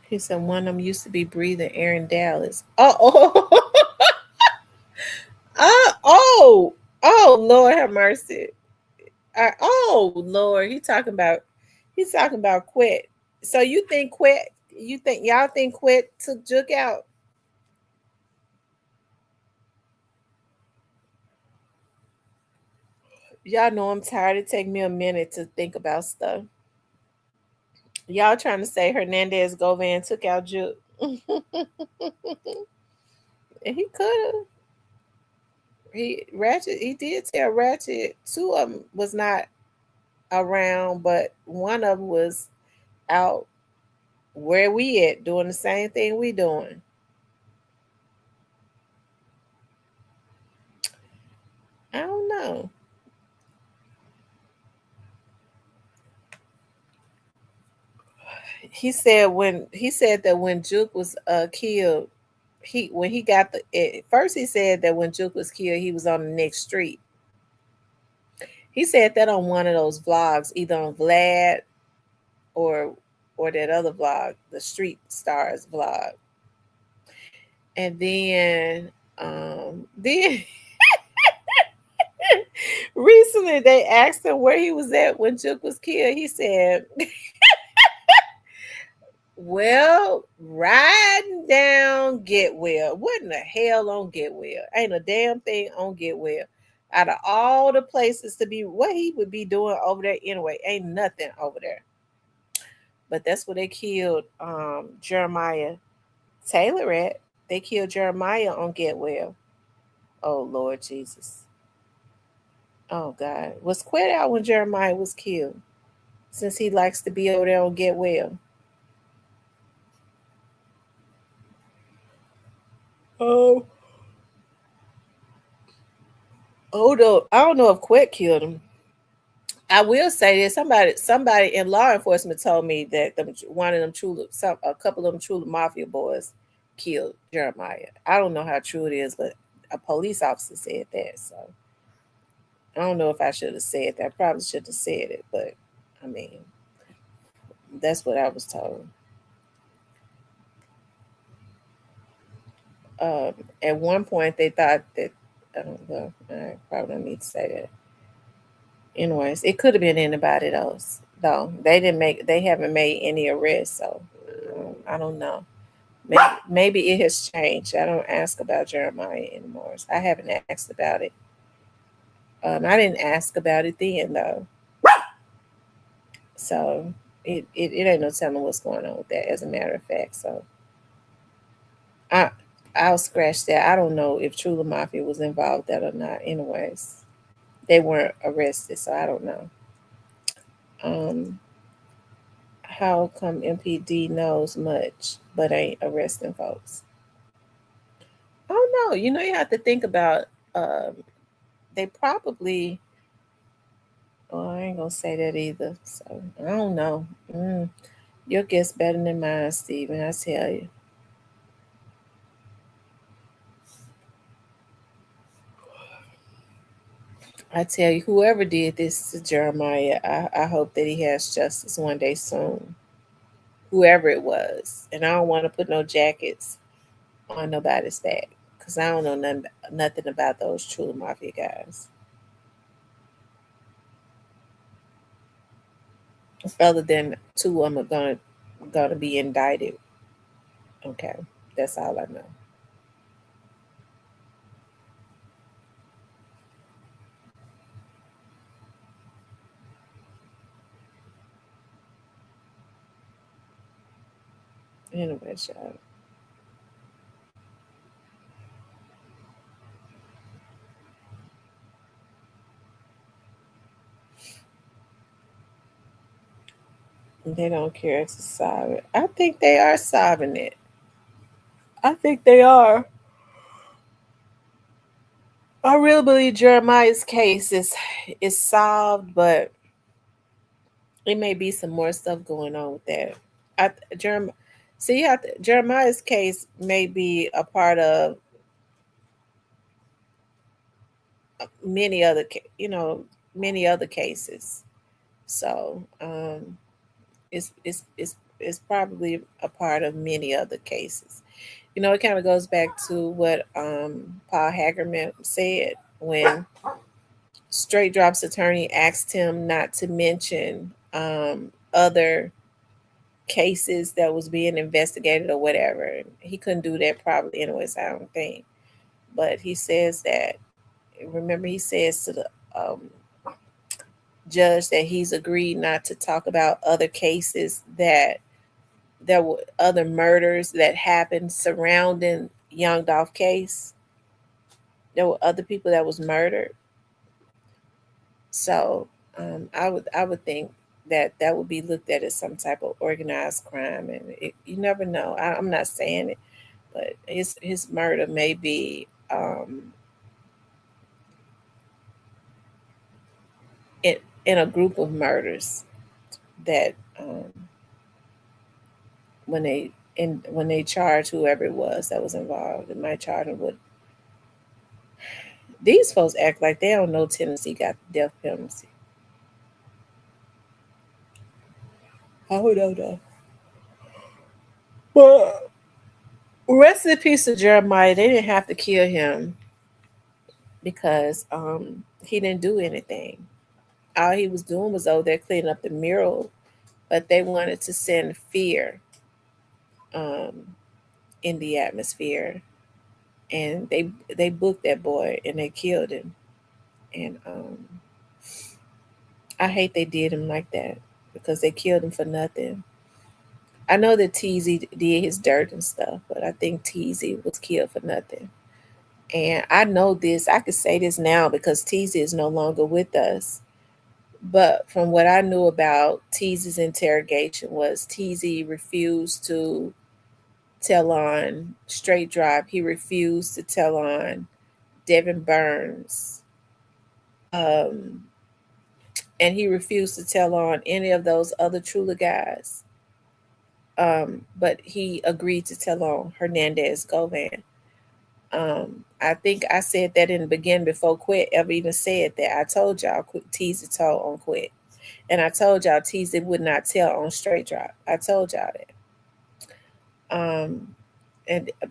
He said one of them used to be breathing air in Dallas. Oh, Lord have mercy. Oh Lord, he's talking about Quet. So you think y'all think Quet took Juke out? Y'all know I'm tired. It take me a minute to think about stuff. Y'all trying to say Hernandez Govan took out Juke. He could have. He did tell Ratchet two of them was not around, but one of them was out where we at doing the same thing we doing. I don't know. He said that when Juke was killed, first he said that when Juke was killed, he was on the next street. He said that on one of those vlogs, either on Vlad or that other vlog, the Street Stars vlog. And then Recently, they asked him where he was at when Chook was killed. He said, well, riding down Get Well. What in the hell on Get Well? Ain't a damn thing on Get Well. Out of all the places to be, what he would be doing over there anyway, ain't nothing over there. But that's where they killed Jeremiah Taylor at. They killed Jeremiah on Get Well. Oh, Lord Jesus. Oh, God. Was Quit out when Jeremiah was killed? Since he likes to be over there on Get Well. Oh. Oh, no. I don't know if Quit killed him. I will say this: somebody in law enforcement told me that one of them a couple of them Trula Mafia boys killed Jeremiah. I don't know how true it is, but a police officer said that. So I don't know if I should have said that. I probably should have said it, but I mean, that's what I was told. At one point, they thought that. Well, I probably don't need to say that. Anyways, it could have been anybody else. Though they haven't made any arrests, so I don't know. Maybe it has changed. I don't ask about Jeremiah anymore. I haven't asked about it. I didn't ask about it then though. So it ain't no telling what's going on with that, as a matter of fact. So I'll scratch that. I don't know if Trula Mafia was involved with that or not. Anyways, they weren't arrested, so I don't know. How come MPD knows much but ain't arresting folks? I don't know. You have to think about they probably I ain't gonna say that either. So I don't know. Your guess better than mine, Steven, I tell you. I tell you, whoever did this to Jeremiah, I hope that he has justice one day soon. Whoever it was. And I don't want to put no jackets on nobody's back, because I don't know nothing about those Trula Mafia guys. Other than two of them are gonna be indicted. Okay. That's all I know. Anyway, child. They don't care to solve it. I think they are solving it. I think they are. I really believe Jeremiah's case is solved, but it may be some more stuff going on with that. Jeremiah's case may be a part of many other many other cases. So it's probably a part of many other cases. It kind of goes back to what Paul Hagerman said when Straight Drop's attorney asked him not to mention other cases that was being investigated or whatever. He couldn't do that probably anyways, I don't think. But he says that, remember, he says to the judge that he's agreed not to talk about other cases, that there were other murders that happened surrounding Young Dolph case. There were other people that was murdered. So I would think that would be looked at as some type of organized crime, and you never know. I'm not saying it, but his murder may be in a group of murders that when they charge whoever it was that was involved, it might charge them with. These folks act like they don't know Tennessee got the death penalty. I don't know. But rest in peace to Jeremiah. They didn't have to kill him. because he didn't do anything. All he was doing was over there cleaning up the mural, but they wanted to send fear in the atmosphere, and they booked that boy and they killed him. And I hate they did him like that because they killed him for nothing. I know that Teezy did his dirt and stuff, but I think Teezy was killed for nothing. And I know this, I could say this now because Teezy is no longer with us. But from what I knew about Teezy's interrogation was Teezy refused to tell on Straight Drop. He refused to tell on Devin Burns. And he refused to tell on any of those other Trula guys. But he agreed to tell on Hernandez Govan. I think I said that in the beginning before Quit ever even said that. I told y'all Teezy told on Quit. And I told y'all Teezy would not tell on Straight Drop. I told y'all that.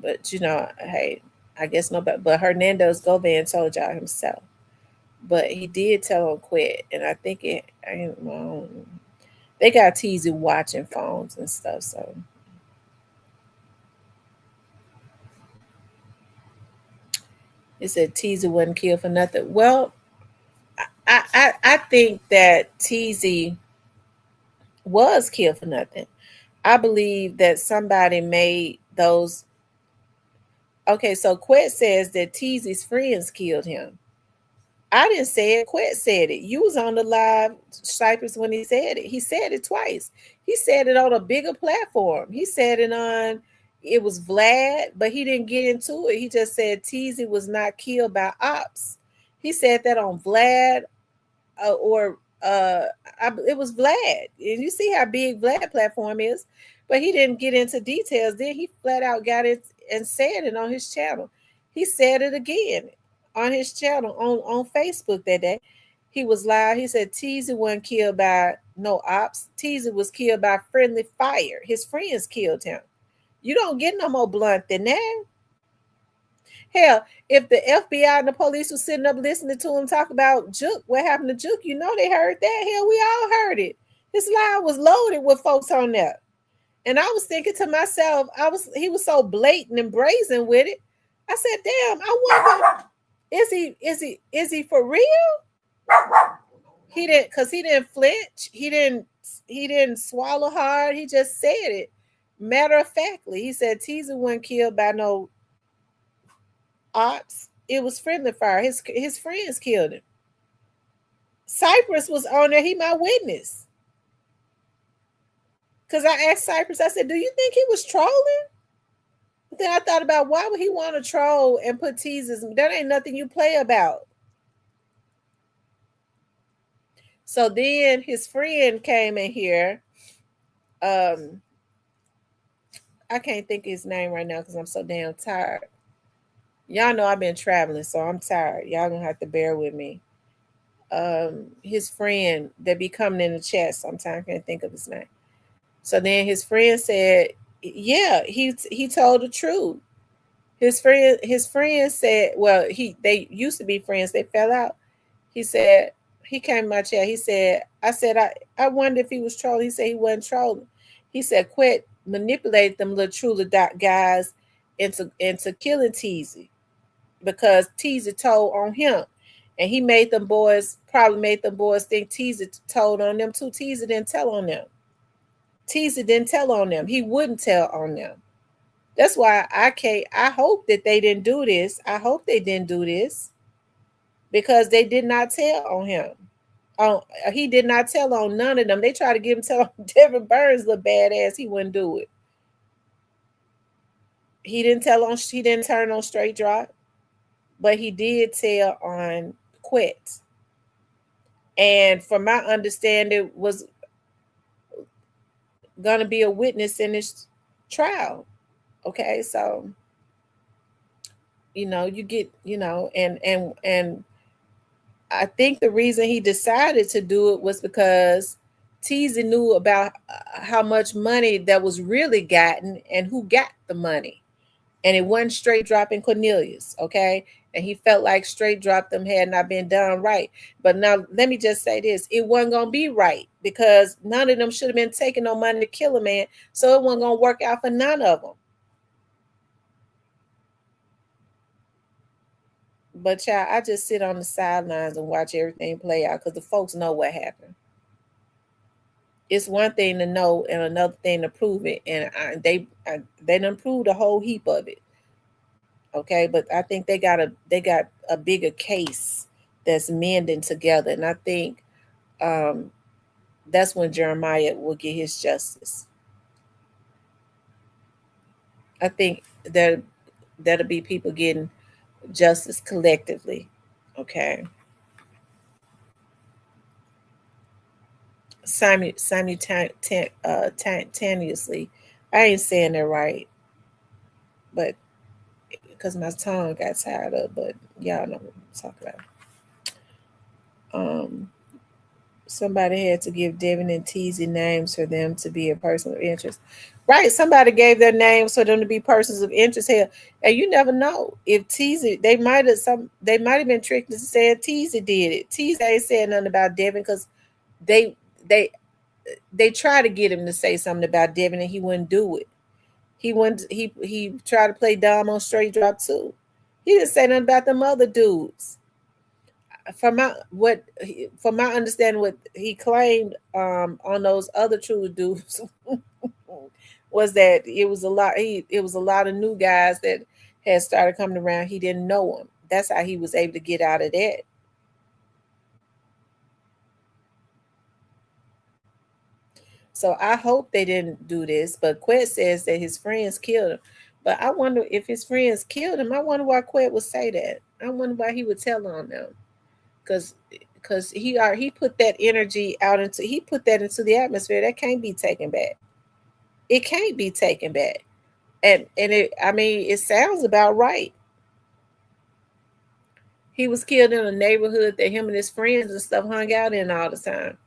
But you know, hey, I guess nobody, but Hernandez Govan told y'all himself. But he did tell on Quit, and I think they got Teezy watching phones and stuff. So it said Teezy wasn't killed for nothing. Well, I think that Teezy was killed for nothing. I believe that somebody made those. Okay, so Quet says that Teezy's friends killed him. I didn't say it. Quet said it. You was on the live Cypress when he said it. He said it twice. He said it on a bigger platform. He said it on, it was Vlad, but he didn't get into it. He just said Teezy was not killed by ops. He said that on Vlad it was Vlad. And you see how big Vlad platform is, but he didn't get into details. Then he flat out got it and said it on his channel. He said it again on his channel on Facebook that day. He was live. He said Teezy wasn't killed by no ops. Teezy was killed by friendly fire. His friends killed him. You don't get no more blunt than that. Hell, if the FBI and the police was sitting up listening to him talk about Juke, what happened to Juke, you know they heard that. Hell, we all heard it. His line was loaded with folks on there. And I was thinking to myself, he was so blatant and brazen with it. I said, damn, I wonder, is he for real? He didn't flinch. He didn't swallow hard. He just said it. Matter of factly, he said Teezy wasn't killed by no ops. It was friendly fire. His friends killed him. Cypress was on there. He my witness. Because I asked Cypress, I said, do you think he was trolling? But then I thought about why would he want to troll and put teasers? That ain't nothing you play about. So then his friend came in here. I can't think of his name right now because I'm so damn tired. Y'all know I've been traveling, so I'm tired. Y'all gonna have to bear with me. His friend that be coming in the chat sometimes, can't think of his name. So then his friend said, yeah, he told the truth. His friend said, well, they used to be friends, they fell out. He said, he came to my chat, he said, I wonder if he was trolling. He said he wasn't trolling. He said Quet manipulated them little Trula guys into killing Teezy because Teezy told on him. And he probably made them boys think Teezy told on them too. Teezy didn't tell on them. Teezy didn't tell on them. He wouldn't tell on them. That's why I hope that they didn't do this. I hope they didn't do this because they did not tell on him. He did not tell on none of them. They tried to get him tell on Devin Burns, little badass. He wouldn't do it. He didn't turn on Straight Drop, but he did tell on Quet. And from my understanding, was gonna be a witness in this trial. Okay, so you get, and I think the reason he decided to do it was because Teezy knew about how much money that was really gotten and who got the money. And it wasn't straight dropping Cornelius, okay? And he felt like straight drop them had not been done right. But now let me just say this: it wasn't gonna be right because none of them should have been taking no money to kill a man, so it wasn't gonna work out for none of them. But child, I just sit on the sidelines and watch everything play out because the folks know what happened. It's one thing to know and another thing to prove it, and they done proved a whole heap of it. Okay, but I think they got a bigger case that's mending together, and I think that's when Jeremiah will get his justice. I think that'll be people getting justice collectively. Okay. Simultaneously. I ain't saying that right, but because my tongue got tired of, but y'all know what I'm talking about. Somebody had to give Devin and Teasy names for them to be a person of interest. Right, somebody gave their names for them to be persons of interest here. And you never know. If Teasy, they might have been tricked into saying Teasy did it. Teasy ain't saying nothing about Devin because they tried to get him to say something about Devin and he wouldn't do it. He tried to play dumb on straight drop too. He didn't say nothing about them other dudes. From my understanding, what he claimed on those other true dudes was that it was a lot of new guys that had started coming around. He didn't know them. That's how he was able to get out of that. So I hope they didn't do this. But Quet says that his friends killed him. But I wonder if his friends killed him. I wonder why Quet would say that. I wonder why he would tell on them. Because he put that energy he put that into the atmosphere. That can't be taken back. It can't be taken back. And it sounds about right. He was killed in a neighborhood that him and his friends and stuff hung out in all the time.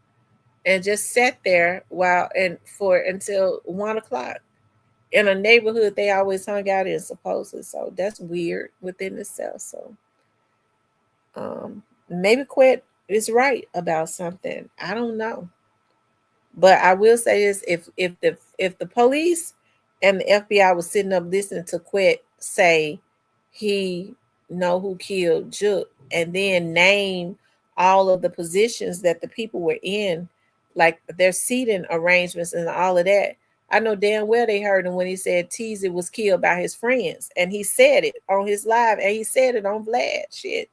And just sat there until 1:00 in a neighborhood they always hung out in, supposedly. So that's weird within itself. So maybe Quet is right about something. I don't know. But I will say this: if the police and the FBI was sitting up listening to Quet say he know who killed Juke and then name all of the positions that the people were in, like their seating arrangements and all of that, I know damn well they heard him when he said Teasy was killed by his friends, and he said it on his live, and he said it on Vlad. Shit.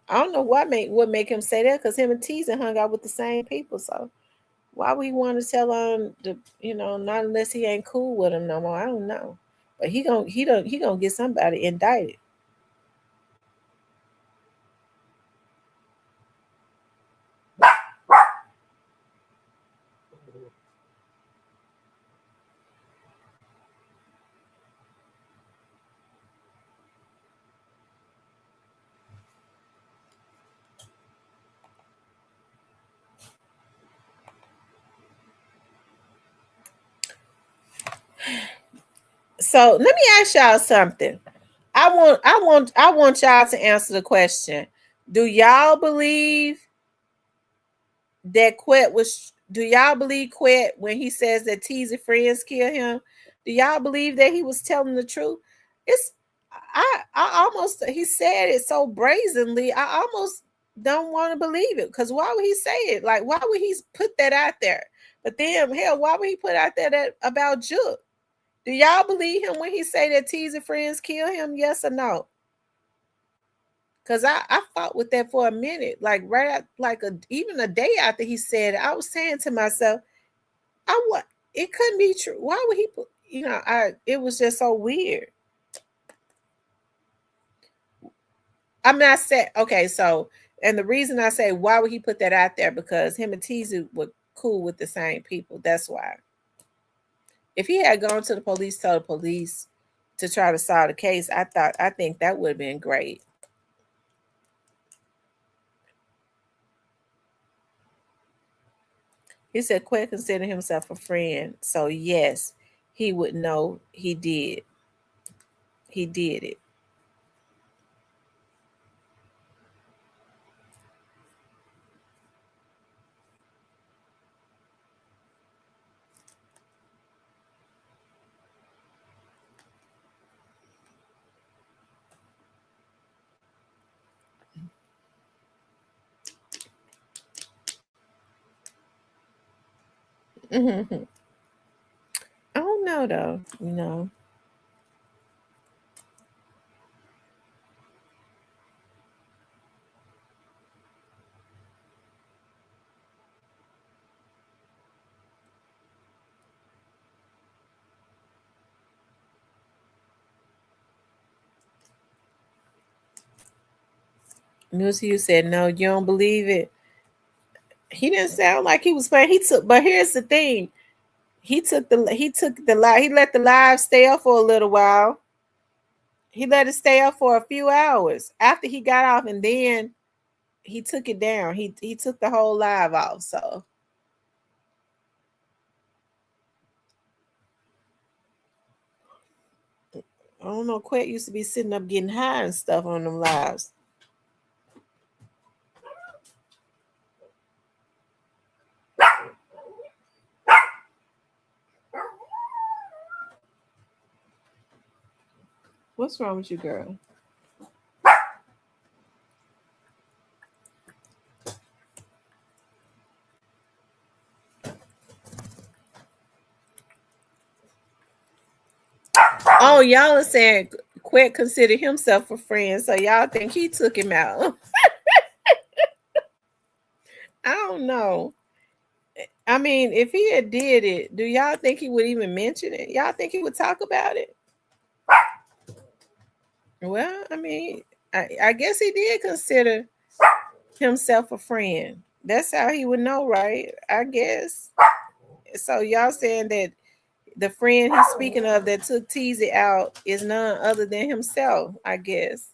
I don't know what make him say that, because him and Teasy hung out with the same people. So why would he want to tell on not unless he ain't cool with him no more. I don't know. But he gonna get somebody indicted. So let me ask y'all something. I want y'all to answer the question. Do y'all believe that Quet was? Do y'all believe Quet when he says that Teasy friends kill him? Do y'all believe that he was telling the truth? I almost, he said it so brazenly. I almost don't want to believe it, because why would he say it? Like, why would he put that out there? But then, hell, why would he put out there that about Juke? Do y'all believe him when he say that Teasy friends kill him? Yes or no? Because I fought with that for a minute, like even a day after he said it, I was saying to myself, it couldn't be true. Why would he put? It was just so weird. I'm not saying, okay, so, and the reason I say why would he put that out there, because him and Teasy were cool with the same people. That's why. If he had gone to the police, told the police to try to solve the case, I think that would have been great. He said Quet considered himself a friend. So yes, he would know he did. He did it. I don't know though, you know. Music, you said no, you don't believe it. He didn't sound like he was playing. He took, but here's the thing. He took the live. He let the live stay up for a little while. He let it stay up for a few hours after he got off, and then he took it down. He took the whole live off. So I don't know. Quet used to be sitting up getting high and stuff on them lives. What's wrong with you, girl? Oh, y'all are saying Quet considered himself a friend, so y'all think he took him out. I don't know. I mean, if he had did it, do y'all think he would even mention it? Y'all think he would talk about it? Well, I mean, I guess he did consider himself a friend. That's how he would know, right? I guess. So y'all saying that the friend he's speaking of that took Teasy out is none other than himself, I guess.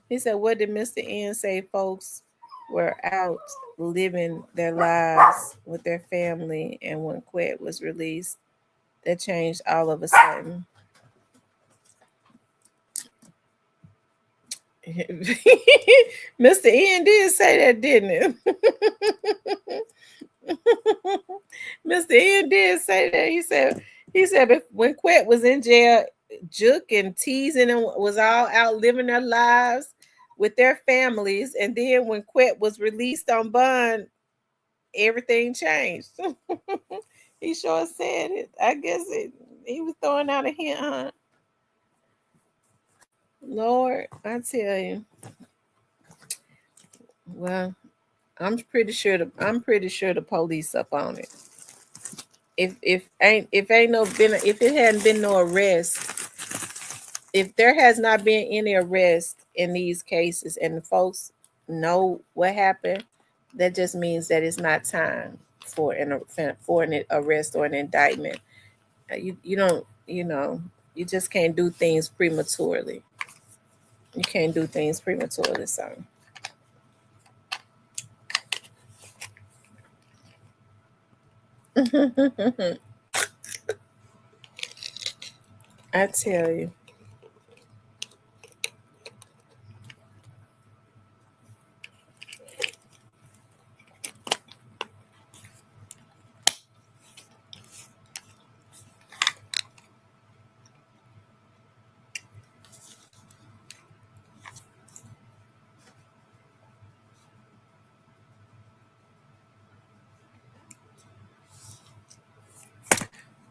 He said, what did Mr. N say? Folks were out living their lives with their family, and when Quet was released, that changed all of a sudden. Mr. N did say that, didn't it? Mr. N did say that. He said when Quet was in jail, Juke and teasing and was all out living their lives with their families, and then when Quet was released on bond, everything changed. He sure said it. I guess he was throwing out a hint, huh? Lord, I tell you. Well, I'm pretty sure the police up on it. If it hadn't been no arrest, if there has not been any arrest in these cases and the folks know what happened, that just means that it's not time for an arrest or an indictment. You don't, you just can't do things prematurely. You can't do things prematurely, so. I tell you.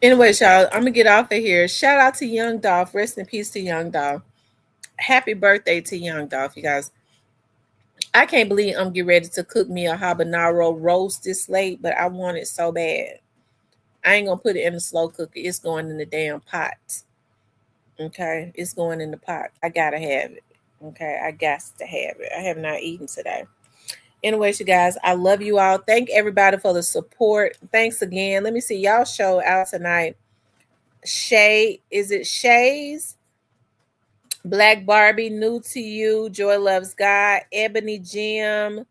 Anyway, y'all, I'm gonna get off of here. Shout out to Young Dolph. Rest in peace to Young Dolph. Happy birthday to Young Dolph, you guys. I can't believe I'm getting ready to cook me a habanero roast this late, but I want it so bad. I ain't gonna put it in the slow cooker. It's going in the damn pot. Okay, it's going in the pot. I gotta have it. Okay, I got to have it. I have not eaten today. Anyways, you guys, I love you all. Thank everybody for the support. Thanks again. Let me see. Y'all show out tonight. Shay, is it Shay's? Black Barbie, new to you. Joy Loves God. Ebony Jim.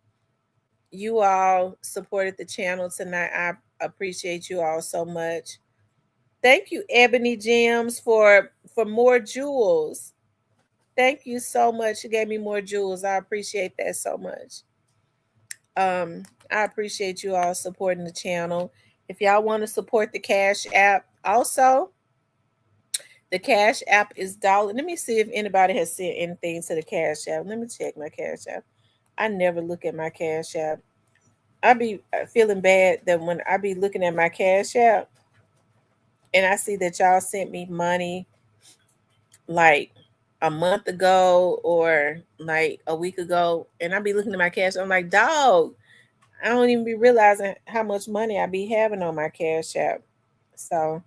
You all supported the channel tonight. I appreciate you all so much. Thank you, Ebony Gems, for more jewels. Thank you so much. You gave me more jewels. I appreciate that so much. I appreciate you all supporting the channel. If y'all want to support the Cash App, also, the Cash App is $1. Let me see if anybody has sent anything to the Cash App. Let me check my Cash App. I never look at my Cash App. I be feeling bad that when I be looking at my Cash App and I see that y'all sent me money like a month ago or like a week ago, and I be looking at my Cash App, I'm like, dog, I don't even be realizing how much money I be having on my Cash App. So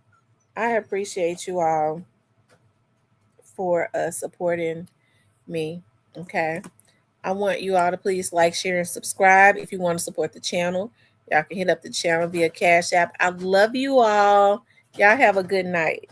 I appreciate you all for supporting me. Okay. I want you all to please like, share, and subscribe. If you want to support the channel, y'all can hit up the channel via Cash App. I love you all. Y'all have a good night.